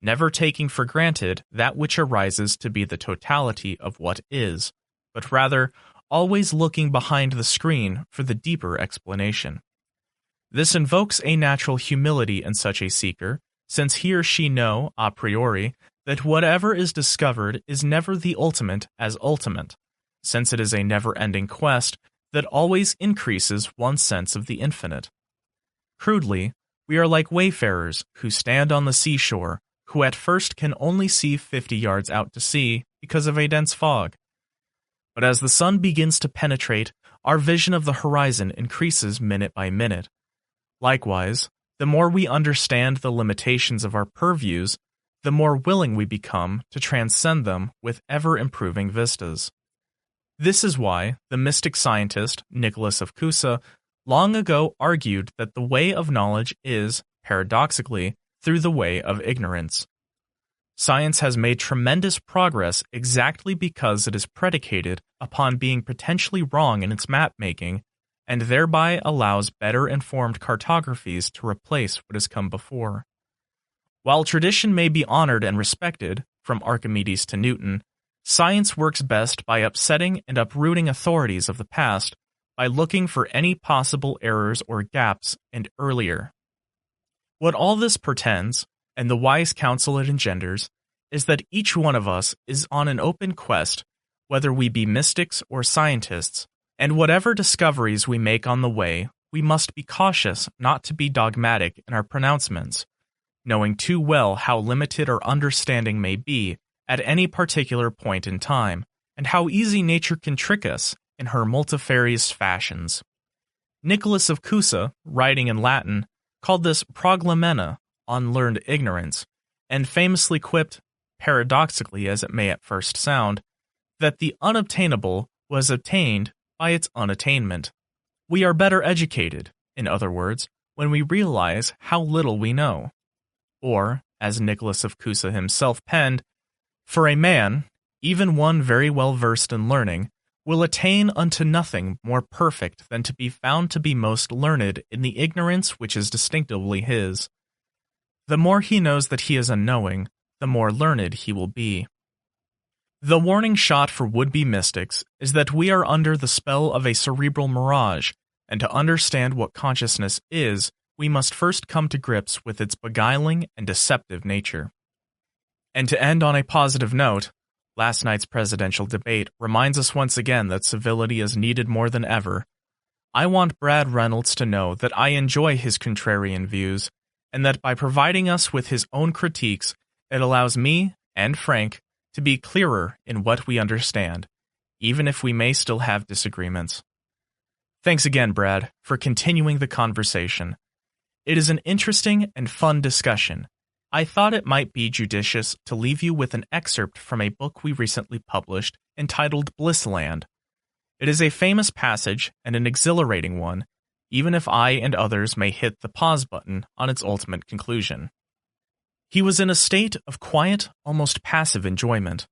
A: never taking for granted that which arises to be the totality of what is, but rather always looking behind the screen for the deeper explanation. This invokes a natural humility in such a seeker, since he or she know, a priori, that whatever is discovered is never the ultimate as ultimate, since it is a never-ending quest that always increases one's sense of the infinite. Crudely, we are like wayfarers who stand on the seashore, who at first can only see 50 yards out to sea because of a dense fog. But as the sun begins to penetrate, our vision of the horizon increases minute by minute. Likewise, the more we understand the limitations of our purviews, the more willing we become to transcend them with ever-improving vistas. This is why the mystic scientist Nicholas of Cusa long ago argued that the way of knowledge is, paradoxically, through the way of ignorance. Science has made tremendous progress exactly because it is predicated upon being potentially wrong in its map-making, and thereby allows better-informed cartographies to replace what has come before. While tradition may be honored and respected, from Archimedes to Newton, science works best by upsetting and uprooting authorities of the past by looking for any possible errors or gaps and earlier. What all this portends, and the wise counsel it engenders, is that each one of us is on an open quest, whether we be mystics or scientists, and whatever discoveries we make on the way, we must be cautious not to be dogmatic in our pronouncements, knowing too well how limited our understanding may be at any particular point in time, and how easy nature can trick us in her multifarious fashions. Nicholas of Cusa, writing in Latin, called this proglamena, unlearned ignorance, and famously quipped, paradoxically as it may at first sound, that the unobtainable was obtained by its unattainment. We are better educated, in other words, when we realize how little we know. Or, as Nicholas of Cusa himself penned, for a man, even one very well versed in learning, will attain unto nothing more perfect than to be found to be most learned in the ignorance which is distinctively his. The more he knows that he is unknowing, the more learned he will be. The warning shot for would-be mystics is that we are under the spell of a cerebral mirage, and to understand what consciousness is, we must first come to grips with its beguiling and deceptive nature. And to end on a positive note, last night's presidential debate reminds us once again that civility is needed more than ever. I want Brad Reynolds to know that I enjoy his contrarian views, and that by providing us with his own critiques, it allows me, and Frank, to be clearer in what we understand, even if we may still have disagreements. Thanks again, Brad, for continuing the conversation. It is an interesting and fun discussion. I thought it might be judicious to leave you with an excerpt from a book we recently published entitled Blissland. It is a famous passage and an exhilarating one, even if I and others may hit the pause button on its ultimate conclusion. He was in a state of quiet, almost passive enjoyment.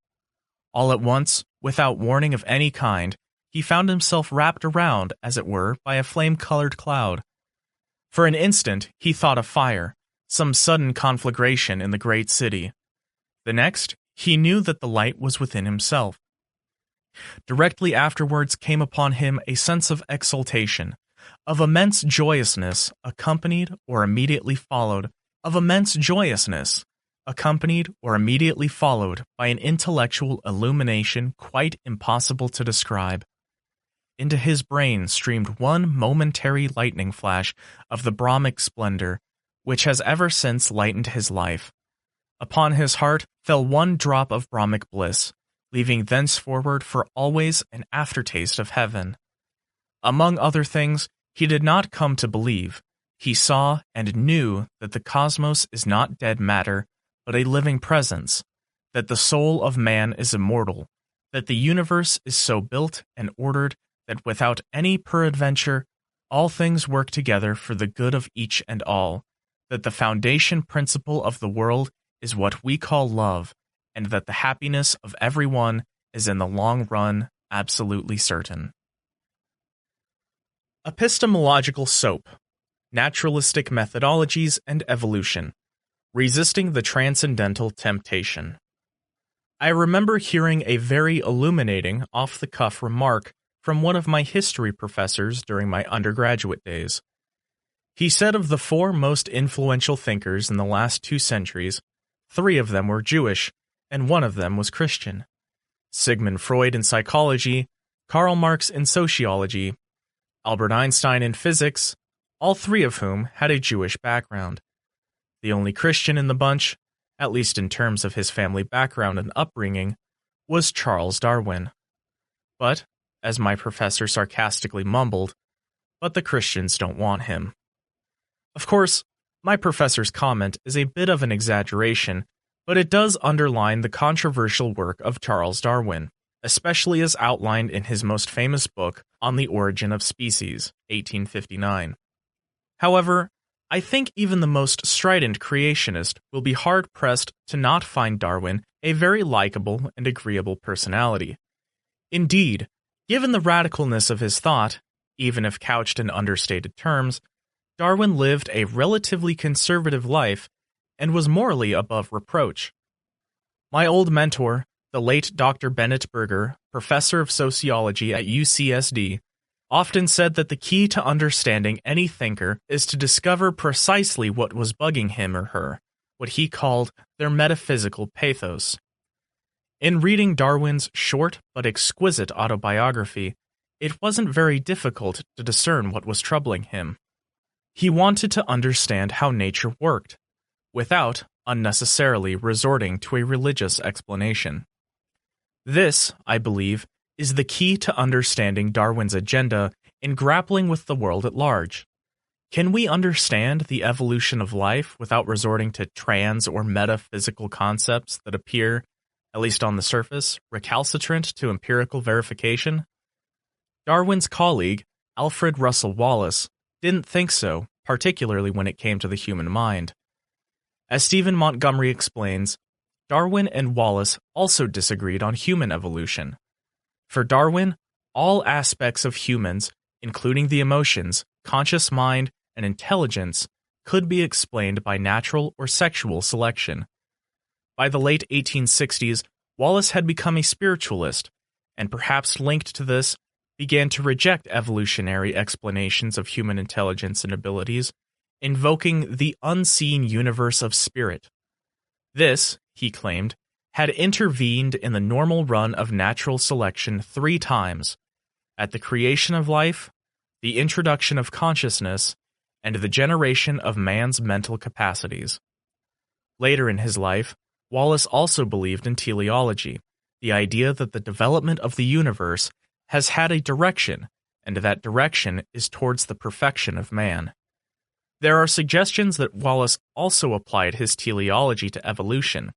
A: All at once, without warning of any kind, he found himself wrapped around, as it were, by a flame-colored cloud. For an instant, he thought of fire, some sudden conflagration in the great city. The next, he knew that the light was within himself. Directly afterwards came upon him a sense of exultation, of immense joyousness, accompanied or immediately followed by an intellectual illumination quite impossible to describe. Into his brain streamed one momentary lightning flash of the Brahmic splendor, which has ever since lightened his life. Upon his heart fell one drop of Brahmic bliss, leaving thenceforward for always an aftertaste of heaven. Among other things, he did not come to believe. He saw and knew that the cosmos is not dead matter, but a living presence, that the soul of man is immortal, that the universe is so built and ordered that without any peradventure, all things work together for the good of each and all, that the foundation principle of the world is what we call love, and that the happiness of everyone is in the long run absolutely certain. Epistemological Soap, Naturalistic Methodologies and Evolution, Resisting the Transcendental Temptation. I remember hearing a very illuminating, off-the-cuff remark from one of my history professors during my undergraduate days. He said of the 4 most influential thinkers in the last 2 centuries, 3 of them were Jewish, and 1 of them was Christian. Sigmund Freud in psychology, Karl Marx in sociology, Albert Einstein in physics, all 3 of whom had a Jewish background. The only Christian in the bunch, at least in terms of his family background and upbringing, was Charles Darwin. But, as my professor sarcastically mumbled, but the Christians don't want him. Of course, my professor's comment is a bit of an exaggeration, but it does underline the controversial work of Charles Darwin, especially as outlined in his most famous book, On the Origin of Species, 1859. However, I think even the most strident creationist will be hard-pressed to not find Darwin a very likable and agreeable personality. Indeed, given the radicalness of his thought, even if couched in understated terms, Darwin lived a relatively conservative life and was morally above reproach. My old mentor, the late Dr. Bennett Berger, professor of sociology at UCSD, often said that the key to understanding any thinker is to discover precisely what was bugging him or her, what he called their metaphysical pathos. In reading Darwin's short but exquisite autobiography, it wasn't very difficult to discern what was troubling him. He wanted to understand how nature worked, without unnecessarily resorting to a religious explanation. This, I believe, is the key to understanding Darwin's agenda in grappling with the world at large. Can we understand the evolution of life without resorting to trans or metaphysical concepts that appear, at least on the surface, recalcitrant to empirical verification? Darwin's colleague, Alfred Russel Wallace, didn't think so, particularly when it came to the human mind. As Stephen Montgomery explains, Darwin and Wallace also disagreed on human evolution. For Darwin, all aspects of humans, including the emotions, conscious mind, and intelligence, could be explained by natural or sexual selection. By the late 1860s, Wallace had become a spiritualist, and perhaps linked to this, began to reject evolutionary explanations of human intelligence and abilities, invoking the unseen universe of spirit. This, he claimed, had intervened in the normal run of natural selection 3 times, at the creation of life, the introduction of consciousness, and the generation of man's mental capacities. Later in his life, Wallace also believed in teleology, the idea that the development of the universe has had a direction, and that direction is towards the perfection of man. There are suggestions that Wallace also applied his teleology to evolution.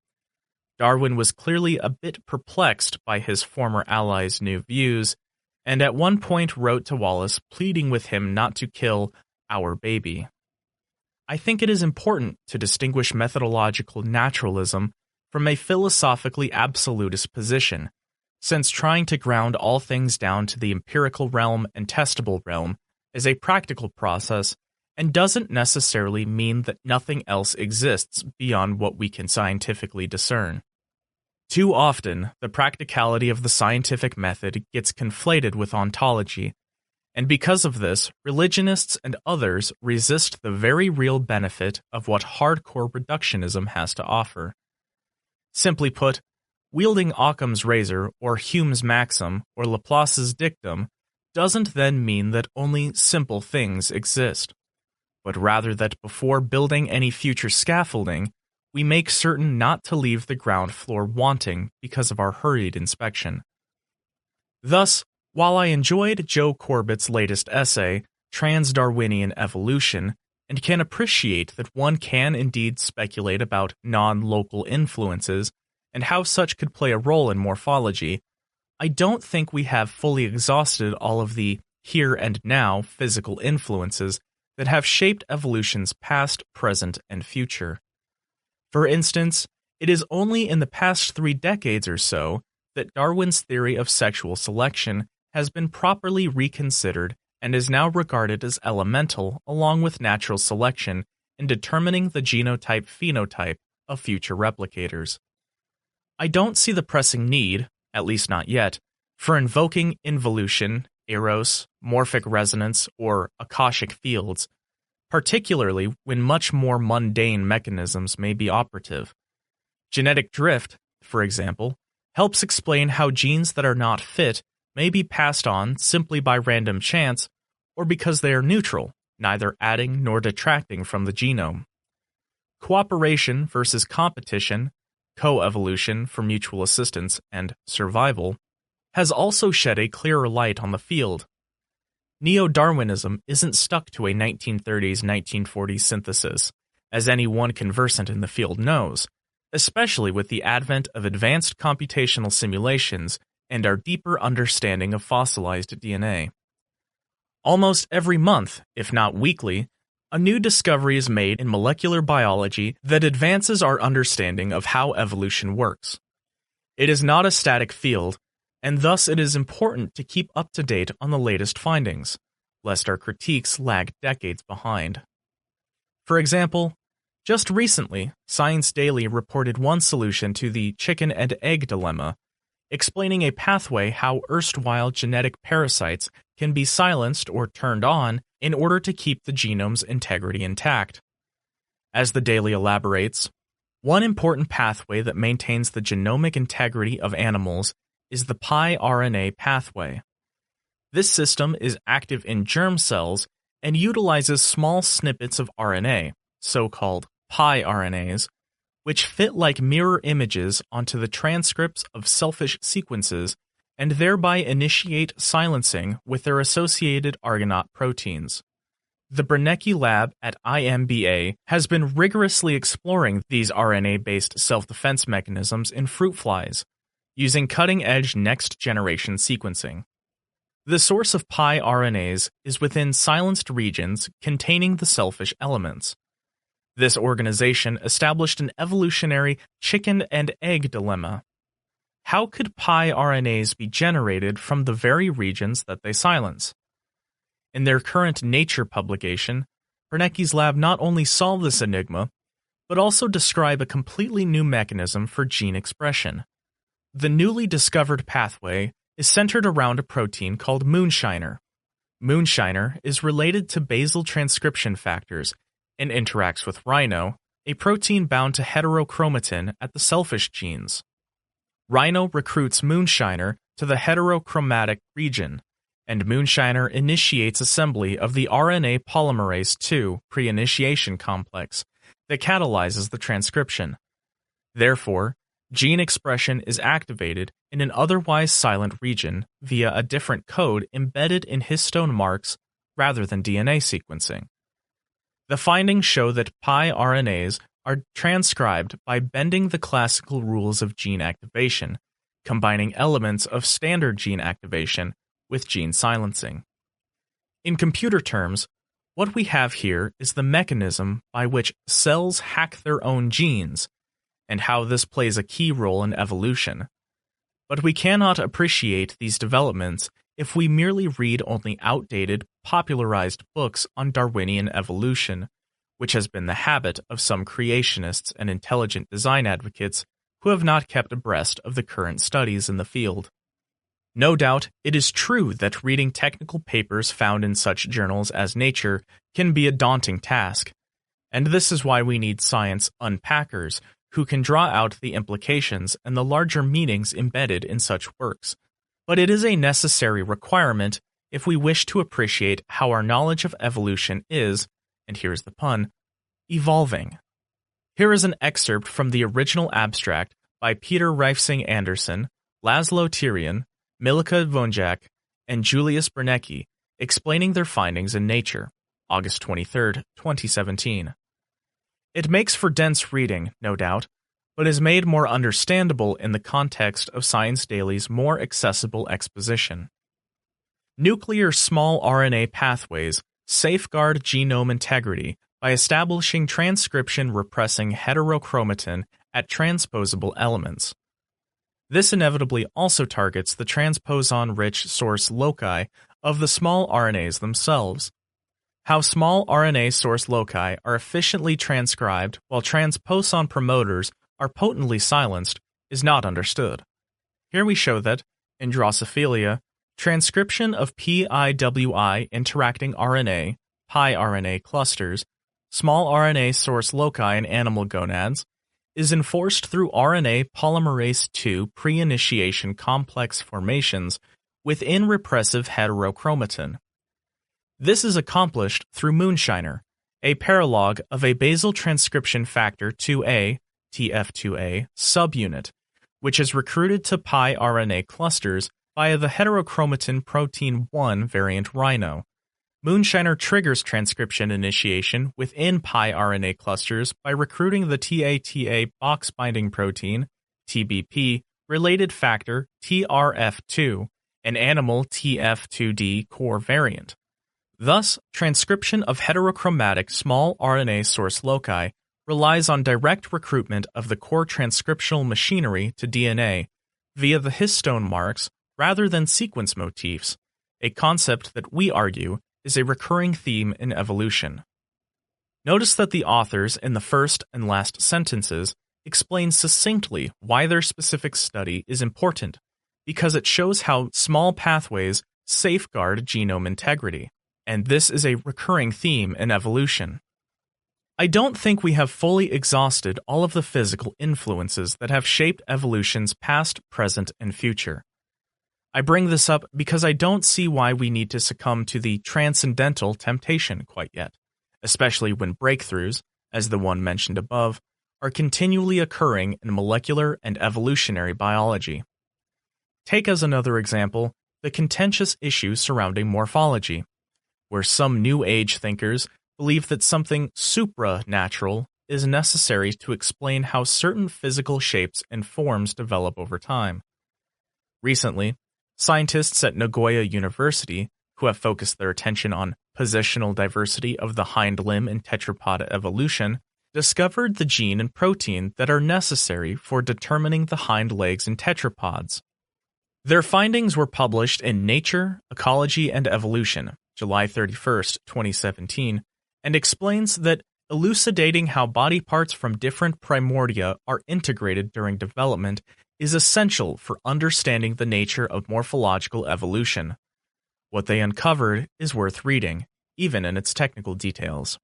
A: Darwin was clearly a bit perplexed by his former ally's new views, and at one point wrote to Wallace pleading with him not to kill our baby. I think it is important to distinguish methodological naturalism from a philosophically absolutist position, since trying to ground all things down to the empirical realm and testable realm is a practical process and doesn't necessarily mean that nothing else exists beyond what we can scientifically discern. Too often, the practicality of the scientific method gets conflated with ontology, and because of this, religionists and others resist the very real benefit of what hardcore reductionism has to offer. Simply put, wielding Occam's razor or Hume's maxim or Laplace's dictum doesn't then mean that only simple things exist, but rather that before building any future scaffolding, we make certain not to leave the ground floor wanting because of our hurried inspection. Thus, while I enjoyed Joe Corbett's latest essay, Trans-Darwinian Evolution, and can appreciate that one can indeed speculate about non-local influences and how such could play a role in morphology, I don't think we have fully exhausted all of the here and now physical influences that have shaped evolution's past, present, and future. For instance, it is only in the past 3 decades or so that Darwin's theory of sexual selection has been properly reconsidered and is now regarded as elemental along with natural selection in determining the genotype-phenotype of future replicators. I don't see the pressing need, at least not yet, for invoking involution, eros, morphic resonance, or akashic fields, particularly when much more mundane mechanisms may be operative. Genetic drift, for example, helps explain how genes that are not fit may be passed on simply by random chance or because they are neutral, neither adding nor detracting from the genome. Cooperation versus competition, coevolution for mutual assistance, and survival has also shed a clearer light on the field. Neo-Darwinism isn't stuck to a 1930s-1940s synthesis, as anyone conversant in the field knows, especially with the advent of advanced computational simulations and our deeper understanding of fossilized DNA. Almost every month, if not weekly, a new discovery is made in molecular biology that advances our understanding of how evolution works. It is not a static field, and thus it is important to keep up to date on the latest findings, lest our critiques lag decades behind. For example, just recently, Science Daily reported one solution to the chicken and egg dilemma, explaining a pathway how erstwhile genetic parasites can be silenced or turned on in order to keep the genome's integrity intact. As the Daily elaborates, one important pathway that maintains the genomic integrity of animals is the pi-RNA pathway. This system is active in germ cells and utilizes small snippets of RNA, so-called pi-RNAs, which fit like mirror images onto the transcripts of selfish sequences and thereby initiate silencing with their associated Argonaute proteins. The Brennecke lab at IMBA has been rigorously exploring these RNA-based self-defense mechanisms in fruit flies, using cutting-edge next-generation sequencing. The source of pi-RNAs is within silenced regions containing the selfish elements. This organization established an evolutionary chicken and egg dilemma. How could pi-RNAs be generated from the very regions that they silence? In their current Nature publication, Brennecke's lab not only solve this enigma, but also describe a completely new mechanism for gene expression. The newly discovered pathway is centered around a protein called moonshiner. Moonshiner is related to basal transcription factors and interacts with rhino, a protein bound to heterochromatin at the selfish genes. Rhino recruits moonshiner to the heterochromatic region, and moonshiner initiates assembly of the RNA polymerase II pre-initiation complex that catalyzes the transcription. Therefore, gene expression is activated in an otherwise silent region via a different code embedded in histone marks rather than DNA sequencing. The findings show that pi-RNAs are transcribed by bending the classical rules of gene activation, combining elements of standard gene activation with gene silencing. In computer terms, what we have here is the mechanism by which cells hack their own genes, and how this plays a key role in evolution. But we cannot appreciate these developments if we merely read only outdated, popularized books on Darwinian evolution, which has been the habit of some creationists and intelligent design advocates who have not kept abreast of the current studies in the field. No doubt, it is true that reading technical papers found in such journals as Nature can be a daunting task, and this is why we need science unpackers who can draw out the implications and the larger meanings embedded in such works. But it is a necessary requirement if we wish to appreciate how our knowledge of evolution is, and here's the pun, evolving. Here is an excerpt from the original abstract by Peter Reifsing Anderson, Laszlo Tyrian, Milika Vonjak, and Julius Brennecke, explaining their findings in Nature, August 23, 2017. It makes for dense reading, no doubt, but is made more understandable in the context of Science Daily's more accessible exposition. Nuclear small RNA pathways safeguard genome integrity by establishing transcription-repressing heterochromatin at transposable elements. This inevitably also targets the transposon-rich source loci of the small RNAs themselves. How small RNA source loci are efficiently transcribed while transposon promoters are potently silenced is not understood. Here we show that, in Drosophila, transcription of PIWI interacting RNA, piRNA clusters, small RNA source loci in animal gonads, is enforced through RNA polymerase II pre-initiation complex formations within repressive heterochromatin. This is accomplished through Moonshiner, a paralog of a basal transcription factor 2A, TF2A, subunit, which is recruited to piRNA clusters via the heterochromatin protein 1 variant rhino. Moonshiner triggers transcription initiation within piRNA clusters by recruiting the TATA box binding protein, TBP, related factor TRF2, an animal TF2D core variant. Thus, transcription of heterochromatic small RNA source loci relies on direct recruitment of the core transcriptional machinery to DNA via the histone marks rather than sequence motifs, a concept that we argue is a recurring theme in evolution. Notice that the authors in the first and last sentences explain succinctly why their specific study is important, because it shows how small pathways safeguard genome integrity, and this is a recurring theme in evolution. I don't think we have fully exhausted all of the physical influences that have shaped evolution's past, present, and future. I bring this up because I don't see why we need to succumb to the transcendental temptation quite yet, especially when breakthroughs, as the one mentioned above, are continually occurring in molecular and evolutionary biology. Take as another example the contentious issue surrounding morphology, where some New Age thinkers believe that something supranatural is necessary to explain how certain physical shapes and forms develop over time. Recently, scientists at Nagoya University, who have focused their attention on positional diversity of the hind limb in tetrapod evolution, discovered the gene and protein that are necessary for determining the hind legs in tetrapods. Their findings were published in Nature, Ecology and Evolution, July 31, 2017, and explains that elucidating how body parts from different primordia are integrated during development is essential for understanding the nature of morphological evolution. What they uncovered is worth reading, even in its technical details.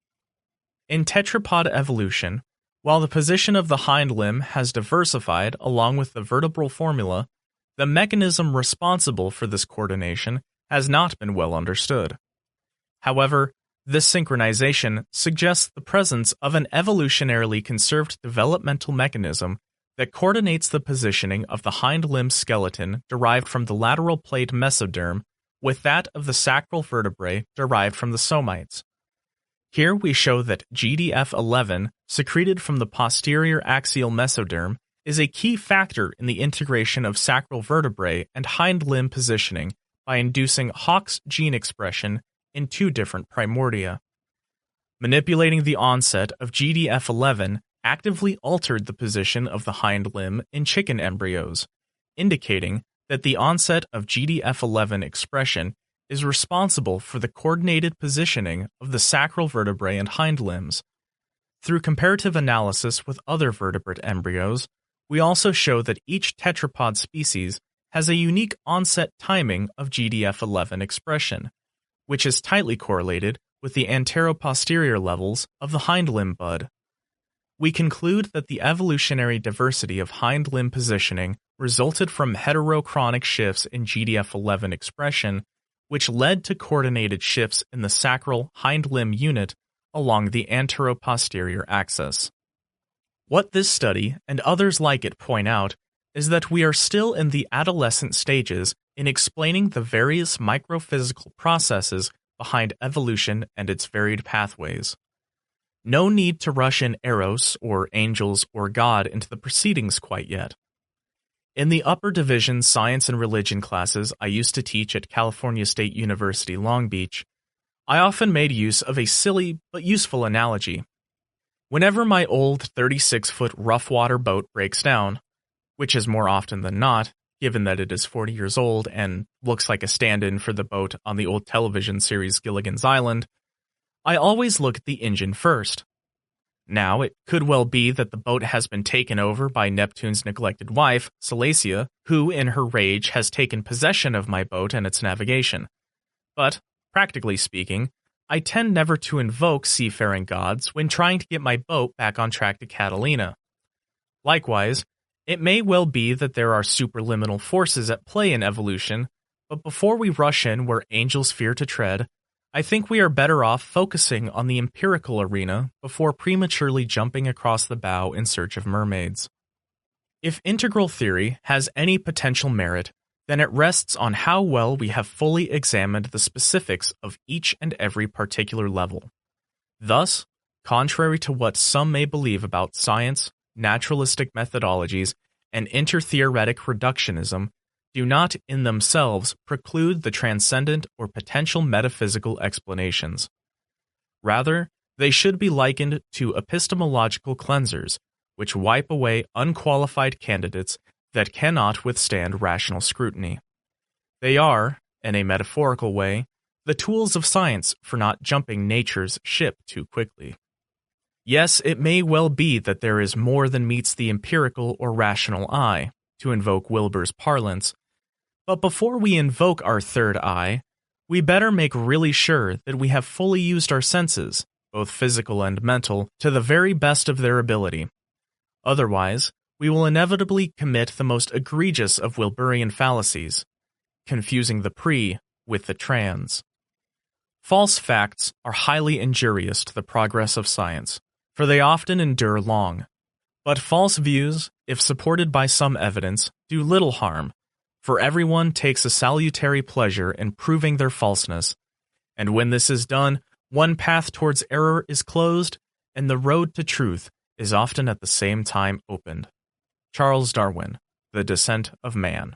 A: In tetrapod evolution, while the position of the hind limb has diversified along with the vertebral formula, the mechanism responsible for this coordination has not been well understood. However, this synchronization suggests the presence of an evolutionarily conserved developmental mechanism that coordinates the positioning of the hind limb skeleton derived from the lateral plate mesoderm with that of the sacral vertebrae derived from the somites. Here we show that GDF11, secreted from the posterior axial mesoderm, is a key factor in the integration of sacral vertebrae and hind limb positioning by inducing Hox gene expression in two different primordia. Manipulating the onset of GDF11 actively altered the position of the hind limb in chicken embryos, indicating that the onset of GDF11 expression is responsible for the coordinated positioning of the sacral vertebrae and hind limbs. Through comparative analysis with other vertebrate embryos, we also show that each tetrapod species has a unique onset timing of GDF11 expression, which is tightly correlated with the antero-posterior levels of the hind limb bud. We conclude that the evolutionary diversity of hind limb positioning resulted from heterochronic shifts in GDF11 expression, which led to coordinated shifts in the sacral hind limb unit along the antero-posterior axis. What this study and others like it point out is that we are still in the adolescent stages in explaining the various microphysical processes behind evolution and its varied pathways. No need to rush in Eros or angels or God into the proceedings quite yet. In the upper division science and religion classes I used to teach at California State University, Long Beach, I often made use of a silly but useful analogy. Whenever my old 36-foot rough water boat breaks down, which is more often than not, given that it is 40 years old and looks like a stand-in for the boat on the old television series Gilligan's Island, I always look at the engine first. Now, it could well be that the boat has been taken over by Neptune's neglected wife, Salacia, who, in her rage, has taken possession of my boat and its navigation. But, practically speaking, I tend never to invoke seafaring gods when trying to get my boat back on track to Catalina. Likewise, it may well be that there are superliminal forces at play in evolution, but before we rush in where angels fear to tread, I think we are better off focusing on the empirical arena before prematurely jumping across the bow in search of mermaids. If integral theory has any potential merit, then it rests on how well we have fully examined the specifics of each and every particular level. Thus, contrary to what some may believe about science, naturalistic methodologies, and intertheoretic reductionism, do not in themselves preclude the transcendent or potential metaphysical explanations. Rather, they should be likened to epistemological cleansers, which wipe away unqualified candidates that cannot withstand rational scrutiny. They are, in a metaphorical way, the tools of science for not jumping nature's ship too quickly. Yes, it may well be that there is more than meets the empirical or rational eye, to invoke Wilbur's parlance, but before we invoke our third eye, we better make really sure that we have fully used our senses, both physical and mental, to the very best of their ability. Otherwise, we will inevitably commit the most egregious of Wilburian fallacies, confusing the pre with the trans. False facts are highly injurious to the progress of science, for they often endure long. But false views, if supported by some evidence, do little harm, for everyone takes a salutary pleasure in proving their falseness, and when this is done, one path towards error is closed, and the road to truth is often at the same time opened. Charles Darwin, The Descent of Man.